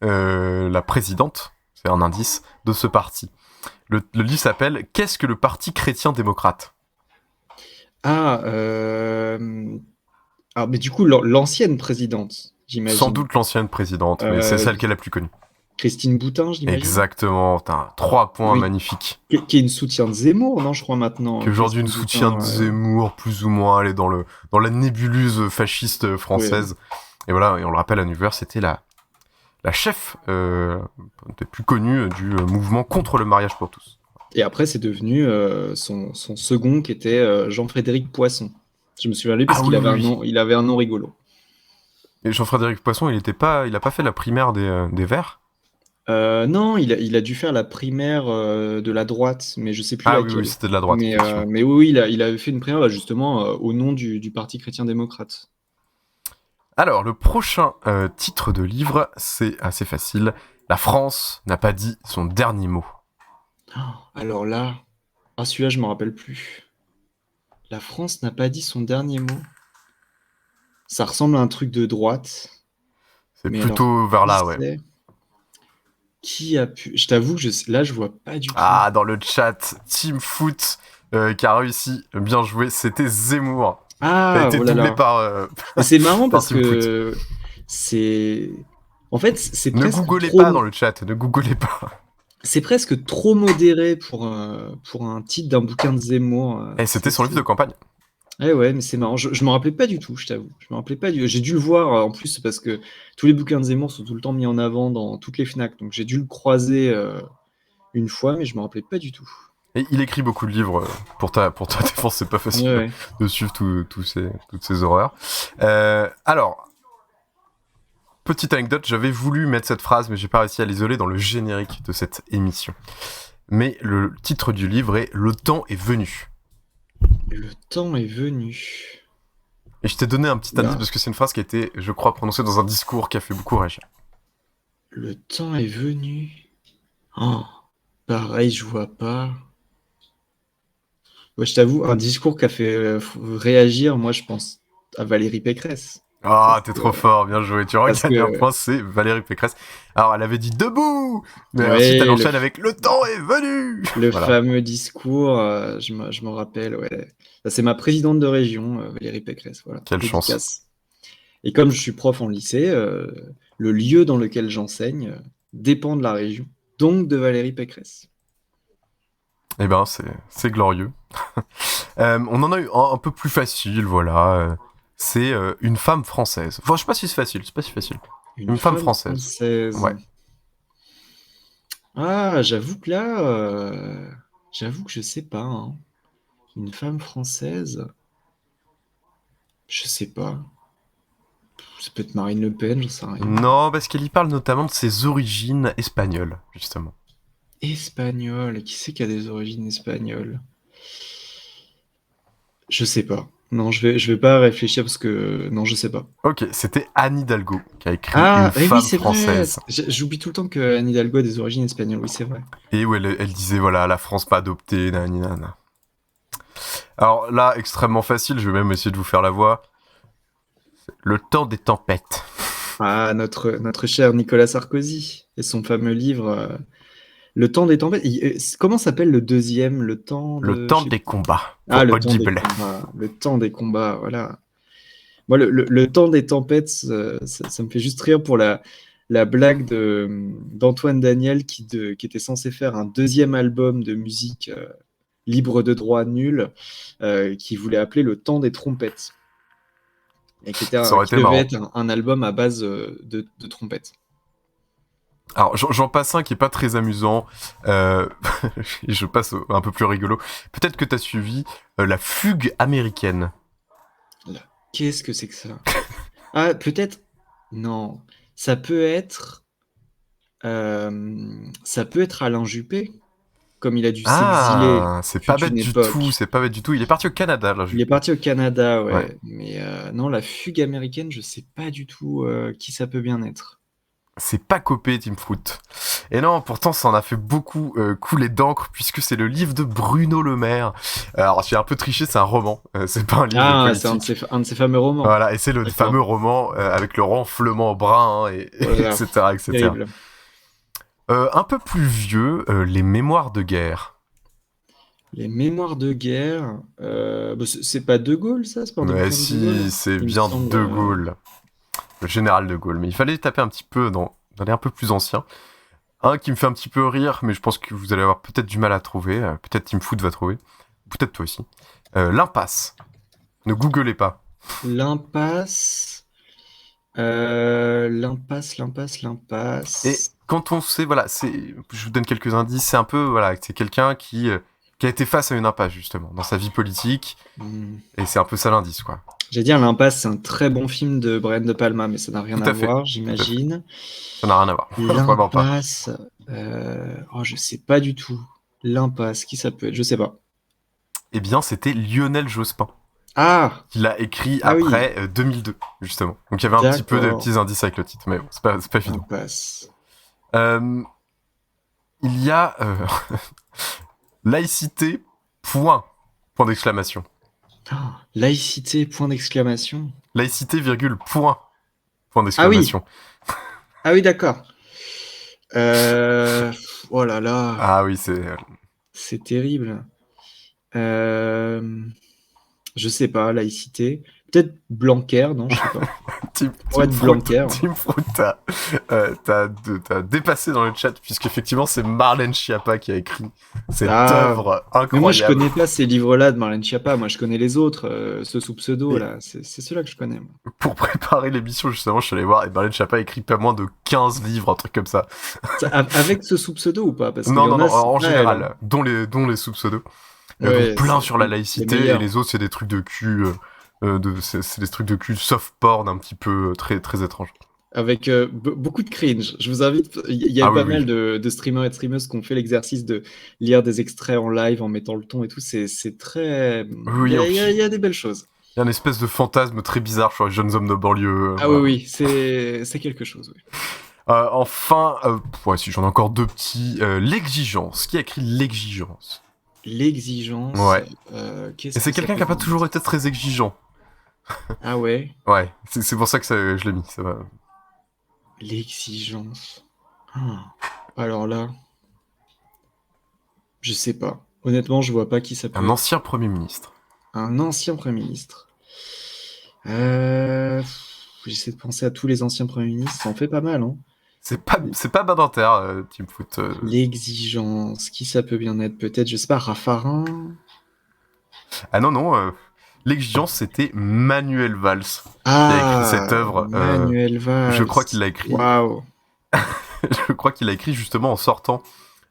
la présidente, c'est un indice, de ce parti. Le livre s'appelle « Qu'est-ce que le Parti chrétien-démocrate » Ah, mais du coup, l'ancienne présidente, j'imagine. Sans doute l'ancienne présidente, mais c'est celle qui est la plus connue. Christine Boutin, j'imagine. Exactement, t'as 3 points, Oui. magnifiques. Qui est une soutien de Zemmour, non, je crois maintenant. Qui est aujourd'hui une Christine soutien de Boutin, Zemmour, plus ou moins, elle est dans la nébuleuse fasciste française. Et voilà, et on le rappelle à Nevers, c'était la chef des plus connues du mouvement contre le mariage pour tous. Et après, c'est devenu son second, qui était Jean-Frédéric Poisson. Je me souviens de lui parce qu'il avait un nom rigolo. Et Jean-Frédéric Poisson, il a pas fait la primaire des Verts? Non, il a dû faire la primaire de la droite, mais je sais plus laquelle. Oui, c'était de la droite. Mais oui, il avait fait une primaire justement au nom du Parti chrétien-démocrate. Alors, le prochain titre de livre, c'est assez facile. La France n'a pas dit son dernier mot. Alors là, celui-là, je me rappelle plus. La France n'a pas dit son dernier mot. Ça ressemble à un truc de droite. C'est plutôt vers là, ouais. Qui a pu... Je t'avoue que là, je vois pas du tout. Ah, dans le chat, Team Foot qui a réussi, bien joué, c'était Zemmour. Ah, a été doublé par... c'est marrant parce que c'est... En fait, c'est presque Ne googlez trop... pas dans le chat, ne googlez pas. C'est presque trop modéré pour un titre d'un bouquin de Zemmour. Et c'était son livre de campagne. Ouais, mais c'est marrant. Je m'en rappelais pas du tout, je t'avoue. Je me rappelais pas du. J'ai dû le voir en plus parce que tous les bouquins de Zemmour sont tout le temps mis en avant dans toutes les Fnac, donc j'ai dû le croiser une fois, mais je me rappelais pas du tout. Et il écrit beaucoup de livres pour ta défense, c'est pas facile de suivre toutes ces horreurs. Alors, petite anecdote, j'avais voulu mettre cette phrase, mais j'ai pas réussi à l'isoler dans le générique de cette émission. Mais le titre du livre est « Le temps est venu ». Le temps est venu. Et je t'ai donné un petit indice parce que c'est une phrase qui a été, je crois, prononcée dans un discours qui a fait beaucoup réagir. Le temps est venu. Pareil, je vois pas. Ouais, je t'avoue, un discours qui a fait réagir, moi je pense à Valérie Pécresse. T'es trop fort, bien joué. Tu auras gagné un point, c'est Valérie Pécresse. Alors, elle avait dit debout, mais ensuite elle enchaîne avec le temps est venu. Le fameux discours, je m'en rappelle, ouais. Ça, c'est ma présidente de région, Valérie Pécresse. Voilà. Quelle chance. Et comme je suis prof en lycée, le lieu dans lequel j'enseigne dépend de la région, donc de Valérie Pécresse. Eh ben, c'est glorieux. On en a eu un peu plus facile, voilà. C'est une femme française. Enfin, je sais pas si c'est facile, c'est pas si facile. Une femme française. Ouais. J'avoue que là, j'avoue que je sais pas. Hein. Une femme française, je sais pas. Ça peut être Marine Le Pen, j'en sais rien. Non, parce qu'elle y parle notamment de ses origines espagnoles, justement. Espagnole, qui c'est qui a des origines espagnoles? Je sais pas. Non, je vais pas réfléchir parce que... Non, je sais pas. Ok, c'était Anne Hidalgo qui a écrit Une femme française. J'oublie tout le temps que Anne Hidalgo a des origines espagnoles, oui, c'est vrai. Et où elle disait, voilà, la France pas adoptée, nanana. Alors là, extrêmement facile, je vais même essayer de vous faire la voix. Le temps des tempêtes. Notre cher Nicolas Sarkozy et son fameux livre... Le temps des tempêtes. Comment s'appelle le deuxième? Le temps des combats. Le temps des combats, voilà. Moi, le temps des tempêtes, ça me fait juste rire pour la blague d'Antoine Daniel qui était censé faire un deuxième album de musique libre de droit nul qui voulait appeler Le temps des trompettes. Et qui devait être un album à base de trompettes. Alors, j'en passe un qui est pas très amusant. Je passe un peu plus rigolo. Peut-être que t'as suivi La fugue américaine. Qu'est-ce que c'est que ça? Peut-être... Non. Ça peut être Alain Juppé, comme il a dû s'exiler. C'est pas bête du tout, c'est pas bête du tout. Il est parti au Canada, là. Il est parti au Canada, ouais. Mais non, La fugue américaine, je sais pas du tout qui ça peut bien être. C'est pas copé, Team Fruit. Et non, pourtant, ça en a fait beaucoup couler d'encre, puisque c'est le livre de Bruno Le Maire. Alors, j'ai un peu triché, c'est un roman, c'est pas un livre politique. C'est un de ses fameux romans. Voilà, et c'est le fameux roman avec le renflement brun, etc. Terrible. Un peu plus vieux, les mémoires de guerre. Les mémoires de guerre. C'est pas De Gaulle, ça? C'est pas Mais De Gaulle? si, c'est Il me bien semble, De Gaulle. Le général de Gaulle. Mais il fallait taper un petit peu dans les un peu plus anciens. Un qui me fait un petit peu rire, mais je pense que vous allez avoir peut-être du mal à trouver. Peut-être Team Foot va trouver. Peut-être toi aussi. L'impasse. Ne googlez pas. L'impasse. L'impasse. Et quand on sait, voilà, je vous donne quelques indices, c'est un peu, voilà, c'est quelqu'un qui a été face à une impasse, justement, dans sa vie politique. Et c'est un peu ça l'indice, quoi. J'allais dire, L'impasse, c'est un très bon film de Brian De Palma, mais ça n'a rien Tout à à fait. voir, j'imagine. Ça n'a rien à voir. Vraiment pas. L'impasse. Je sais pas du tout. L'impasse, qui ça peut être? Je sais pas. Eh bien, c'était Lionel Jospin. Ah! Qu'il a écrit Ah oui. après 2002, justement. Donc il y avait un petit peu de D'accord. petits indices avec le titre, mais bon, c'est pas évident. L'impasse. Il y a laïcité, point d'exclamation. Laïcité, point d'exclamation. Laïcité, virgule, point d'exclamation. Ah oui, d'accord. Oh là là, Ah oui, c'est terrible. Je sais pas, laïcité. Peut-être Blanquer, non, je sais pas. Ouais, Blanquer. Team Fruit, t'as dépassé dans le chat, puisqu'effectivement, c'est Marlène Schiappa qui a écrit cette œuvre incroyable. Mais moi, je connais pas ces livres-là de Marlène Schiappa. Moi, je connais les autres, ceux sous pseudo, là. C'est ceux-là que je connais. Moi. Pour préparer l'émission, justement, je suis allé voir, et Marlène Schiappa a écrit pas moins de 15 livres, un truc comme ça. Avec ce sous pseudo ou pas? Parce Non, qu'il y a, en général, dont les sous pseudos. Ouais, donc plein sur la laïcité, les et les autres, c'est des trucs de cul, c'est des trucs de cul soft porn un petit peu très, très étranges. Avec beaucoup de cringe. Je vous invite, il y a pas mal de streamers et de streameuses qui ont fait l'exercice de lire des extraits en live en mettant le ton et tout. C'est très... Oui, il y a des belles choses. Il y a une espèce de fantasme très bizarre sur les jeunes hommes de banlieue. Ah voilà. Oui, c'est quelque chose, oui. Enfin, si j'en ai encore deux petits, l'exigence. Qui a écrit l'exigence? L'exigence. Ouais. Et c'est quelqu'un qui n'a pas toujours été très exigeant. Ah ouais. Ouais, c'est pour ça que je l'ai mis. Ça va. L'exigence. Alors là, je sais pas. Honnêtement, je vois pas qui ça peut être. Un ancien Premier ministre. Un ancien Premier ministre. J'essaie de penser à tous les anciens Premiers ministres. Ça en fait pas mal, hein. C'est pas Badinter, Team Foot. L'exigence. Qui ça peut bien être? Peut-être, je sais pas, Raffarin. Ah non. L'exigence, c'était Manuel Valls qui a écrit cette œuvre. Manuel Valls. Je crois qu'il l'a écrit. Waouh. Je crois qu'il l'a écrit justement en sortant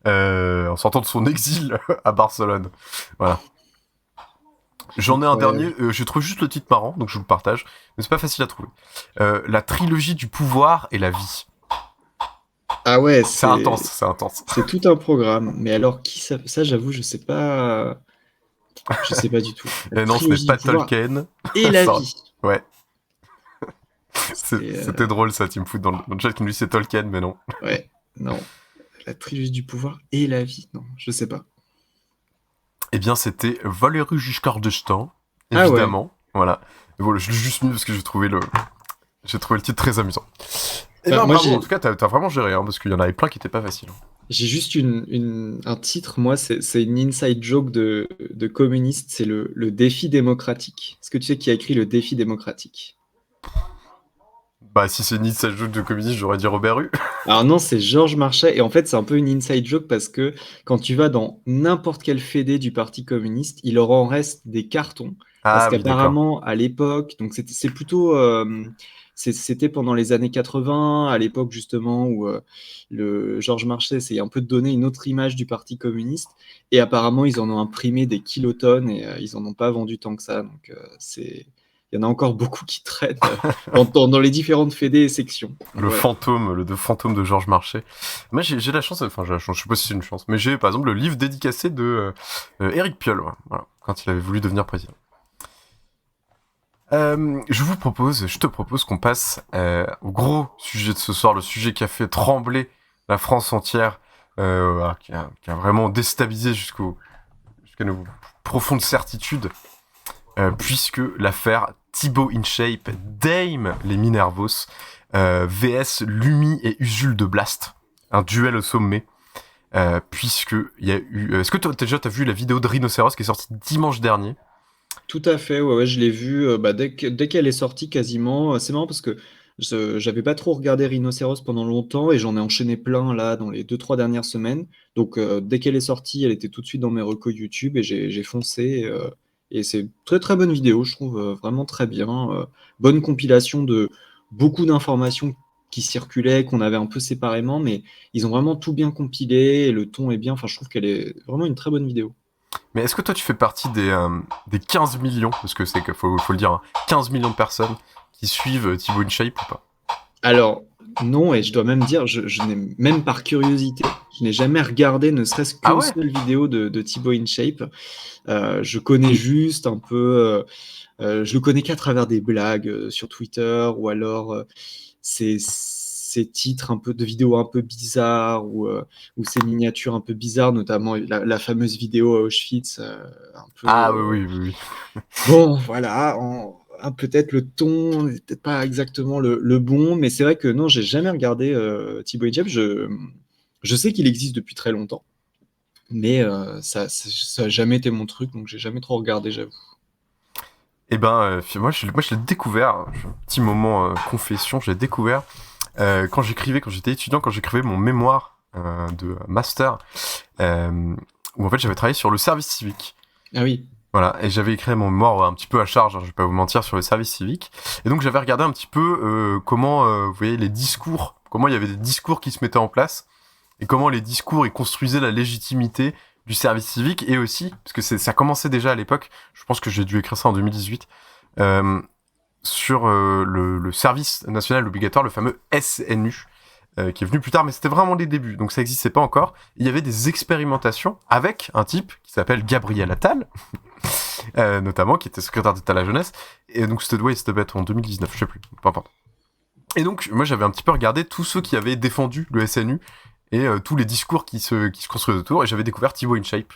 de son exil à Barcelone. Voilà. J'en ai un dernier. Je trouve juste le titre marrant, donc je vous le partage. Mais c'est pas facile à trouver. La trilogie du pouvoir et la vie. Ah ouais, c'est intense. C'est tout un programme. Mais alors, qui ça j'avoue, je sais pas. Je sais pas du tout. Et non, ce n'est pas Tolkien. Et la vie. Ouais. C'était drôle ça, Team Foot, dans le chat qui nous dit c'est Tolkien, mais non. Ouais, non. La trilogie du pouvoir et la vie. Non, je sais pas. Eh bien, c'était Valéry Giscard d'Estaing, évidemment. Voilà. Et voilà, je l'ai juste mis parce que j'ai trouvé le titre très amusant. Et bravo, en tout cas, t'as vraiment géré, hein, parce qu'il y en avait plein qui étaient pas faciles. J'ai juste un titre, moi, c'est une inside joke de communiste, c'est le défi démocratique. Est-ce que tu sais qui a écrit le défi démocratique? Bah, si c'est une inside joke de communiste, j'aurais dit Robert Hue. Alors non, c'est Georges Marchais, et en fait, c'est un peu une inside joke parce que quand tu vas dans n'importe quel fédé du Parti communiste, il leur en reste des cartons. Parce qu'apparemment, à l'époque, donc c'est plutôt... C'était pendant les années 80, à l'époque justement où le Georges Marchais essayait un peu de donner une autre image du Parti communiste, et apparemment ils en ont imprimé des kilotonnes et ils en ont pas vendu tant que ça, donc il y en a encore beaucoup qui traînent dans les différentes fédés et sections. Le fantôme de Georges Marchais. Moi j'ai la chance, je sais pas si c'est une chance, mais j'ai par exemple le livre dédicacé de Éric Piolle, voilà, quand il avait voulu devenir président. Je te propose qu'on passe au gros sujet de ce soir, le sujet qui a fait trembler la France entière, qui a vraiment déstabilisé jusqu'à nos profondes certitudes, puisque l'affaire Thibaut InShape, Dame les Minervos, VS Lumi et Usul de Blast. un duel au sommet. Puisque il y a eu. Est-ce que toi déjà t'as vu la vidéo de Rhinocéros qui est sortie dimanche dernier? Tout à fait, ouais, je l'ai vue dès qu'elle est sortie quasiment. C'est marrant parce que j'avais pas trop regardé Rhinocéros pendant longtemps et j'en ai enchaîné plein là dans les 2-3 dernières semaines. Donc dès qu'elle est sortie, elle était tout de suite dans mes recos YouTube et j'ai foncé. Et c'est très très bonne vidéo, je trouve vraiment très bien. Bonne compilation de beaucoup d'informations qui circulaient, qu'on avait un peu séparément, mais ils ont vraiment tout bien compilé et le ton est bien. Enfin, je trouve qu'elle est vraiment une très bonne vidéo. Mais est-ce que toi tu fais partie des 15 millions, parce que faut le dire, hein, 15 millions de personnes qui suivent Thibaut InShape ou pas? Alors, non, et je dois même dire, je n'ai même par curiosité, je n'ai jamais regardé ne serait-ce qu'une seule vidéo de Thibaut InShape. Je connais juste un peu, je le connais qu'à travers des blagues sur Twitter ou alors ces titres un peu de vidéos un peu bizarres ou ces miniatures un peu bizarres, notamment la fameuse vidéo à Auschwitz. Un peu, Ah oui. Bon, voilà, peut-être le ton n'est peut-être pas exactement le bon, mais c'est vrai que non, j'ai jamais regardé Thibaut InShape. Je sais qu'il existe depuis très longtemps, mais ça a jamais été mon truc, donc j'ai jamais trop regardé, j'avoue. Eh ben, moi je l'ai découvert, un petit moment confession, je l'ai découvert quand j'étais étudiant, quand j'écrivais mon mémoire de master, où en fait j'avais travaillé sur le service civique. Ah oui. Voilà, et j'avais écrit mon mémoire un petit peu à charge, hein, je vais pas vous mentir, sur le service civique. Et donc j'avais regardé un petit peu comment, vous voyez, les discours, comment il y avait des discours qui se mettaient en place, et comment les discours ils construisaient la légitimité du service civique, et aussi, parce que ça commençait déjà à l'époque, je pense que j'ai dû écrire ça en 2018, sur le service national obligatoire, le fameux SNU, qui est venu plus tard, mais c'était vraiment les débuts, donc ça n'existait pas encore. Il y avait des expérimentations avec un type qui s'appelle Gabriel Attal, notamment, qui était secrétaire d'État à la jeunesse, et donc c'était bête en 2019, je sais plus, peu importe. Et donc, moi j'avais un petit peu regardé tous ceux qui avaient défendu le SNU, et tous les discours qui se construisent autour, et j'avais découvert Thibaut InShape,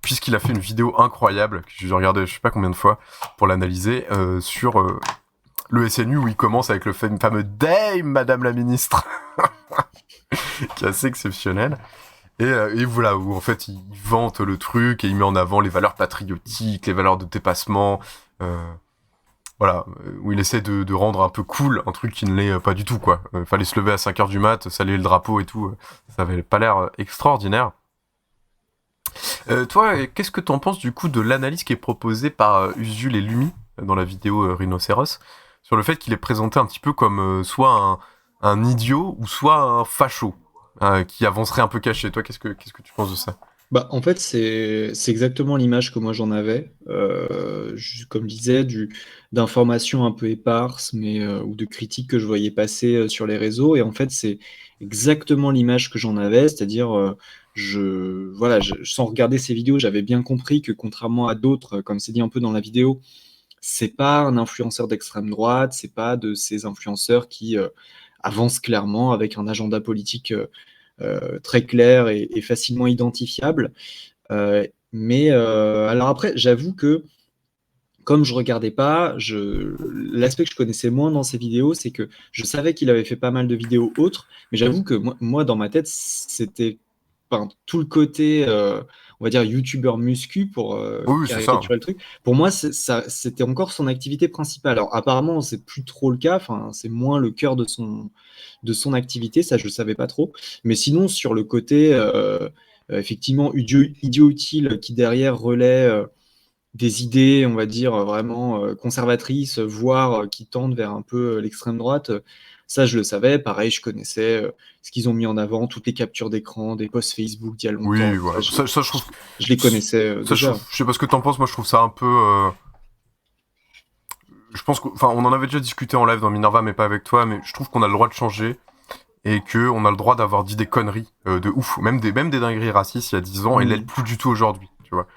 puisqu'il a fait une vidéo incroyable, que j'ai regardé je sais pas combien de fois, pour l'analyser, sur le SNU, où il commence avec le fameux « Dame, Madame la Ministre !» qui est assez exceptionnel. Et voilà, où en fait, il vante le truc, et il met en avant les valeurs patriotiques, les valeurs de dépassement, voilà, où il essaie de rendre un peu cool un truc qui ne l'est pas du tout, quoi. Fallait se lever à 5h du mat, saluer le drapeau et tout, ça avait pas l'air extraordinaire. Toi, qu'est-ce que t'en penses du coup de l'analyse qui est proposée par Usul et Lumi dans la vidéo Rhinocéros, sur le fait qu'il est présenté un petit peu comme soit un idiot ou soit un facho qui avancerait un peu caché? Toi, qu'est-ce que tu penses de ça? Bah, en fait, c'est exactement l'image que moi j'en avais, comme je disais, d'informations un peu éparses, mais ou de critiques que je voyais passer sur les réseaux. Et en fait, c'est exactement l'image que j'en avais, c'est-à-dire, sans regarder ces vidéos, j'avais bien compris que contrairement à d'autres, comme c'est dit un peu dans la vidéo, c'est pas un influenceur d'extrême droite, c'est pas de ces influenceurs qui avancent clairement avec un agenda politique très clair et facilement identifiable. Alors après, j'avoue que comme je regardais pas, l'aspect que je connaissais moins dans ces vidéos, c'est que je savais qu'il avait fait pas mal de vidéos autres, mais j'avoue que moi dans ma tête, c'était tout le côté, on va dire, youtubeur muscu pour caricaturer le truc. Pour moi, c'était encore son activité principale. Alors apparemment, c'est plus trop le cas, c'est moins le cœur de son activité, ça je le savais pas trop. Mais sinon, sur le côté, effectivement, idiot utile qui derrière relaie des idées, on va dire, vraiment conservatrices, voire qui tendent vers un peu l'extrême droite, ça je le savais. Pareil, je connaissais ce qu'ils ont mis en avant, toutes les captures d'écran, des posts Facebook d'il y a longtemps. Oui, voilà. Je les connaissais déjà. Je sais pas ce que t'en penses, moi je trouve ça un peu... Je pense on en avait déjà discuté en live dans Minerva, mais pas avec toi, mais je trouve qu'on a le droit de changer, et qu'on a le droit d'avoir dit des conneries de ouf, même des dingueries racistes il y a 10 ans, et l'être plus du tout aujourd'hui, tu vois.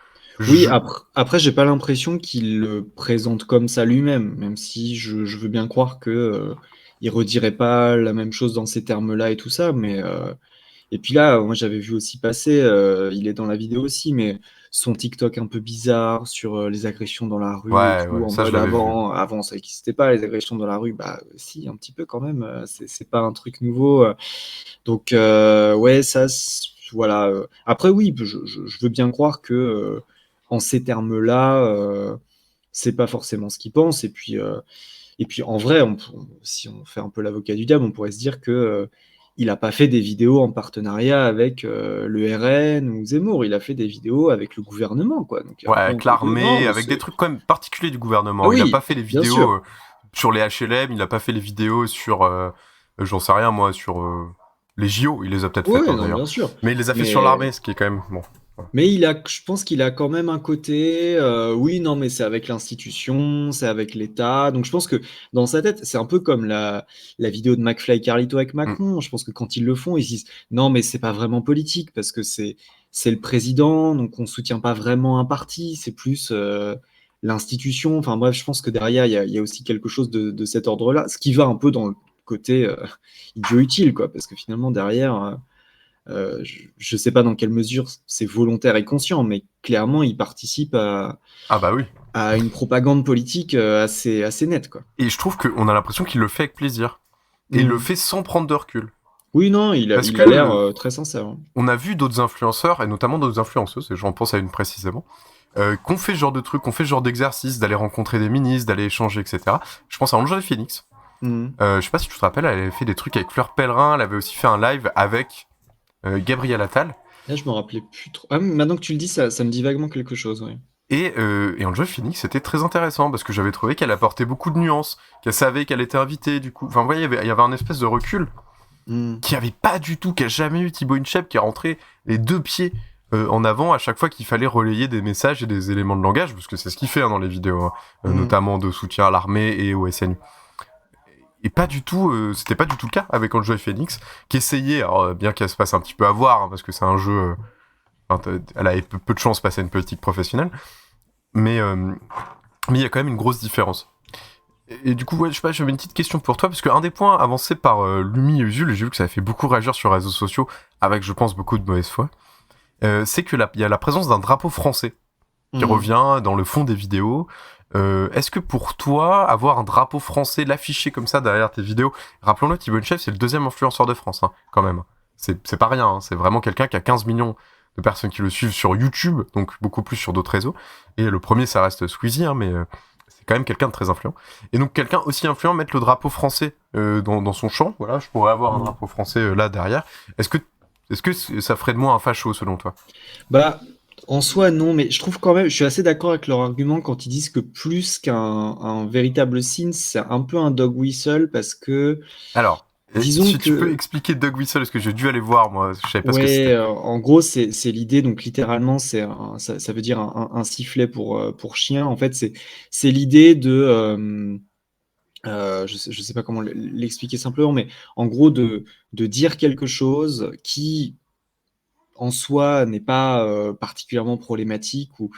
Oui, après j'ai pas l'impression qu'il le présente comme ça lui-même, même si je veux bien croire que il redirait pas la même chose dans ces termes-là et tout ça, mais et puis là, moi j'avais vu aussi passer, il est dans la vidéo aussi, mais son TikTok un peu bizarre sur les agressions dans la rue et Ouais, tout, ouais, en ça, je mode l'avais vu. avant ça n'existait pas les agressions dans la rue, bah si un petit peu quand même, c'est pas un truc nouveau. Donc ouais ça voilà. Après oui, je veux bien croire que en ces termes-là, c'est pas forcément ce qu'il pense. Et puis en vrai, si on fait un peu l'avocat du diable, on pourrait se dire que il a pas fait des vidéos en partenariat avec le RN ou Zemmour. Il a fait des vidéos avec le gouvernement, quoi. Donc il y a Ouais, rien avec de déconnant l'armée, de avec ce. des trucs quand même particuliers du gouvernement. Ah Il a oui, pas fait les bien vidéos sûr. sur les HLM, il a pas fait les vidéos sur, j'en sais rien moi, sur les JO. Il les a peut-être faites Oui, hein, non, d'ailleurs. bien sûr. Mais il les a fait sur Mais l'armée, ce qui est quand même bon. Voilà. Mais je pense qu'il a quand même un côté, oui, non, mais c'est avec l'institution, c'est avec l'État. Donc je pense que dans sa tête, c'est un peu comme la vidéo de McFly et Carlito avec Mm. Macron. Je pense que quand ils le font, ils se disent, non, mais c'est pas vraiment politique parce que c'est le président, donc on soutient pas vraiment un parti, c'est plus l'institution. Enfin bref, je pense que derrière, il y a aussi quelque chose de cet ordre-là, ce qui va un peu dans le côté idiot utile, quoi, parce que finalement, derrière. Je ne sais pas dans quelle mesure c'est volontaire et conscient, mais clairement, il participe Ah bah oui. à une propagande politique assez nette, quoi. Et je trouve qu'on a l'impression qu'il le fait avec plaisir. Et il le fait sans prendre de recul. Oui, non, Parce il que a l'air très sincère. Hein. On a vu d'autres influenceurs, et notamment d'autres influenceuses, et j'en pense à une précisément, qu'on fait ce genre de truc, qu'on fait ce genre d'exercice, d'aller rencontrer des ministres, d'aller échanger, etc. Je pense à Angèle Phoenix. Je sais pas si tu te rappelles, elle avait fait des trucs avec Fleur Pellerin, elle avait aussi fait un live avec Gabriel Attal. Là, je me rappelais plus trop. Ah, maintenant que tu le dis, ça me dit vaguement quelque chose, oui. Et Angel Phoenix, c'était très intéressant parce que j'avais trouvé qu'elle apportait beaucoup de nuances, qu'elle savait qu'elle était invitée, du coup. Enfin, vous voyez, il y avait un espèce de recul qui avait pas du tout, qui a jamais eu Thibaut Inchep, qui a rentré les deux pieds en avant à chaque fois qu'il fallait relayer des messages et des éléments de langage, parce que c'est ce qu'il fait dans les vidéos, notamment de soutien à l'armée et au SNU. Et pas du tout, c'était pas du tout le cas avec Angel Phoenix, qui essayait, alors bien qu'elle se passe un petit peu à voir, hein, parce que c'est un jeu. Elle avait peu de chance de passer à une politique professionnelle, mais il y a quand même une grosse différence. Et du coup, ouais, je sais pas, j'avais une petite question pour toi, parce qu'un des points avancés par Lumi et Usul, et j'ai vu que ça a fait beaucoup réagir sur les réseaux sociaux, avec, je pense, beaucoup de mauvaise foi, c'est qu'il y a la présence d'un drapeau français qui revient dans le fond des vidéos. Est-ce que pour toi, avoir un drapeau français, l'afficher comme ça derrière tes vidéos, rappelons-le, Thibaut Inchep, c'est le deuxième influenceur de France, hein, quand même. C'est pas rien, hein, c'est vraiment quelqu'un qui a 15 millions de personnes qui le suivent sur YouTube, donc beaucoup plus sur d'autres réseaux. Et le premier, ça reste Squeezie, hein, mais c'est quand même quelqu'un de très influent. Et donc quelqu'un aussi influent mettre le drapeau français dans son champ. Voilà, je pourrais avoir un drapeau français là derrière. Est-ce que ça ferait de moi un facho selon toi ? Bah, en soi, non, mais je trouve quand même, je suis assez d'accord avec leur argument quand ils disent que plus qu'un véritable signe, c'est un peu un dog whistle parce que. Alors. Disons si que... tu peux expliquer Dog Whistle, parce que j'ai dû aller voir, moi, je savais pas ce que c'était. En gros, c'est l'idée, donc littéralement, ça veut dire un sifflet pour chien. En fait, c'est l'idée de... je sais pas comment l'expliquer simplement, mais en gros, de dire quelque chose qui, en soi, n'est pas particulièrement problématique ou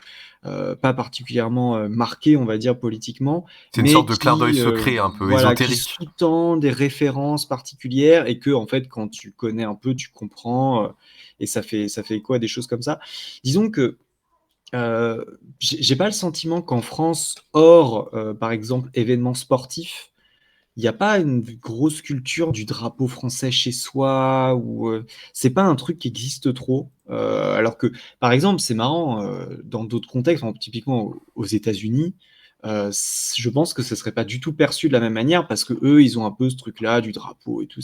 pas particulièrement marqué, on va dire, politiquement. C'est une sorte de clin d'œil secret, un peu ésotérique. Qui sous-tend des références particulières et que, en fait, quand tu connais un peu, tu comprends et ça fait écho à des choses comme ça. Disons que j'ai pas le sentiment qu'en France, hors, par exemple, événements sportifs, il n'y a pas une grosse culture du drapeau français chez soi, ou c'est pas un truc qui existe trop. Alors que, par exemple, c'est marrant, dans d'autres contextes, typiquement aux États-Unis, je pense que ce serait pas du tout perçu de la même manière parce que eux, ils ont un peu ce truc-là du drapeau et tout,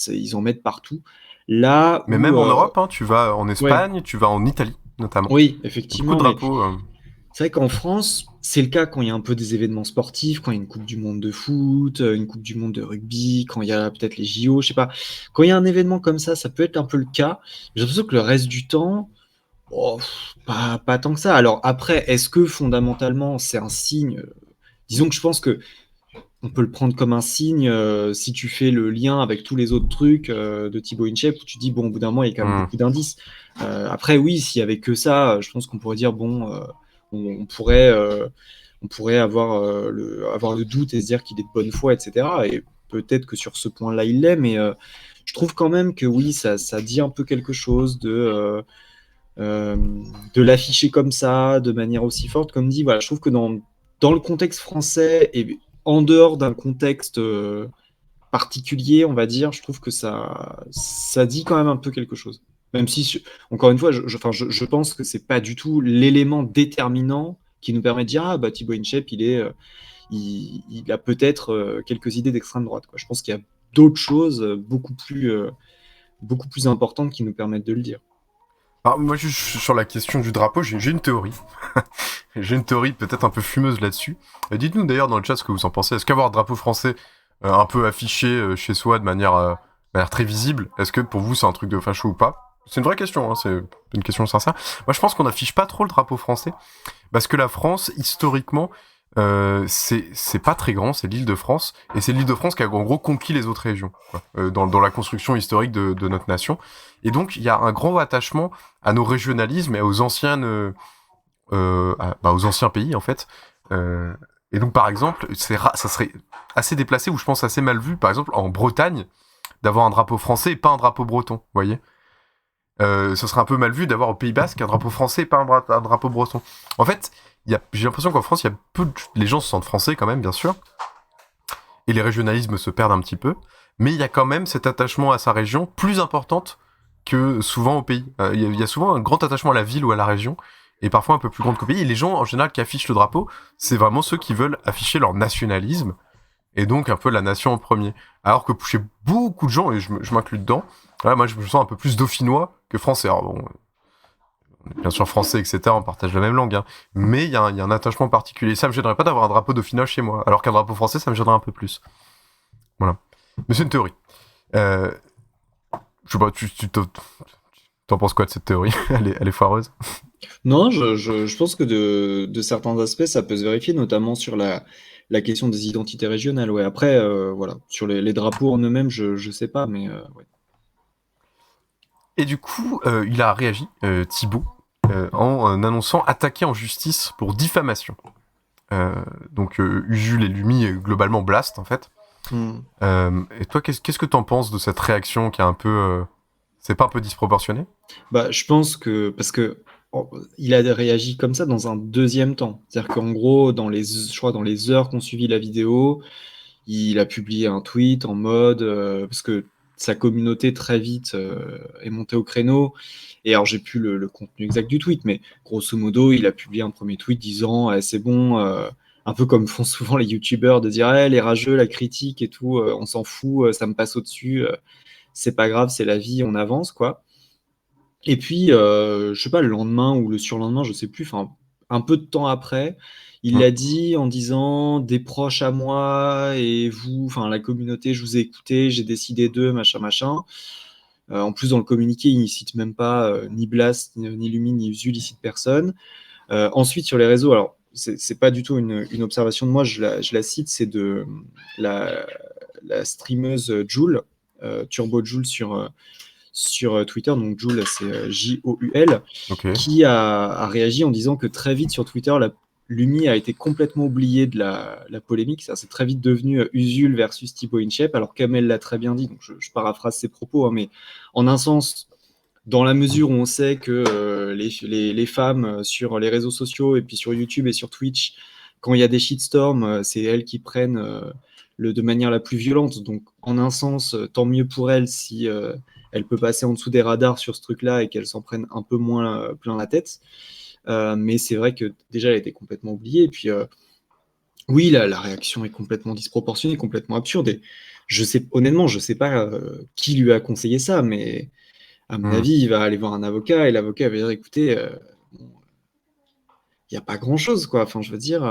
ils en mettent partout. Là, mais même en Europe, hein, tu vas en Espagne, tu vas en Italie notamment. Oui, effectivement. Beaucoup de drapeaux. C'est vrai qu'en France, c'est le cas quand il y a un peu des événements sportifs, quand il y a une Coupe du Monde de foot, une Coupe du Monde de rugby, quand il y a peut-être les JO, je sais pas. Quand il y a un événement comme ça peut être un peu le cas. J'ai l'impression que le reste du temps, pas tant que ça. Alors après, est-ce que fondamentalement c'est un signe disons que je pense que on peut le prendre comme un signe si tu fais le lien avec tous les autres trucs de Thibaut Inchep où tu dis bon, au bout d'un moment il y a quand même beaucoup d'indices. Après oui, s'il y avait que ça, je pense qu'on pourrait dire bon. On pourrait avoir le doute et se dire qu'il est de bonne foi, etc. Et peut-être que sur ce point-là, il l'est, mais je trouve quand même que oui, ça dit un peu quelque chose de de l'afficher comme ça, de manière aussi forte, comme dit, voilà, je trouve que dans le contexte français et en dehors d'un contexte particulier, on va dire, je trouve que ça dit quand même un peu quelque chose. Même si, encore une fois, je pense que c'est pas du tout l'élément déterminant qui nous permet de dire Thibaut InShape, il a peut-être quelques idées d'extrême droite, quoi. Je pense qu'il y a d'autres choses beaucoup plus importantes qui nous permettent de le dire. Alors, moi, juste sur la question du drapeau, j'ai une théorie. J'ai une théorie peut-être un peu fumeuse là-dessus. Dites-nous d'ailleurs dans le chat ce que vous en pensez. Est-ce qu'avoir un drapeau français un peu affiché chez soi de manière très visible, est-ce que pour vous c'est un truc de facho ou pas? C'est une vraie question, hein, c'est une question sincère. Moi, je pense qu'on n'affiche pas trop le drapeau français parce que la France, historiquement, c'est pas très grand, c'est l'Île-de-France, et c'est l'Île-de-France qui a en gros conquis les autres régions, quoi, dans la construction historique de notre nation. Et donc il y a un grand attachement à nos régionalismes et aux anciennes, aux anciens pays en fait. Et donc par exemple, ça serait assez déplacé ou je pense assez mal vu, par exemple en Bretagne, d'avoir un drapeau français et pas un drapeau breton, vous voyez. Ce serait un peu mal vu d'avoir au Pays Basque un drapeau français et pas un drapeau breton. En fait, j'ai l'impression qu'en France, les gens se sentent français quand même, bien sûr, et les régionalismes se perdent un petit peu, mais il y a quand même cet attachement à sa région plus importante que souvent au pays. Il y a souvent un grand attachement à la ville ou à la région, et parfois un peu plus grande qu'au pays. Et les gens, en général, qui affichent le drapeau, c'est vraiment ceux qui veulent afficher leur nationalisme, et donc un peu la nation en premier. Alors que chez beaucoup de gens, et je m'inclus dedans, là, moi je me sens un peu plus dauphinois que français. Alors bon, on est bien sûr français, etc., on partage la même langue, hein, mais il y a un attachement particulier. Ça me gênerait pas d'avoir un drapeau dauphinois chez moi, alors qu'un drapeau français, ça me gênerait un peu plus. Voilà. Mais c'est une théorie. Je sais pas, t'en penses quoi de cette théorie? Elle est foireuse? Non, je pense que de certains aspects, ça peut se vérifier, notamment sur la question des identités régionales. Ouais. Après, voilà, sur les drapeaux en eux-mêmes, je sais pas, mais ouais. Et du coup, il a réagi, Thibaut, en annonçant attaquer en justice pour diffamation. Donc Usul et Lumi, globalement blast en fait. Et toi, qu'est-ce que t'en penses de cette réaction qui est un peu... c'est pas un peu disproportionné? Je pense que... Parce que il a réagi comme ça dans un deuxième temps. C'est-à-dire qu'en gros, je crois dans les heures qu'on suivi la vidéo, il a publié un tweet en mode... parce que sa communauté très vite est montée au créneau. Et alors, j'ai plus le contenu exact du tweet, mais grosso modo, il a publié un premier tweet disant c'est bon, un peu comme font souvent les youtubeurs, de dire les rageux, la critique et tout, on s'en fout, ça me passe au-dessus, c'est pas grave, c'est la vie, on avance, quoi. Et puis, je sais pas, le lendemain ou le surlendemain, je sais plus, enfin, un peu de temps après, il l'a dit en disant des proches à moi et vous, enfin la communauté, je vous ai écouté, j'ai décidé d'eux, machin. En plus, dans le communiqué, il ne cite même pas ni Blast, ni Lumi, ni Usul, il cite personne. Ensuite, sur les réseaux, alors c'est pas du tout une observation de moi, je la cite, c'est de la streameuse Joule, Turbo Joule sur Twitter, donc Joule, c'est Joul, okay, qui a réagi en disant que très vite sur Twitter, Lumi a été complètement oublié de la polémique. Ça, c'est très vite devenu Usul versus Thibaut InShape, alors Kamel l'a très bien dit, donc je paraphrase ses propos, hein, mais en un sens, dans la mesure où on sait que les femmes sur les réseaux sociaux et puis sur YouTube et sur Twitch, quand il y a des shitstorms, c'est elles qui prennent de manière la plus violente. Donc en un sens, tant mieux pour elle si elle peut passer en dessous des radars sur ce truc-là et qu'elle s'en prenne un peu moins plein la tête. Mais c'est vrai que déjà elle a été complètement oubliée. Et puis oui, la réaction est complètement disproportionnée, complètement absurde. Et honnêtement, je sais pas qui lui a conseillé ça, mais à mon avis, il va aller voir un avocat et l'avocat va dire écoutez, il n'y a pas grand-chose, quoi. Enfin, je veux dire.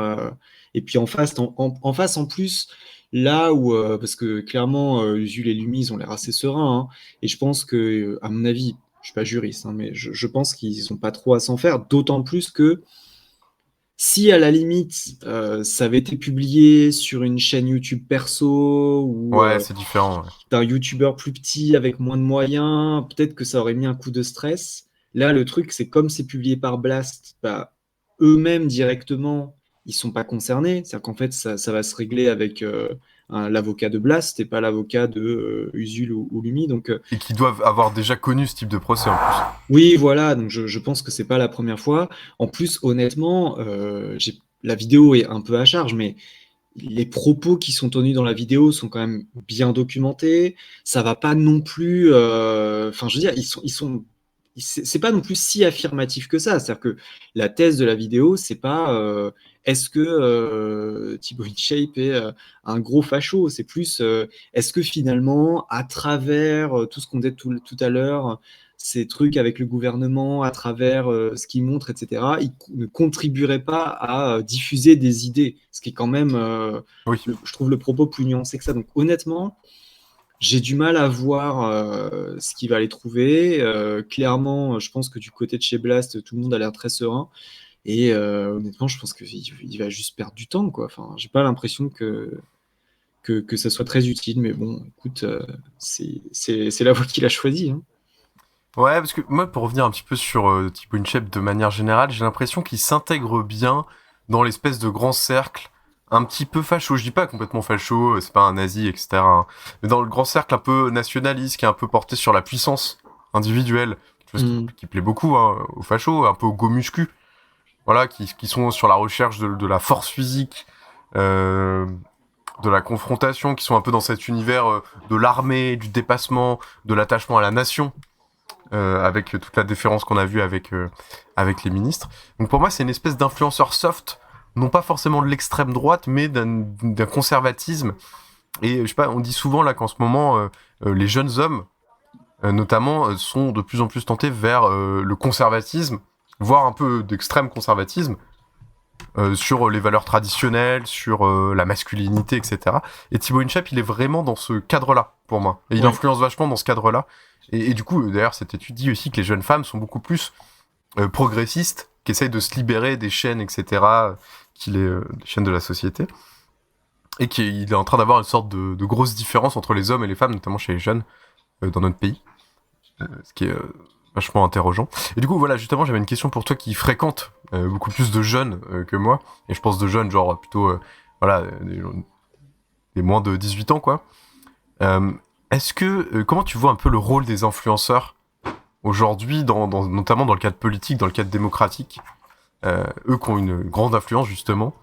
Et puis en face, en plus, là où, parce que clairement, Usul et Lumi, ils ont l'air assez sereins, hein, et je pense que, à mon avis, je suis pas juriste, hein, mais je pense qu'ils n'ont pas trop à s'en faire, d'autant plus que si à la limite ça avait été publié sur une chaîne YouTube perso ou c'est différent, d'un YouTuber plus petit avec moins de moyens, peut-être que ça aurait mis un coup de stress. Là, le truc, c'est comme c'est publié par Blast, eux-mêmes directement, ils sont pas concernés. C'est-à-dire qu'en fait, ça va se régler avec l'avocat de Blas, c'était pas l'avocat de Usul ou Lumi, donc Et qui doivent avoir déjà connu ce type de procès en plus. oui, voilà, donc je pense que c'est pas la première fois. En plus, honnêtement, la vidéo est un peu à charge, mais les propos qui sont tenus dans la vidéo sont quand même bien documentés. Ça va pas non plus. Enfin, je veux dire, c'est pas non plus si affirmatif que ça. C'est-à-dire que la thèse de la vidéo, c'est pas est-ce que Thibaut InShape est un gros facho. C'est plus est-ce que finalement, à travers tout ce qu'on disait tout à l'heure, ces trucs avec le gouvernement, à travers ce qu'il montre, etc., il ne contribuerait pas à diffuser des idées, ce qui est quand même, je trouve, le propos plus nuancé que ça. Donc honnêtement, j'ai du mal à voir ce qu'il va aller trouver. Clairement, je pense que du côté de chez Blast, tout le monde a l'air très serein. Et honnêtement, je pense qu'il va juste perdre du temps, quoi. Enfin, j'ai pas l'impression que ça soit très utile, mais bon, écoute, c'est la voie qu'il a choisie, hein. Ouais, parce que moi, pour revenir un petit peu sur Thibaut InShape de manière générale, j'ai l'impression qu'il s'intègre bien dans l'espèce de grand cercle un petit peu facho. Je dis pas complètement facho, c'est pas un nazi, etc. hein, mais dans le grand cercle un peu nationaliste, qui est un peu porté sur la puissance individuelle, quelque chose qui plaît beaucoup aux fachos, un peu aux go muscu, voilà, qui sont sur la recherche de la force physique, de la confrontation, qui sont un peu dans cet univers de l'armée, du dépassement, de l'attachement à la nation. Avec toute la déférence qu'on a vue avec les ministres. Donc pour moi, c'est une espèce d'influenceur soft, non pas forcément de l'extrême droite, mais d'un conservatisme. Et je sais pas, on dit souvent là qu'en ce moment, les jeunes hommes, notamment, sont de plus en plus tentés vers le conservatisme, voire un peu d'extrême conservatisme, sur les valeurs traditionnelles, sur la masculinité, etc. Et Thibaut InShape, il est vraiment dans ce cadre-là, pour moi. Et il influence vachement dans ce cadre-là. Et du coup, d'ailleurs, cette étude dit aussi que les jeunes femmes sont beaucoup plus progressistes, qui essayent de se libérer des chaînes, etc., des chaînes de la société. Et qu'il est en train d'avoir une sorte de grosse différence entre les hommes et les femmes, notamment chez les jeunes, dans notre pays. Ce qui est vachement interrogeant. Et du coup, voilà, justement, j'avais une question pour toi qui fréquente beaucoup plus de jeunes que moi. Et je pense de jeunes, genre plutôt, voilà, des moins de 18 ans, quoi. Est-ce que, comment tu vois un peu le rôle des influenceurs aujourd'hui, notamment dans le cadre politique, dans le cadre démocratique, eux qui ont une grande influence, justement.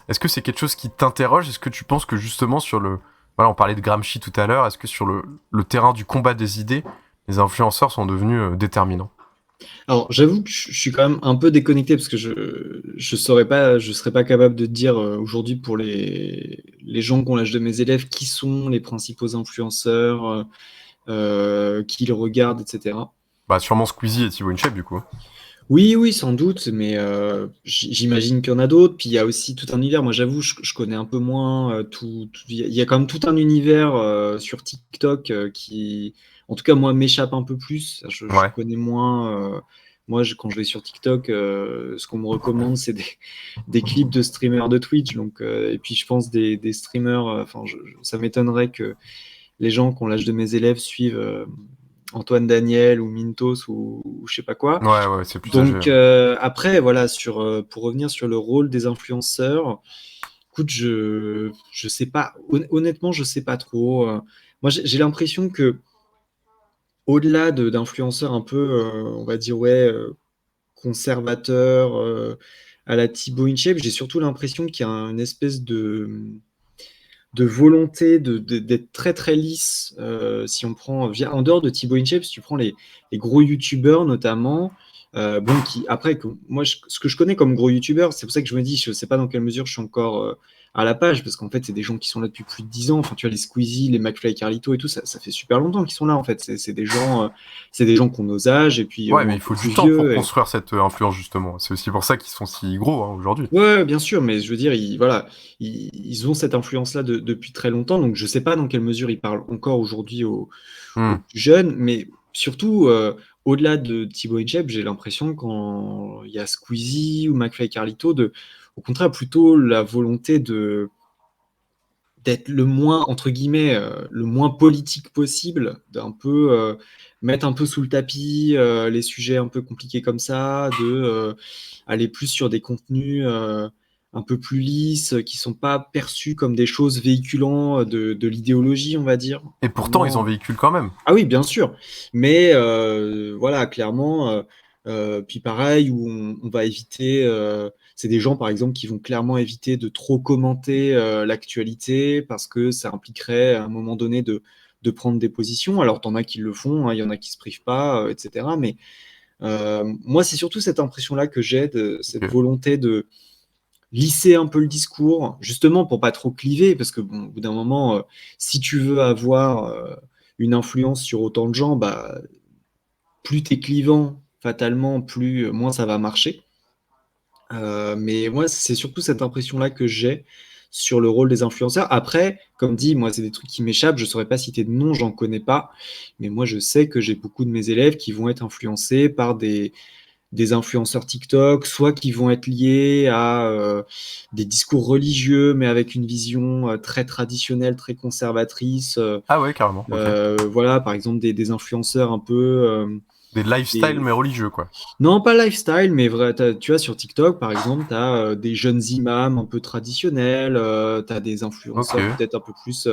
Est-ce que c'est quelque chose qui t'interroge? Est-ce que tu penses que, justement, voilà, on parlait de Gramsci tout à l'heure, est-ce que sur le terrain du combat des idées, les influenceurs sont devenus déterminants? Alors, j'avoue que je suis quand même un peu déconnecté parce que je serais pas capable de te dire aujourd'hui pour les gens qui ont l'âge de mes élèves qui sont les principaux influenceurs, qui le regardent, etc. Bah, sûrement Squeezie et Thibaut InShape, du coup. Oui, sans doute, mais j'imagine qu'il y en a d'autres. Puis il y a aussi tout un univers. Moi, j'avoue, je connais un peu moins tout. Il y a quand même tout un univers sur TikTok qui, en tout cas, moi, m'échappe un peu plus. Je connais moins. Moi, quand je vais sur TikTok, ce qu'on me recommande, c'est des clips de streamers de Twitch. Donc, et puis, je pense des streamers. Ça m'étonnerait que les gens qui ont l'âge de mes élèves suivent Antoine Daniel ou Mintos ou je sais pas quoi. Ouais, c'est plus donc après, voilà, pour revenir sur le rôle des influenceurs, écoute, je sais pas. Honnêtement, je sais pas trop. Moi, j'ai l'impression que au-delà d'influenceurs un peu, on va dire, conservateurs, à la Thibaut InShape, j'ai surtout l'impression qu'il y a une espèce de volonté d'être très très lisse. Si on prend, en dehors de Thibaut InShape, si tu prends les gros youtubeurs notamment, moi, ce que je connais comme gros youtubeurs, c'est pour ça que je me dis, je sais pas dans quelle mesure je suis encore à la page, parce qu'en fait, c'est des gens qui sont là depuis plus de 10 ans. Enfin, tu vois, les Squeezie, les McFly et Carlito et tout, ça fait super longtemps qu'ils sont là, en fait. C'est des gens qui ont nos âges, et puis... Ouais, mais il faut du temps pour construire cette influence, justement. C'est aussi pour ça qu'ils sont si gros, aujourd'hui. Ouais, bien sûr, mais je veux dire, ils ont cette influence-là depuis très longtemps, donc je sais pas dans quelle mesure ils parlent encore aujourd'hui aux plus jeunes, mais surtout, au-delà de Thibaut InShape, j'ai l'impression quand il y a Squeezie ou McFly et Carlito, au contraire, plutôt la volonté d'être le moins, entre guillemets, le moins politique possible, d'un peu mettre un peu sous le tapis les sujets un peu compliqués comme ça, aller plus sur des contenus un peu plus lisses, qui sont pas perçus comme des choses véhiculant de l'idéologie, on va dire. Et pourtant, ils en véhiculent quand même. Ah oui, bien sûr. Mais voilà, clairement, puis pareil, où on va éviter, c'est des gens, par exemple, qui vont clairement éviter de trop commenter l'actualité parce que ça impliquerait à un moment donné de prendre des positions. Alors, t'en as qui le font, hein, il y en a qui se privent pas, etc. Mais moi, c'est surtout cette impression-là que j'ai, cette volonté de lisser un peu le discours, justement pour pas trop cliver, parce que bon, au bout d'un moment, si tu veux avoir une influence sur autant de gens, bah, plus t'es clivant, fatalement, moins ça va marcher. Mais moi, c'est surtout cette impression-là que j'ai sur le rôle des influenceurs. Après, comme dit, moi, c'est des trucs qui m'échappent. Je ne saurais pas citer de nom, j'en connais pas. Mais moi, je sais que j'ai beaucoup de mes élèves qui vont être influencés par des influenceurs TikTok, soit qui vont être liés à des discours religieux, mais avec une vision très traditionnelle, très conservatrice. Ah ouais, carrément. Okay. Voilà, par exemple, des influenceurs un peu... des lifestyles, mais religieux, quoi. Non, pas lifestyle, mais vrai. Tu vois, sur TikTok, par exemple, tu as des jeunes imams un peu traditionnels, tu as des influenceurs peut-être un peu plus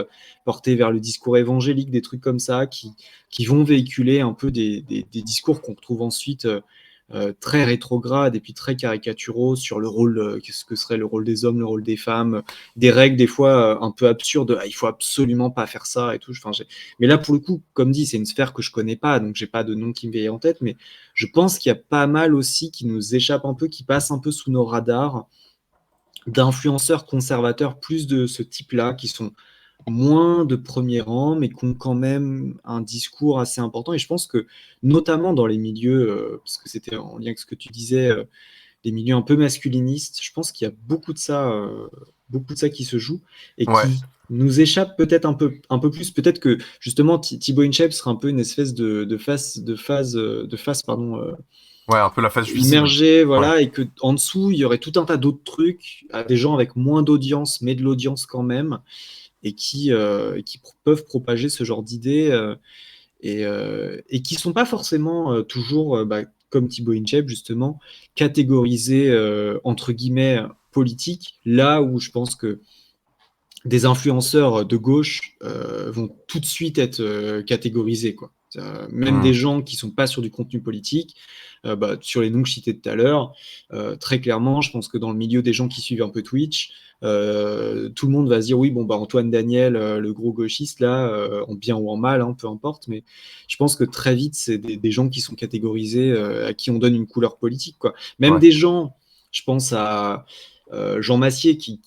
portés vers le discours évangélique, des trucs comme ça, qui vont véhiculer un peu des discours qu'on retrouve ensuite très rétrogrades et puis très caricaturaux sur le rôle, qu'est-ce que serait le rôle des hommes, le rôle des femmes, des règles des fois un peu absurdes, il faut absolument pas faire ça et tout. Mais là, pour le coup, comme dit, c'est une sphère que je connais pas, donc j'ai pas de nom qui me vient en tête, mais je pense qu'il y a pas mal aussi qui nous échappe un peu, qui passe un peu sous nos radars, d'influenceurs conservateurs plus de ce type-là, qui sont moins de premier rang, mais qui ont quand même un discours assez important. Et je pense que, notamment dans les milieux, parce que c'était en lien avec ce que tu disais, les milieux un peu masculinistes, je pense qu'il y a beaucoup de ça qui se joue et qui nous échappe peut-être un peu plus. Peut-être que, justement, Thibaut InShape sera un peu une espèce de phase, ouais, un peu la phase immergée, voilà, et que en dessous, il y aurait tout un tas d'autres trucs, à des gens avec moins d'audience, mais de l'audience quand même, et qui peuvent propager ce genre d'idées et qui ne sont pas forcément toujours, comme Thibaut InShape, justement, catégorisés entre guillemets politiques, là où je pense que des influenceurs de gauche vont tout de suite être catégorisés, quoi. Même des gens qui ne sont pas sur du contenu politique, sur les noms que je citais tout à l'heure, très clairement, je pense que dans le milieu des gens qui suivent un peu Twitch, tout le monde va se dire oui, bon, Antoine Daniel, le gros gauchiste, là, en bien ou en mal, hein, peu importe, mais je pense que très vite, c'est des gens qui sont catégorisés, à qui on donne une couleur politique, quoi. Même des gens, je pense à Jean Massier, qui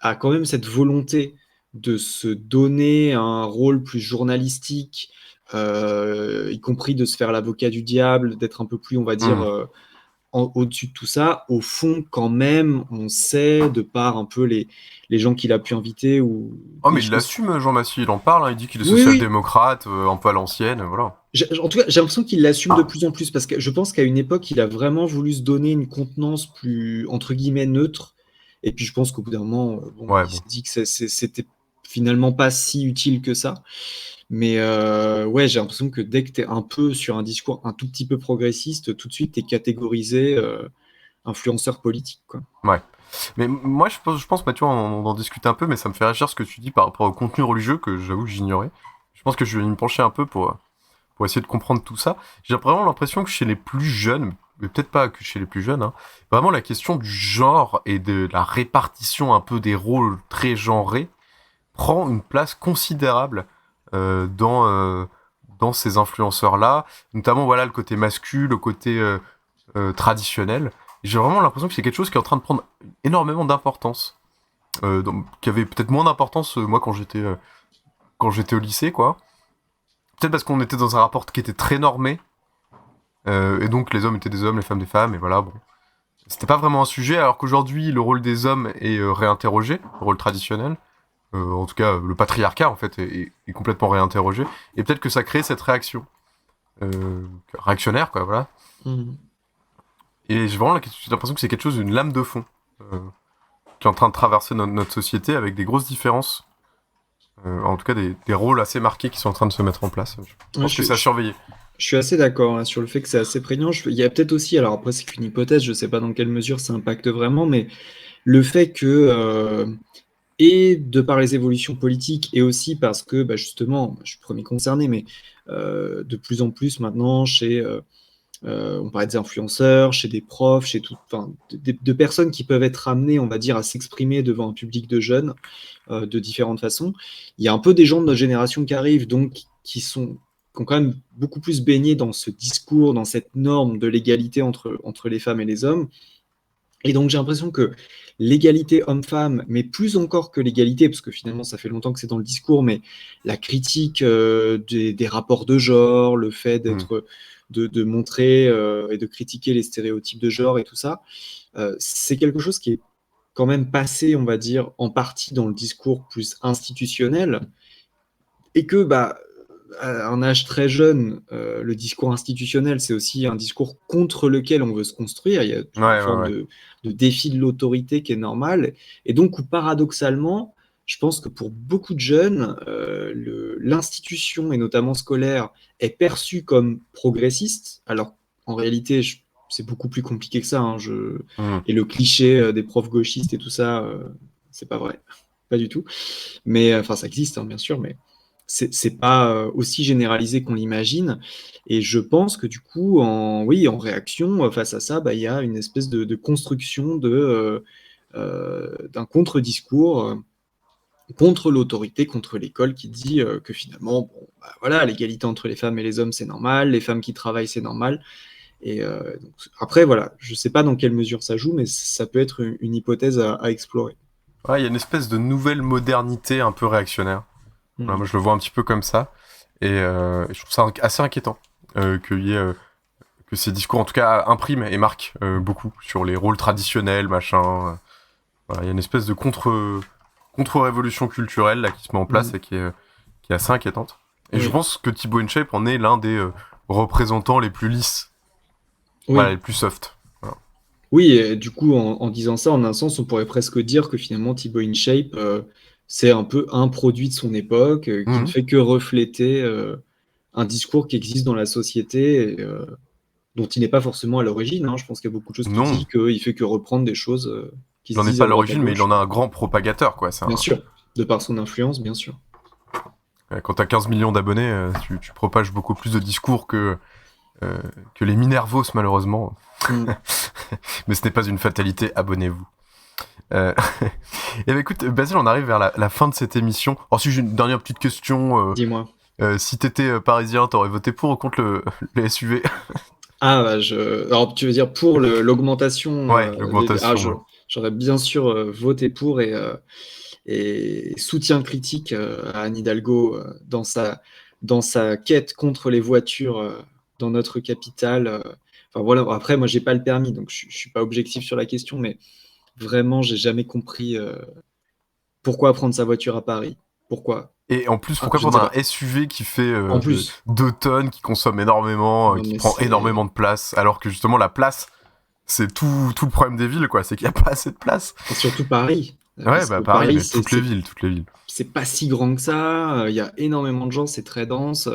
a quand même cette volonté de se donner un rôle plus journalistique, y compris de se faire l'avocat du diable, d'être un peu plus, on va dire, au-dessus de tout ça. Au fond, quand même, on sait, de par un peu les gens qu'il a pu inviter... mais il l'assume, Jean Massier, il en parle, hein, il dit qu'il est social-démocrate, un peu à l'ancienne, voilà. En tout cas, j'ai l'impression qu'il l'assume de plus en plus, parce que je pense qu'à une époque, il a vraiment voulu se donner une contenance plus, entre guillemets, neutre. Et puis je pense qu'au bout d'un moment, il s'est dit que c'était finalement pas si utile que ça. Mais j'ai l'impression que dès que tu es un peu sur un discours un tout petit peu progressiste, tout de suite tu es catégorisé influenceur politique, quoi. Ouais. Mais moi je pense Mathieu, on en discute un peu, mais ça me fait réagir ce que tu dis par rapport au contenu religieux que j'avoue que j'ignorais. Je pense que je vais me pencher un peu pour essayer de comprendre tout ça. J'ai vraiment l'impression que chez les plus jeunes, mais peut-être pas que chez les plus jeunes, hein, vraiment la question du genre et de la répartition un peu des rôles très genrés prend une place considérable dans ces influenceurs-là, notamment voilà le côté masculin, le côté traditionnel. Et j'ai vraiment l'impression que c'est quelque chose qui est en train de prendre énormément d'importance, qui avait peut-être moins d'importance moi quand j'étais au lycée, quoi. Peut-être parce qu'on était dans un rapport qui était très normé. Et donc les hommes étaient des hommes, les femmes des femmes, et voilà, bon. C'était pas vraiment un sujet, alors qu'aujourd'hui, le rôle des hommes est réinterrogé, le rôle traditionnel. En tout cas, le patriarcat, en fait, est complètement réinterrogé. Et peut-être que ça crée cette réaction. Réactionnaire, quoi, voilà. Et j'ai vraiment l'impression que c'est quelque chose d'une lame de fond qui est en train de traverser notre société avec des grosses différences. En tout cas, des rôles assez marqués qui sont en train de se mettre en place. Je pense que c'est à surveiller. Je suis assez d'accord, hein, sur le fait que c'est assez prégnant. Il y a peut-être aussi, alors après c'est qu'une hypothèse, je ne sais pas dans quelle mesure ça impacte vraiment, mais le fait que, et de par les évolutions politiques, et aussi parce que, justement, je suis le premier concerné, mais de plus en plus maintenant, on parlait des influenceurs, chez des profs, de personnes qui peuvent être amenées, on va dire, à s'exprimer devant un public de jeunes de différentes façons. Il y a un peu des gens de notre génération qui arrivent, donc qui ont quand même beaucoup plus baigné dans ce discours, dans cette norme de l'égalité entre les femmes et les hommes. Et donc j'ai l'impression que l'égalité homme-femme, mais plus encore que l'égalité, parce que finalement ça fait longtemps que c'est dans le discours, mais la critique des rapports de genre, le fait de montrer et de critiquer les stéréotypes de genre et tout ça, c'est quelque chose qui est quand même passé, on va dire, en partie dans le discours plus institutionnel, et que à un âge très jeune, le discours institutionnel, c'est aussi un discours contre lequel on veut se construire. Il y a une forme de défi de l'autorité qui est normal. Et donc, paradoxalement, je pense que pour beaucoup de jeunes, l'institution, et notamment scolaire, est perçue comme progressiste. Alors, en réalité, c'est beaucoup plus compliqué que ça. Et le cliché des profs gauchistes et tout ça, c'est pas vrai. Pas du tout. Mais, ça existe, bien sûr, mais c'est pas aussi généralisé qu'on l'imagine. Et je pense que du coup, en réaction face à ça, il y a une espèce de construction d'un contre-discours contre l'autorité, contre l'école, qui dit que finalement, l'égalité entre les femmes et les hommes, c'est normal, les femmes qui travaillent, c'est normal. Et donc, après, je sais pas dans quelle mesure ça joue, mais ça peut être une hypothèse à explorer. Ouais, il y a une espèce de nouvelle modernité un peu réactionnaire. Moi, je le vois un petit peu comme ça, et je trouve ça assez inquiétant que ces discours, en tout cas, impriment et marquent beaucoup sur les rôles traditionnels, machin. Il y a une espèce de contre-révolution culturelle là, qui se met en place et qui est assez inquiétante. Et je pense que Thibaut InShape en est l'un des représentants les plus lisses, les plus soft. Voilà. Oui, et du coup, en disant ça, en un sens, on pourrait presque dire que finalement, Thibaut InShape, c'est un peu un produit de son époque, qui ne fait que refléter un discours qui existe dans la société, et, dont il n'est pas forcément à l'origine. Je pense qu'il y a beaucoup de choses qui disent qu'il fait que reprendre des choses qui se disent. Il n'en est pas à l'origine, mais il en a un grand propagateur, quoi. Bien sûr, de par son influence, bien sûr. Quand tu as 15 millions d'abonnés, tu propages beaucoup plus de discours que les Minervos, malheureusement. Mais ce n'est pas une fatalité, abonnez-vous. Et écoute, Basile, on arrive vers la fin de cette émission. Alors, si j'ai une dernière petite question. Dis-moi. Si t'étais parisien, t'aurais voté pour ou contre le SUV? Alors, tu veux dire pour l'augmentation? Ouais, l'augmentation. J'aurais bien sûr voté pour, et soutien critique à Anne Hidalgo dans sa quête contre les voitures dans notre capitale. Après, moi, j'ai pas le permis, donc je suis pas objectif sur la question, mais vraiment, j'ai jamais compris pourquoi prendre sa voiture à Paris. Pourquoi? Et en plus, pourquoi prendre un SUV qui fait 2 tonnes, qui consomme énormément, qui prend énormément de place, alors que justement, la place, c'est tout le problème des villes, quoi. C'est qu'il n'y a pas assez de place. Et surtout Paris. Paris, mais toutes les villes. C'est pas si grand que ça, il y a énormément de gens, c'est très dense.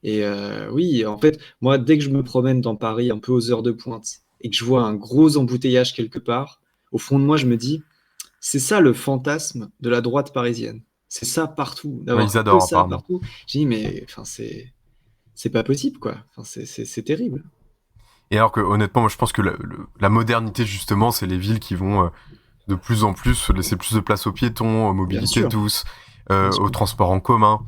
Et oui, en fait, moi, dès que je me promène dans Paris, un peu aux heures de pointe, et que je vois un gros embouteillage quelque part, au fond de moi, je me dis, c'est ça le fantasme de la droite parisienne. C'est ça partout. Ils adorent ça partout. J'ai dit, mais c'est pas possible, quoi. C'est terrible. Et alors que, honnêtement, moi, je pense que la modernité, justement, c'est les villes qui vont de plus en plus laisser plus de place aux piétons, aux mobilités douces, aux transports en commun.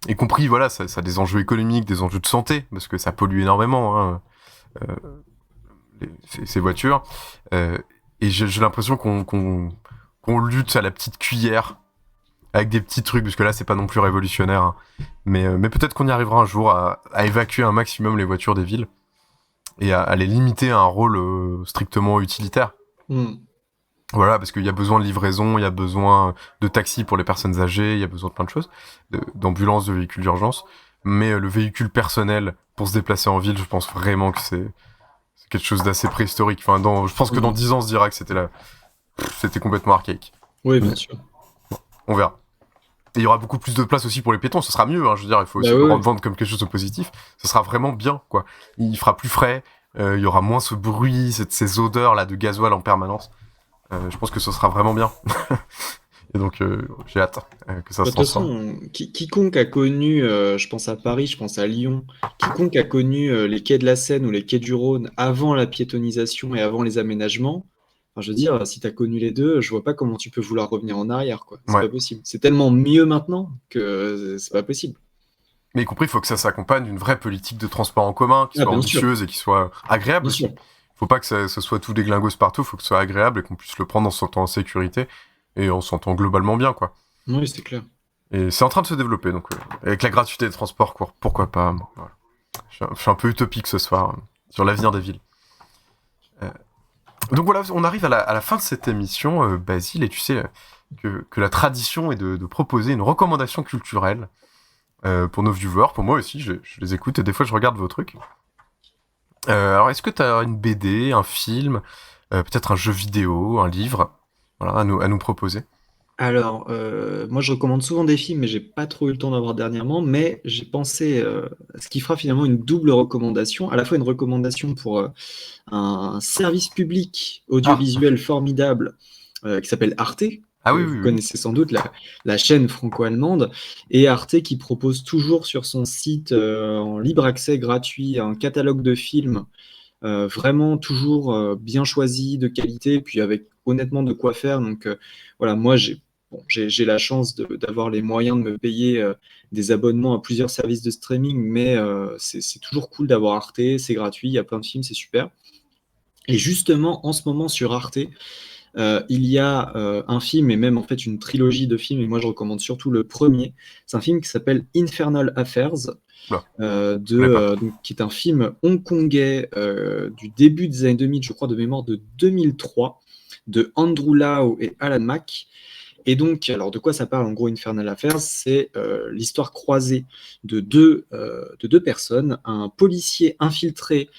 Y compris, ça a des enjeux économiques, des enjeux de santé, parce que ça pollue énormément, ces voitures. Et j'ai l'impression qu'on lutte à la petite cuillère, avec des petits trucs, parce que là, c'est pas non plus révolutionnaire. Mais peut-être qu'on y arrivera un jour à évacuer un maximum les voitures des villes, et à les limiter à un rôle strictement utilitaire. Voilà, parce qu'il y a besoin de livraison, il y a besoin de taxis pour les personnes âgées, il y a besoin de plein de choses, d'ambulances, de véhicules d'urgence. Mais le véhicule personnel pour se déplacer en ville, je pense vraiment que c'est quelque chose d'assez préhistorique. Je pense que dans 10 ans, on se dira que c'était complètement archaïque. Oui, bien sûr. Bon, on verra. Et il y aura beaucoup plus de place aussi pour les piétons, ce sera mieux, je veux dire, il faut aussi le vendre comme quelque chose de positif. Ce sera vraiment bien, quoi. Il fera plus frais, il y aura moins ce bruit, ces odeurs là de gasoil en permanence. Je pense que ce sera vraiment bien. Et donc, j'ai hâte que ça De se toute transforme. façon, quiconque a connu, je pense à Paris, je pense à Lyon, quiconque a connu les quais de la Seine ou les quais du Rhône avant la piétonisation et avant les aménagements, enfin, je veux dire, si tu as connu les deux, je vois pas comment tu peux vouloir revenir en arrière, quoi. C'est Ouais. pas possible. C'est tellement mieux maintenant que c'est pas possible. Mais y compris, il faut que ça s'accompagne d'une vraie politique de transport en commun, qui Ah, soit bien sûr. ambitieuse et qui soit agréable Bien aussi. sûr. Faut pas que ce soit tout déglingos partout, faut que ce soit agréable et qu'on puisse le prendre en se sentant en sécurité et en se sentant globalement bien, quoi. Oui, c'est clair. Et c'est en train de se développer, donc avec la gratuité des transports, quoi, pourquoi pas. Voilà. Je suis un peu utopique ce soir sur l'avenir des villes. Donc voilà, on arrive à la fin de cette émission, Basile, et tu sais que la tradition est de proposer une recommandation culturelle pour nos viewers, pour moi aussi, je les écoute et des fois je regarde vos trucs. Alors est-ce que tu as une BD, un film, peut-être un jeu vidéo, un livre, voilà, à nous proposer? Alors, moi je recommande souvent des films, mais j'ai pas trop eu le temps d'en voir dernièrement, mais j'ai pensé à ce qui fera finalement une double recommandation, à la fois une recommandation pour un service public audiovisuel formidable qui s'appelle Arte. Ah oui, Vous oui. connaissez sans doute la chaîne franco-allemande, et Arte qui propose toujours sur son site en libre accès gratuit un catalogue de films vraiment toujours bien choisi, de qualité, puis avec honnêtement de quoi faire. Donc voilà, moi j'ai la chance d'avoir les moyens de me payer des abonnements à plusieurs services de streaming, mais c'est toujours cool d'avoir Arte, c'est gratuit, il y a plein de films, c'est super. Et justement, en ce moment sur Arte, il y a un film, et même en fait une trilogie de films, et moi je recommande surtout le premier. C'est un film qui s'appelle Infernal Affairs, donc, qui est un film hongkongais du début des années 2000, je crois de mémoire de 2003, de Andrew Lau et Alan Mack. Et donc, alors de quoi ça parle en gros Infernal Affairs? C'est l'histoire croisée de deux personnes, un policier infiltré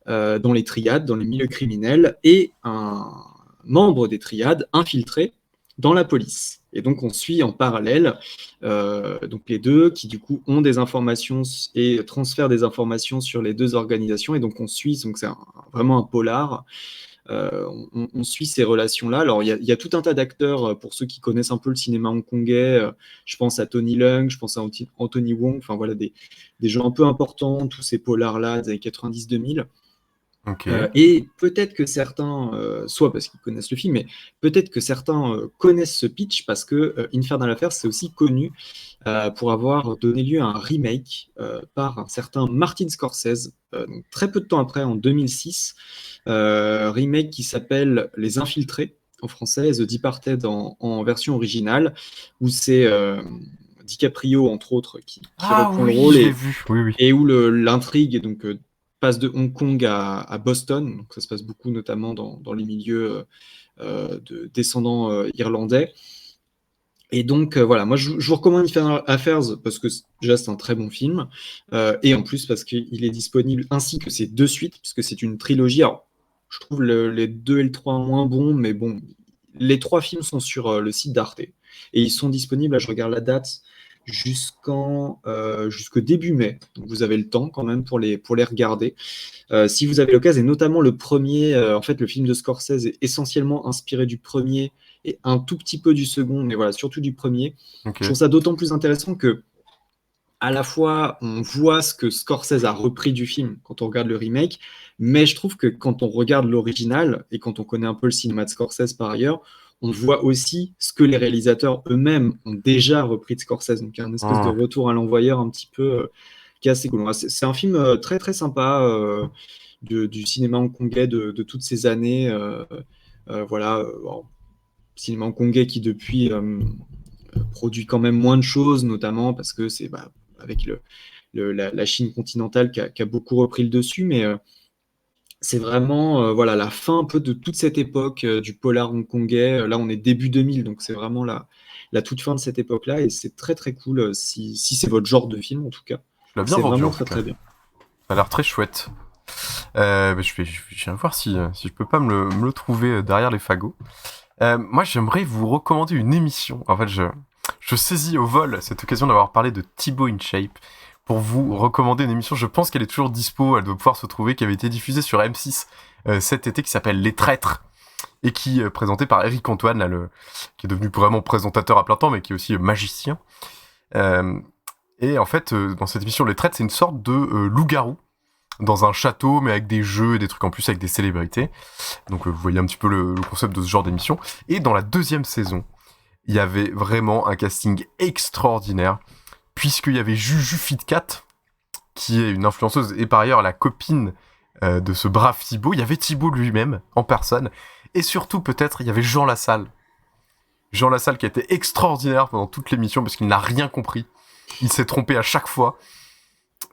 dans les triades, dans les milieux criminels, et un membre des triades infiltré dans la police. Et donc on suit en parallèle donc les deux qui du coup ont des informations et transfèrent des informations sur les deux organisations, et donc on suit, donc c'est vraiment un polar. On suit ces relations-là. Alors, il y a tout un tas d'acteurs, pour ceux qui connaissent un peu le cinéma hongkongais. Je pense à Tony Leung, je pense à Anthony Wong, enfin voilà, des gens un peu importants, tous ces polars-là des années 90-2000. Okay. Et peut-être que certains, soit parce qu'ils connaissent le film, mais peut-être que certains connaissent ce pitch parce que Infernal Affairs, c'est aussi connu pour avoir donné lieu à un remake par un certain Martin Scorsese, donc très peu de temps après, en 2006, remake qui s'appelle Les Infiltrés, en français, The Departed en version originale, où c'est DiCaprio, entre autres, qui reprend le rôle, et où l'intrigue est donc passe de Hong Kong à Boston, donc ça se passe beaucoup notamment dans les milieux de descendants irlandais. Et donc voilà, moi je vous recommande Infernal Affairs parce que déjà c'est un très bon film, et en plus parce qu'il est disponible ainsi que ses deux suites, puisque c'est une trilogie. Alors je trouve les 2 et le 3 moins bons, mais bon, les 3 films sont sur le site d'Arte, et ils sont disponibles, là je regarde la date, jusqu'au début mai, donc vous avez le temps quand même pour les regarder si vous avez l'occasion, et notamment le premier. En fait le film de Scorsese est essentiellement inspiré du premier et un tout petit peu du second, mais voilà, surtout du premier. Okay. Je trouve ça d'autant plus intéressant que à la fois on voit ce que Scorsese a repris du film quand on regarde le remake, mais je trouve que quand on regarde l'original et quand on connaît un peu le cinéma de Scorsese par ailleurs, on voit aussi ce que les réalisateurs eux-mêmes ont déjà repris de Scorsese. Donc il y a une espèce de retour à l'envoyeur un petit peu qui est assez cool. C'est un film très très sympa du cinéma hongkongais de toutes ces années. Voilà, cinéma hongkongais qui depuis produit quand même moins de choses, notamment parce que c'est avec la Chine continentale qui a beaucoup repris le dessus, mais c'est vraiment voilà, la fin un peu de toute cette époque du polar hongkongais. Là, on est début 2000, donc c'est vraiment la toute fin de cette époque-là, et c'est très très cool si c'est votre genre de film en tout cas. Tu l'as bien vendu, vraiment en tout très très bien. Ça a l'air très chouette. Je viens voir si je peux pas me le trouver derrière les fagots. Moi, j'aimerais vous recommander une émission. En fait, je saisis au vol cette occasion d'avoir parlé de Thibaut InShape pour vous recommander une émission. Je pense qu'elle est toujours dispo, elle doit pouvoir se trouver, qui avait été diffusée sur M6 cet été, qui s'appelle Les Traîtres, et qui est présenté par Eric Antoine, là, qui est devenu vraiment présentateur à plein temps, mais qui est aussi magicien. Et en fait, dans cette émission Les Traites, c'est une sorte de loup-garou dans un château, mais avec des jeux et des trucs en plus, avec des célébrités. Donc vous voyez un petit peu le concept de ce genre d'émission. Et dans la 2e saison, il y avait vraiment un casting extraordinaire, puisqu'il y avait Juju Fitcat, qui est une influenceuse, et par ailleurs la copine de ce brave Thibaut. Il y avait Thibaut lui-même, en personne. Et surtout, peut-être, il y avait Jean Lassalle. Jean Lassalle qui a été extraordinaire pendant toute l'émission, parce qu'il n'a rien compris. Il s'est trompé à chaque fois.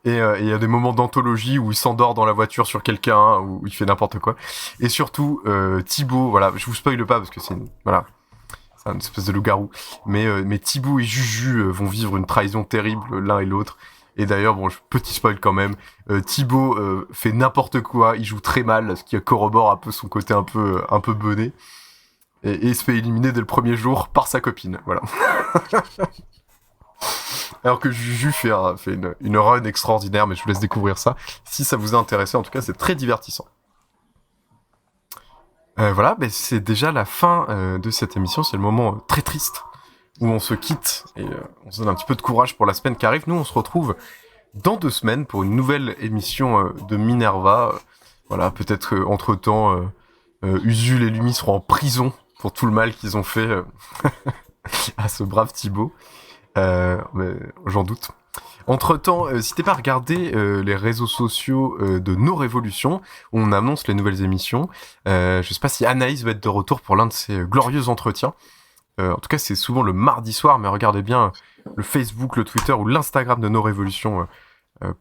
Et il y a des moments d'anthologie où il s'endort dans la voiture sur quelqu'un, où il fait n'importe quoi. Et surtout, Thibaut, voilà, je vous spoile pas parce que c'est une espèce de loup-garou. Mais Thibaut et Juju vont vivre une trahison terrible l'un et l'autre. Et d'ailleurs, bon, petit spoil quand même, Thibaut fait n'importe quoi, il joue très mal, ce qui corrobore un peu son côté un peu bené. Et il se fait éliminer dès le premier jour par sa copine, voilà. Alors que Juju fait une run extraordinaire, mais je vous laisse découvrir ça. Si ça vous a intéressé, en tout cas, c'est très divertissant. Voilà, c'est déjà la fin de cette émission. C'est le moment très triste où on se quitte et on se donne un petit peu de courage pour la semaine qui arrive. Nous, on se retrouve dans 2 semaines pour une nouvelle émission de Minerva. Voilà, peut-être entre-temps, Usul et Lumi seront en prison pour tout le mal qu'ils ont fait à ce brave Thibaut. Mais j'en doute. Entre-temps, n'hésitez pas à regarder les réseaux sociaux de Nos Révolutions, où on annonce les nouvelles émissions. Je sais pas si Anaïs va être de retour pour l'un de ses glorieux entretiens. En tout cas, c'est souvent le mardi soir, mais regardez bien le Facebook, le Twitter ou l'Instagram de Nos Révolutions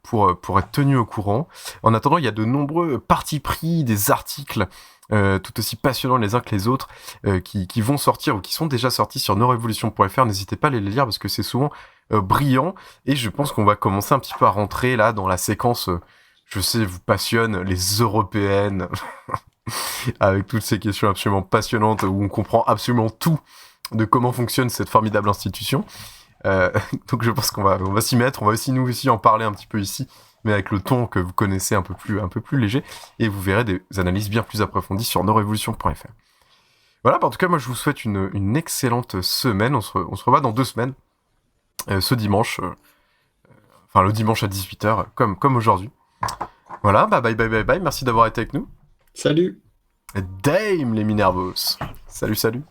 pour être tenu au courant. En attendant, il y a de nombreux partis pris, des articles tout aussi passionnants les uns que les autres qui vont sortir ou qui sont déjà sortis sur nosrevolutions.fr. N'hésitez pas à les lire parce que c'est souvent brillant. Et je pense qu'on va commencer un petit peu à rentrer là dans la séquence, je sais, vous passionne, les européennes, avec toutes ces questions absolument passionnantes où on comprend absolument tout de comment fonctionne cette formidable institution. Donc je pense qu'on va s'y mettre, on va aussi nous aussi en parler un petit peu ici, mais avec le ton que vous connaissez un peu plus léger, et vous verrez des analyses bien plus approfondies sur nosrevolutions.fr. Voilà, en tout cas moi je vous souhaite une excellente semaine, on se revoit dans 2 semaines, ce dimanche, enfin le dimanche à 18h, comme aujourd'hui. Voilà, bye, merci d'avoir été avec nous. Salut. Dame les Minervos. Salut.